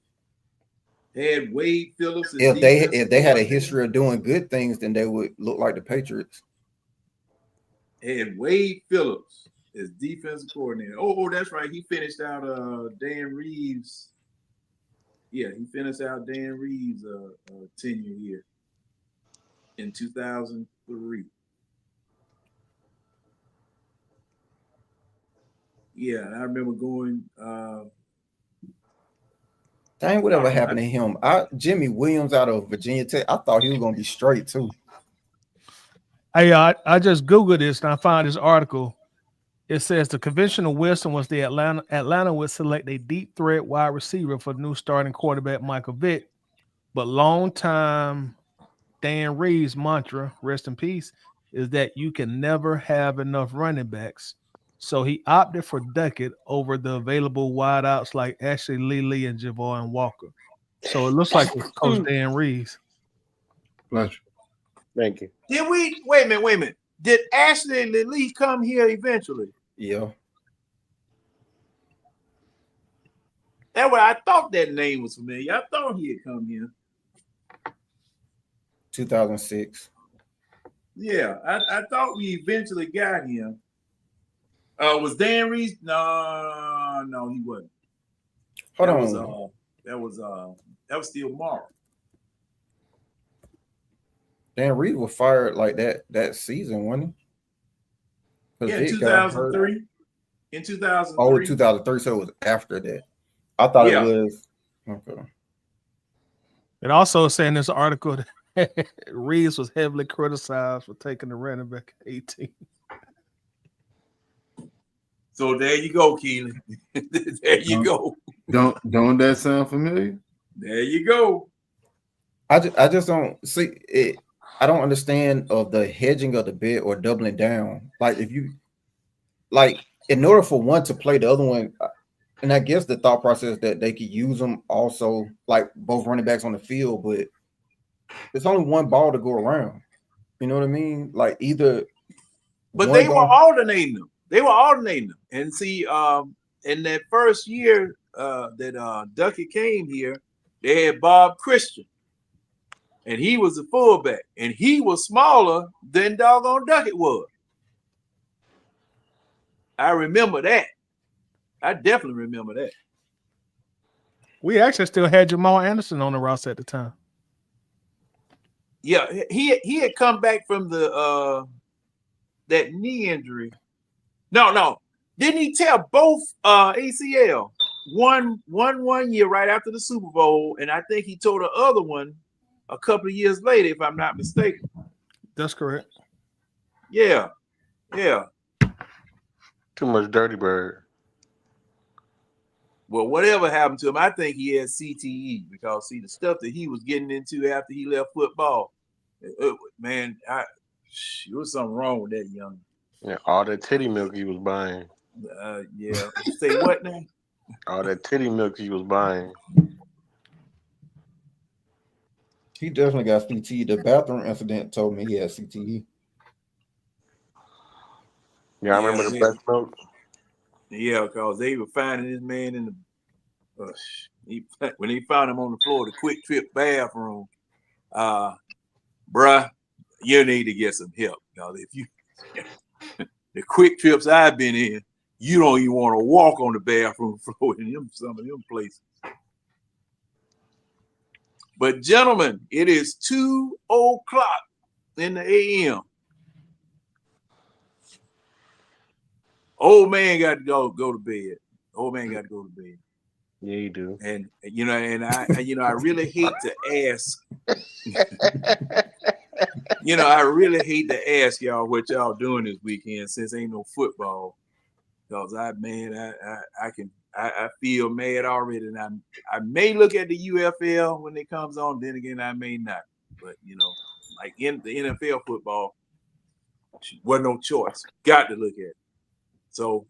Had Wade Phillips. If they had a history of doing good things, then they would look like the Patriots. Had Wade Phillips as defensive coordinator. Oh, that's right. He finished out Dan Reeves. Yeah, he finished out Dan Reeves' tenure here in 2003. Yeah, and I remember going. Dang, whatever happened to him? Jimmy Williams out of Virginia Tech. I thought he was gonna be straight too. Hey, I just Googled this and I found this article. It says the conventional wisdom was the Atlanta would select a deep threat wide receiver for the new starting quarterback Michael Vick, but long-time Dan Reeves' mantra, rest in peace, is that you can never have enough running backs. So he opted for Duckett over the available wideouts like Ashley Lee and Javon Walker. So it looks like it's Coach Dan Reeves. Pleasure. Thank you. Did we wait a minute? Did Ashley Lee come here eventually? Yeah. That's why I thought that name was familiar. I thought he had come here. 2006. Yeah, I thought we eventually got him. Was Dan Reese? No, he wasn't. Hold that on. That was still Mark. Dan Reed was fired like that season, wasn't he? Yeah, in 2003. In 2003. Oh, 2003. So it was after that. I thought it was. Okay. It also said in this article that Reeves was heavily criticized for taking the running back at 18. So there you go, Keelan. There you go. Don't that sound familiar? There you go. I just don't see it. I don't understand of the hedging of the bet or doubling down. Like if you like in order for one to play the other one, and I guess the thought process that they could use them also like both running backs on the field, but there's only one ball to go around. You know what I mean? Like either. But they were alternating them. And see, in that first year that Duckett came here, they had Bob Christian. And he was a fullback. And he was smaller than doggone Duckett was. I remember that. I definitely remember that. We actually still had Jamal Anderson on the roster at the time. Yeah, he had come back from the that knee injury. No. Didn't he tear both ACL? One year right after the Super Bowl, and I think he tore the other one a couple of years later, if I'm not mistaken. That's correct. Yeah. Too much Dirty Bird. Well, whatever happened to him, I think he had CTE because see the stuff that he was getting into after he left football, man, there was something wrong with that young. Yeah, all that titty milk he was buying. Yeah. Say what now? All that titty milk he was buying. He definitely got CTE. The bathroom incident told me he had CTE. Yeah, I remember the breast milk. Yeah, because they were finding this man in the when they found him on the floor of the Quick Trip bathroom. Bruh, you need to get some help. Because if you the Quick Trips I've been in, you don't even want to walk on the bathroom floor in some of them places. But gentlemen, it is 2:00 in the a.m. Old man got to go to bed. Old man got to go to bed. Yeah, you do. And I really hate to ask. I really hate to ask y'all what y'all doing this weekend since ain't no football. Because I feel mad already, and I may look at the UFL when it comes on. Then again, I may not. But like in the NFL football, wasn't no choice. Got to look at it. So,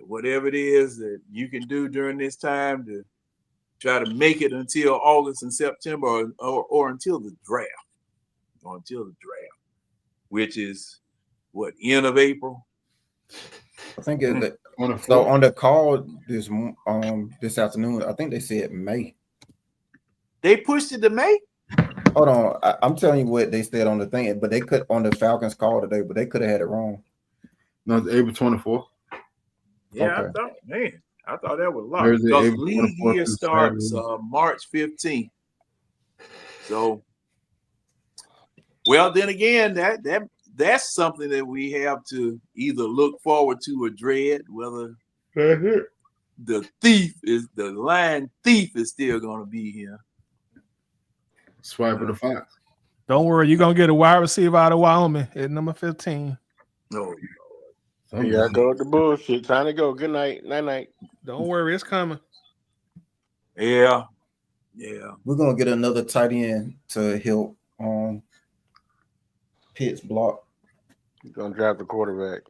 whatever it is that you can do during this time to try to make it until August and September, or until the draft, which is what, end of April. I think on the call this afternoon, I think they said May. They pushed it to May. Hold on, I'm telling you what they said on the thing, but they could on the Falcons call today, but they could have had it wrong. No, it's April 24th. Yeah, Okay. I thought that was locked. Thursday, Because April league 24th year is starts March 15th. So, well, then again, that's something that we have to either look forward to or dread, whether the line thief is still going to be here. Swipe of the Fox. Don't worry, you're gonna get a wide receiver out of Wyoming at number 15. No. Yeah, go with the bullshit. Time to go. Good night. Night. Don't worry, it's coming. Yeah. We're gonna get another tight end to help Pitt's block. You're gonna draft the quarterback.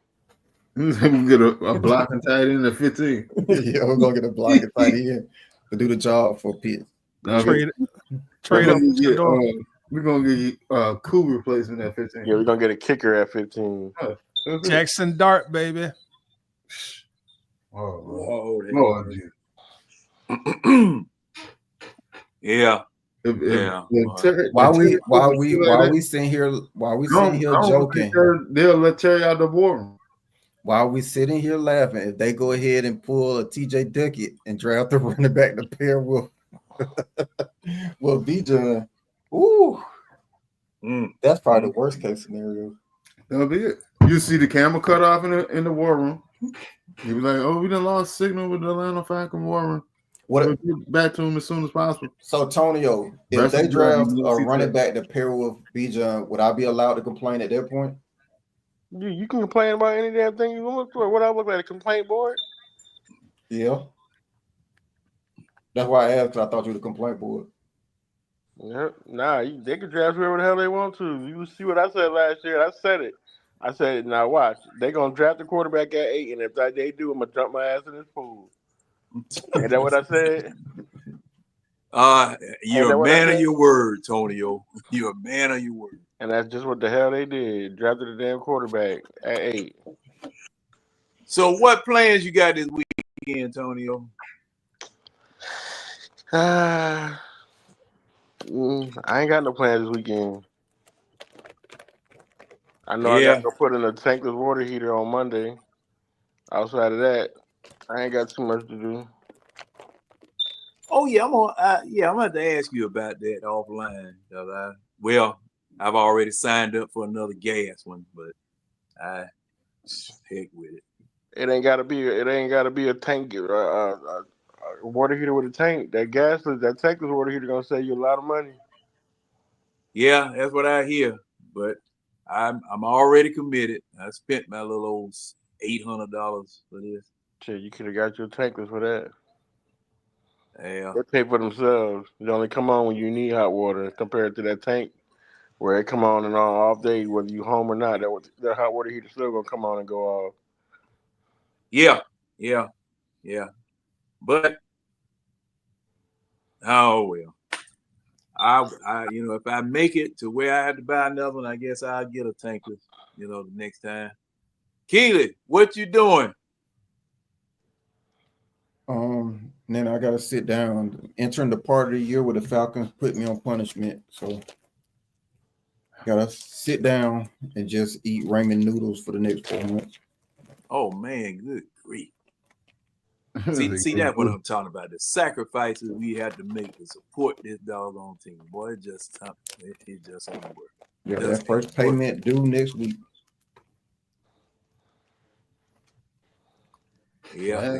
We're gonna get a blocking tight end at 15. Yeah, we're gonna get a blocking tight end to do the job for Pitt. Trade up. We're gonna get you cool replacement at 15. Yeah, we're gonna get a kicker at 15. Jackson Dart, baby. Oh, Lord, Lord, yeah, if While Terry Cooper still at while it, we sitting here I don't think joking, they'll let Terry out the boardroom. while we sitting here laughing, if they go ahead and pull a TJ Duckett and draft the running back to pair with Bijan, ooh, that's probably the worst case scenario. That'll be it. You see the camera cut off in the war room. He was like, "Oh, we done lost signal with the Atlanta Falcon war room. We'll get back to him as soon as possible." So, Tonio, if they draft a running back to pair with Bijan, would I be allowed to complain at that point? You can complain about any damn thing you want to. What I look like, a complaint board? Yeah. That's why I asked. I thought you were the complaint board. Yeah, they can draft whoever the hell they want to. You see what I said last year? I said it. I said, now watch. They're going to draft the quarterback at 8, and if they do, I'm going to jump my ass in this pool. Ain't that what I said? You're a man of your word, Tonio. You're a man of your word. And that's just what the hell they did. Drafted a damn quarterback at 8. So what plans you got this weekend, Antonio? I ain't got no plans this weekend. I know I got to go put in a tankless water heater on Monday. Outside of that, I ain't got too much to do. Oh yeah, I'm gonna have to ask you about that offline. I've already signed up for another gas one, but heck with it. It ain't gotta be a tank, water heater with a tank. That tankless water heater gonna save you a lot of money. Yeah, that's what I hear. But I'm already committed. I spent my little old $800 for this. Shit, you could have got your tankless for that. Yeah. They pay for themselves. It only come on when you need hot water compared to that tank where it come on and on all day, whether you home or not. That hot water heater still gonna come on and go off. Yeah. But oh well. I if I make it to where I have to buy another one, I guess I'll get a tankless, the next time. Keely, what you doing? Then I gotta sit down. Entering the part of the year where the Falcons put me on punishment, so gotta sit down and just eat ramen noodles for the next 4 months. Oh man, good grief! See that's what I'm talking about. The sacrifices we had to make to support this doggone team, boy. It just ain't work. Yeah, that first payment due next week. Yeah,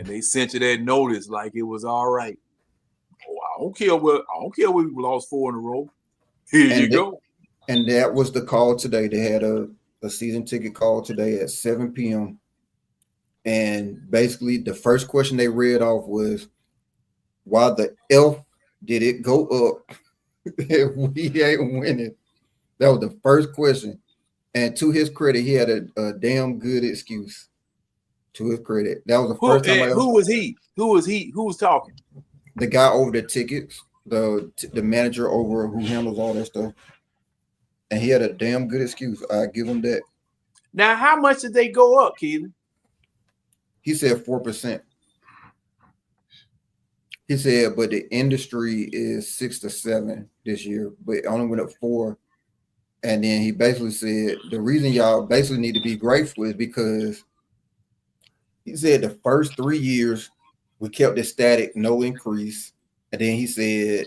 they sent you that notice like it was all right. Oh, I don't care we lost 4 in a row. Here you go. And that was the call today. They had a season ticket call today at 7 p.m. And basically the first question they read off was, why the F did it go up if we ain't winning? That was the first question. And to his credit, he had a damn good excuse. To his credit, that was the first time. Who was he? Who was talking? The guy over the tickets, the manager over who handles all that stuff, and he had a damn good excuse. I give him that. Now, how much did they go up, Keelan? He said 4%. He said, but the industry is 6 to 7 this year, but it only went up 4. And then he basically said the reason y'all basically need to be grateful is because he said the first 3 years we kept it static, no increase. And then he said,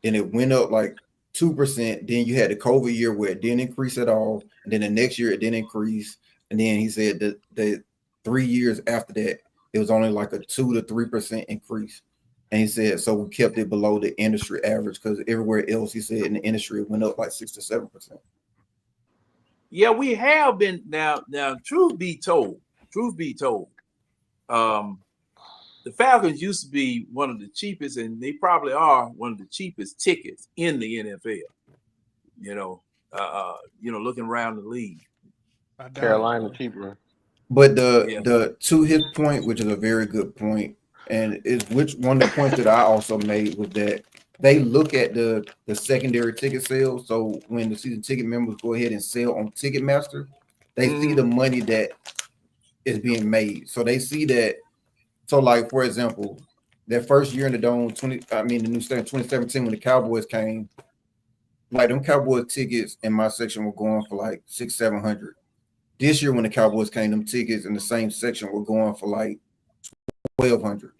then it went up like 2%. Then you had the COVID year where it didn't increase at all. And then the next year it didn't increase. And then he said that the 3 years after that, it was only like a 2 to 3% increase. And he said, so we kept it below the industry average because everywhere else, he said in the industry, it went up like 6 to 7%. Yeah, we have been now, truth be told, the Falcons used to be one of the cheapest, and they probably are one of the cheapest tickets in the NFL. Looking around the league. Carolina cheaper. But the to his point, which is a very good point, and one of the points that I also made was that they look at the secondary ticket sales. So when the season ticket members go ahead and sell on Ticketmaster, they see the money that is being made. So they see that. So, like, for example, that first year in the dome, the new stadium, 2017, when the Cowboys came, like them Cowboys tickets in my section were going for like $600-700. This year, when the Cowboys came, them tickets in the same section were going for like $1,200.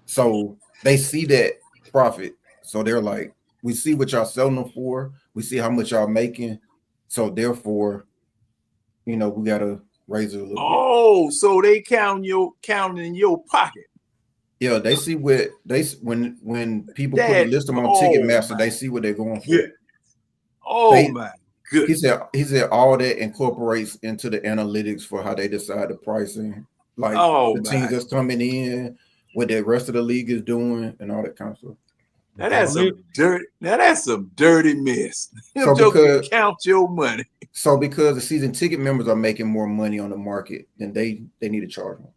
So they see that profit. So they're like, we see what y'all selling them for. We see how much y'all making. So therefore, we gotta raise it a little bit. Oh, so they counting in your pocket. Yeah, they see what when people list them on Ticketmaster, they see what they're going for. Yeah. Oh my goodness. He said all that incorporates into the analytics for how they decide the pricing, like the teams that's coming in, what the rest of the league is doing, and all that kind of stuff. Now that's some dirty mess. So because count your money. So because the season ticket members are making more money on the market, then they need to charge them.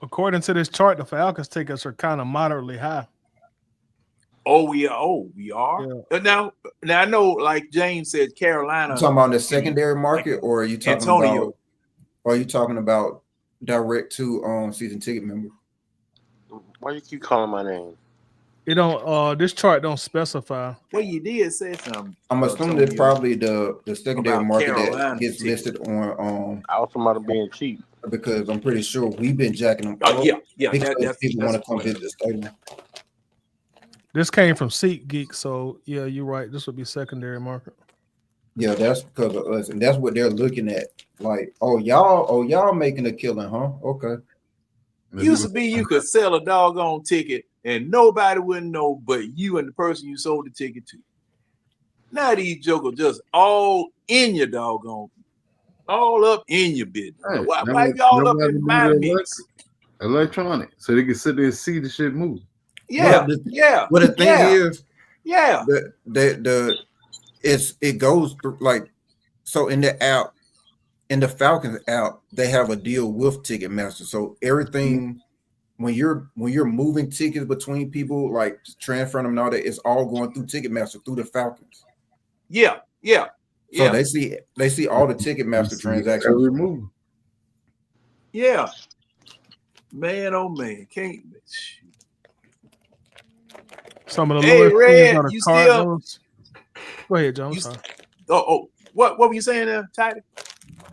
According to this chart, the Falcons tickets are kind of moderately high. Oh, we are. Yeah. Now I know, like James said, Carolina. You talking about the secondary market, or are you talking Antonio? About? Or are you talking about direct to season ticket members? Why you keep calling my name? It don't. This chart don't specify. Well, you did say something. I'm assuming that probably the secondary market that gets listed on. I was talking about being cheap because I'm pretty sure we've been jacking them. Yeah. Because people want to come visit the stadium. This came from SeatGeek, so yeah, you're right. This would be secondary market. Yeah, that's because of us, and that's what they're looking at. Like, y'all making a killing, huh? Okay. Used to be you could sell a doggone ticket and nobody wouldn't know but you and the person you sold the ticket to. Now these jokers just all in your doggone, all up in your business. Right. Why y'all up in my mix? Electronic, so they can sit there and see the shit move. Yeah. Well, the thing is, it goes through, like, so in the app, in the Falcons app, they have a deal with Ticketmaster. So everything, when you're moving tickets between people, like transferring them and all that, it's all going through Ticketmaster through the Falcons. Yeah. So they see all the Ticketmaster transactions. Every move. Yeah. Man, oh man, can't. Some of the lowest Red, on the you Cardinals. Go ahead, John. What were you saying there, Tidy?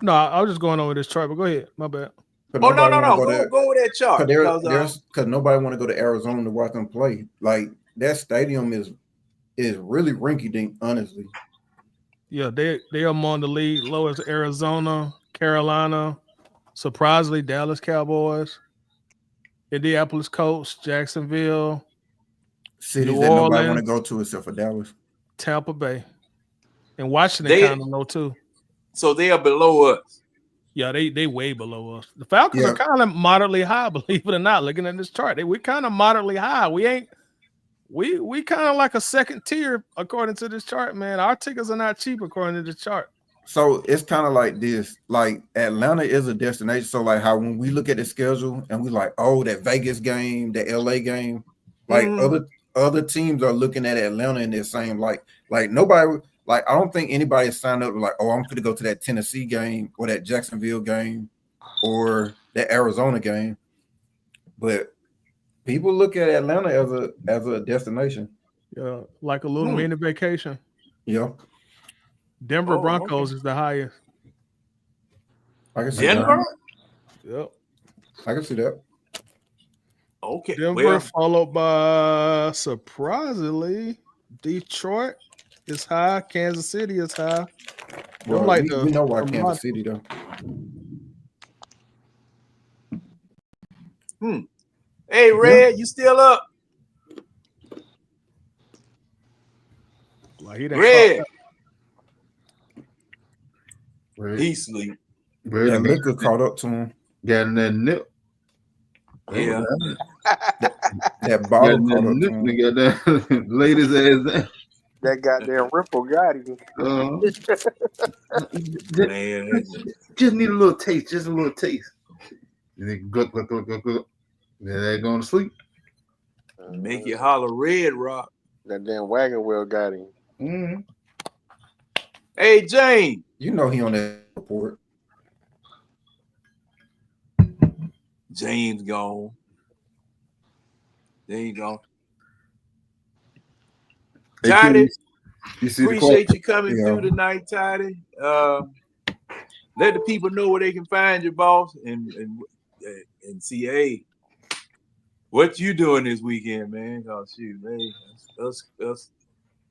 No, I was just going over this chart, but go ahead. My bad. No. Go with that chart. Because nobody want to go to Arizona to watch them play. Like, that stadium is really rinky-dink, honestly. Yeah, they are among the league lowest. Arizona, Carolina, surprisingly, Dallas Cowboys, Indianapolis Colts, Jacksonville, cities New that Orleans, nobody want to go to except for Dallas, Tampa Bay, and Washington kind of low too. So they are below us. Yeah, they way below us. The Falcons are kind of moderately high, believe it or not. Looking at this chart, we're kind of moderately high. We kind of like a second tier according to this chart, man. Our tickets are not cheap according to this chart. So it's kind of like this. Like, Atlanta is a destination. So like how when we look at the schedule and we like, oh, that Vegas game, the LA game, like other teams are looking at Atlanta and they're saying like nobody. Like, I don't think anybody signed up like, oh, I'm going to go to that Tennessee game or that Jacksonville game or that Arizona game. But people look at Atlanta as a destination. Yeah, like a little mini vacation. Yeah. Denver Broncos is the highest. I can see Denver? that. Yep. I can see that. Okay. Denver followed by, surprisingly, Detroit is high. Kansas City is high. Well, we know why Kansas City though. Hey, Red, you still up? Like Red. He sleep. That liquor caught up to him. Got in that nip. Yeah. that bottle caught up to him. Got that laid his ass down. That goddamn Ripple got him. Man, just need a little taste. Just a little taste. And then gluck. Then they going to sleep. Make you holler red, Rock. That damn wagon wheel got him. Mm-hmm. Hey, Jane. You know he on that report. James gone. There you go. Hey, Tidy, you see the appreciate you coming Yeah. through tonight, Tidy. Let the people know where they can find you, boss, and see, hey, what you doing this weekend, man? Cause shoot, hey, us,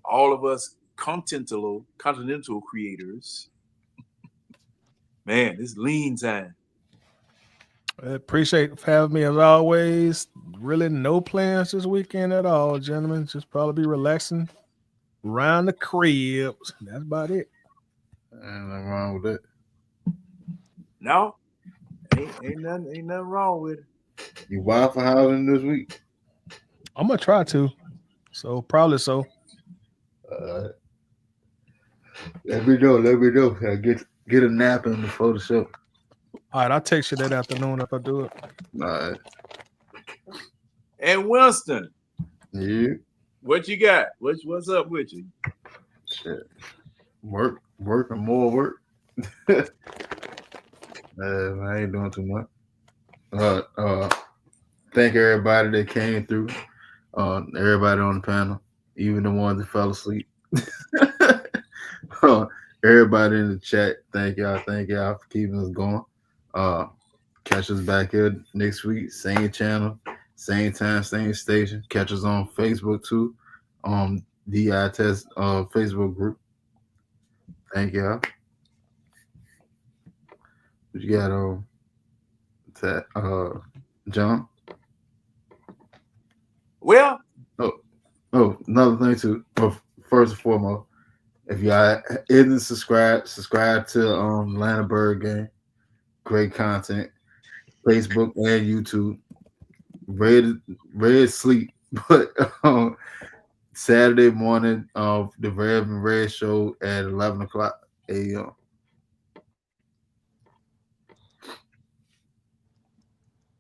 all of us continental creators, man, it's lean time. I appreciate having me as always. Really no plans this weekend at all, gentlemen. Just probably be relaxing around the crib. That's about it. Ain't nothing wrong with that. No, ain't nothing wrong with it. You Waffle Housing this week? I'm gonna try to. So probably so. Let me know. I get a nap in before the show. All right, I'll text you that afternoon if I do it. All right. And Winston, Yeah. what you got? What's up with you? Shit. Work and more work. I ain't doing too much. Thank everybody that came through. Everybody on the panel, even the ones that fell asleep. Everybody in the chat, thank y'all for keeping us going. Catch us back here next week, same channel, same time, same station. Catch us on Facebook too, DI Test Facebook group. Thank y'all. What you got John? Well, another thing too. Well, first and foremost, if y'all isn't subscribe to Atlanta Bird Game. Great content. Facebook and YouTube. Red sleep, but Saturday morning of the Rev and Red show at 11 o'clock a.m.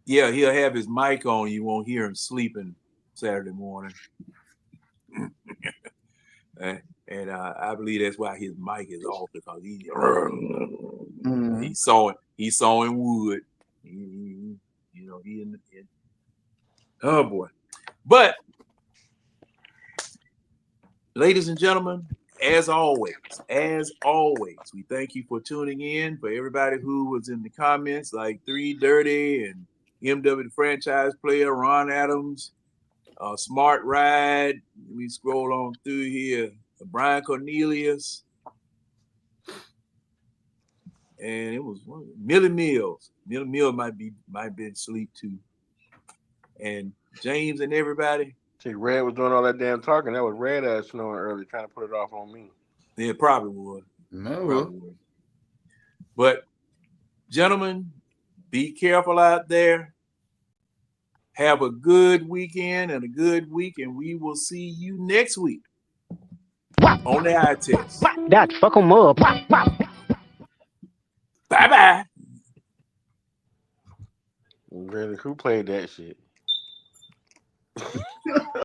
Yeah, he'll have his mic on. You won't hear him sleeping Saturday morning. And I believe that's why his mic is off, because he's sawing wood. Oh boy. But ladies and gentlemen, as always, we thank you for tuning in. For everybody who was in the comments, like 3 Dirty and MW the Franchise Player, Ron Adams, Smart Ride. Let me scroll on through here. Brian Cornelius. And it was Millie Mills. Millie Mills might be asleep too. And James and everybody. See, Red was doing all that damn talking. That was Red ass snowing early, trying to put it off on me. Yeah, probably would. No. But gentlemen, be careful out there. Have a good weekend and a good week, and we will see you next week on the Eye Test. That fuck 'em up. Bye-bye. Really, who played that shit?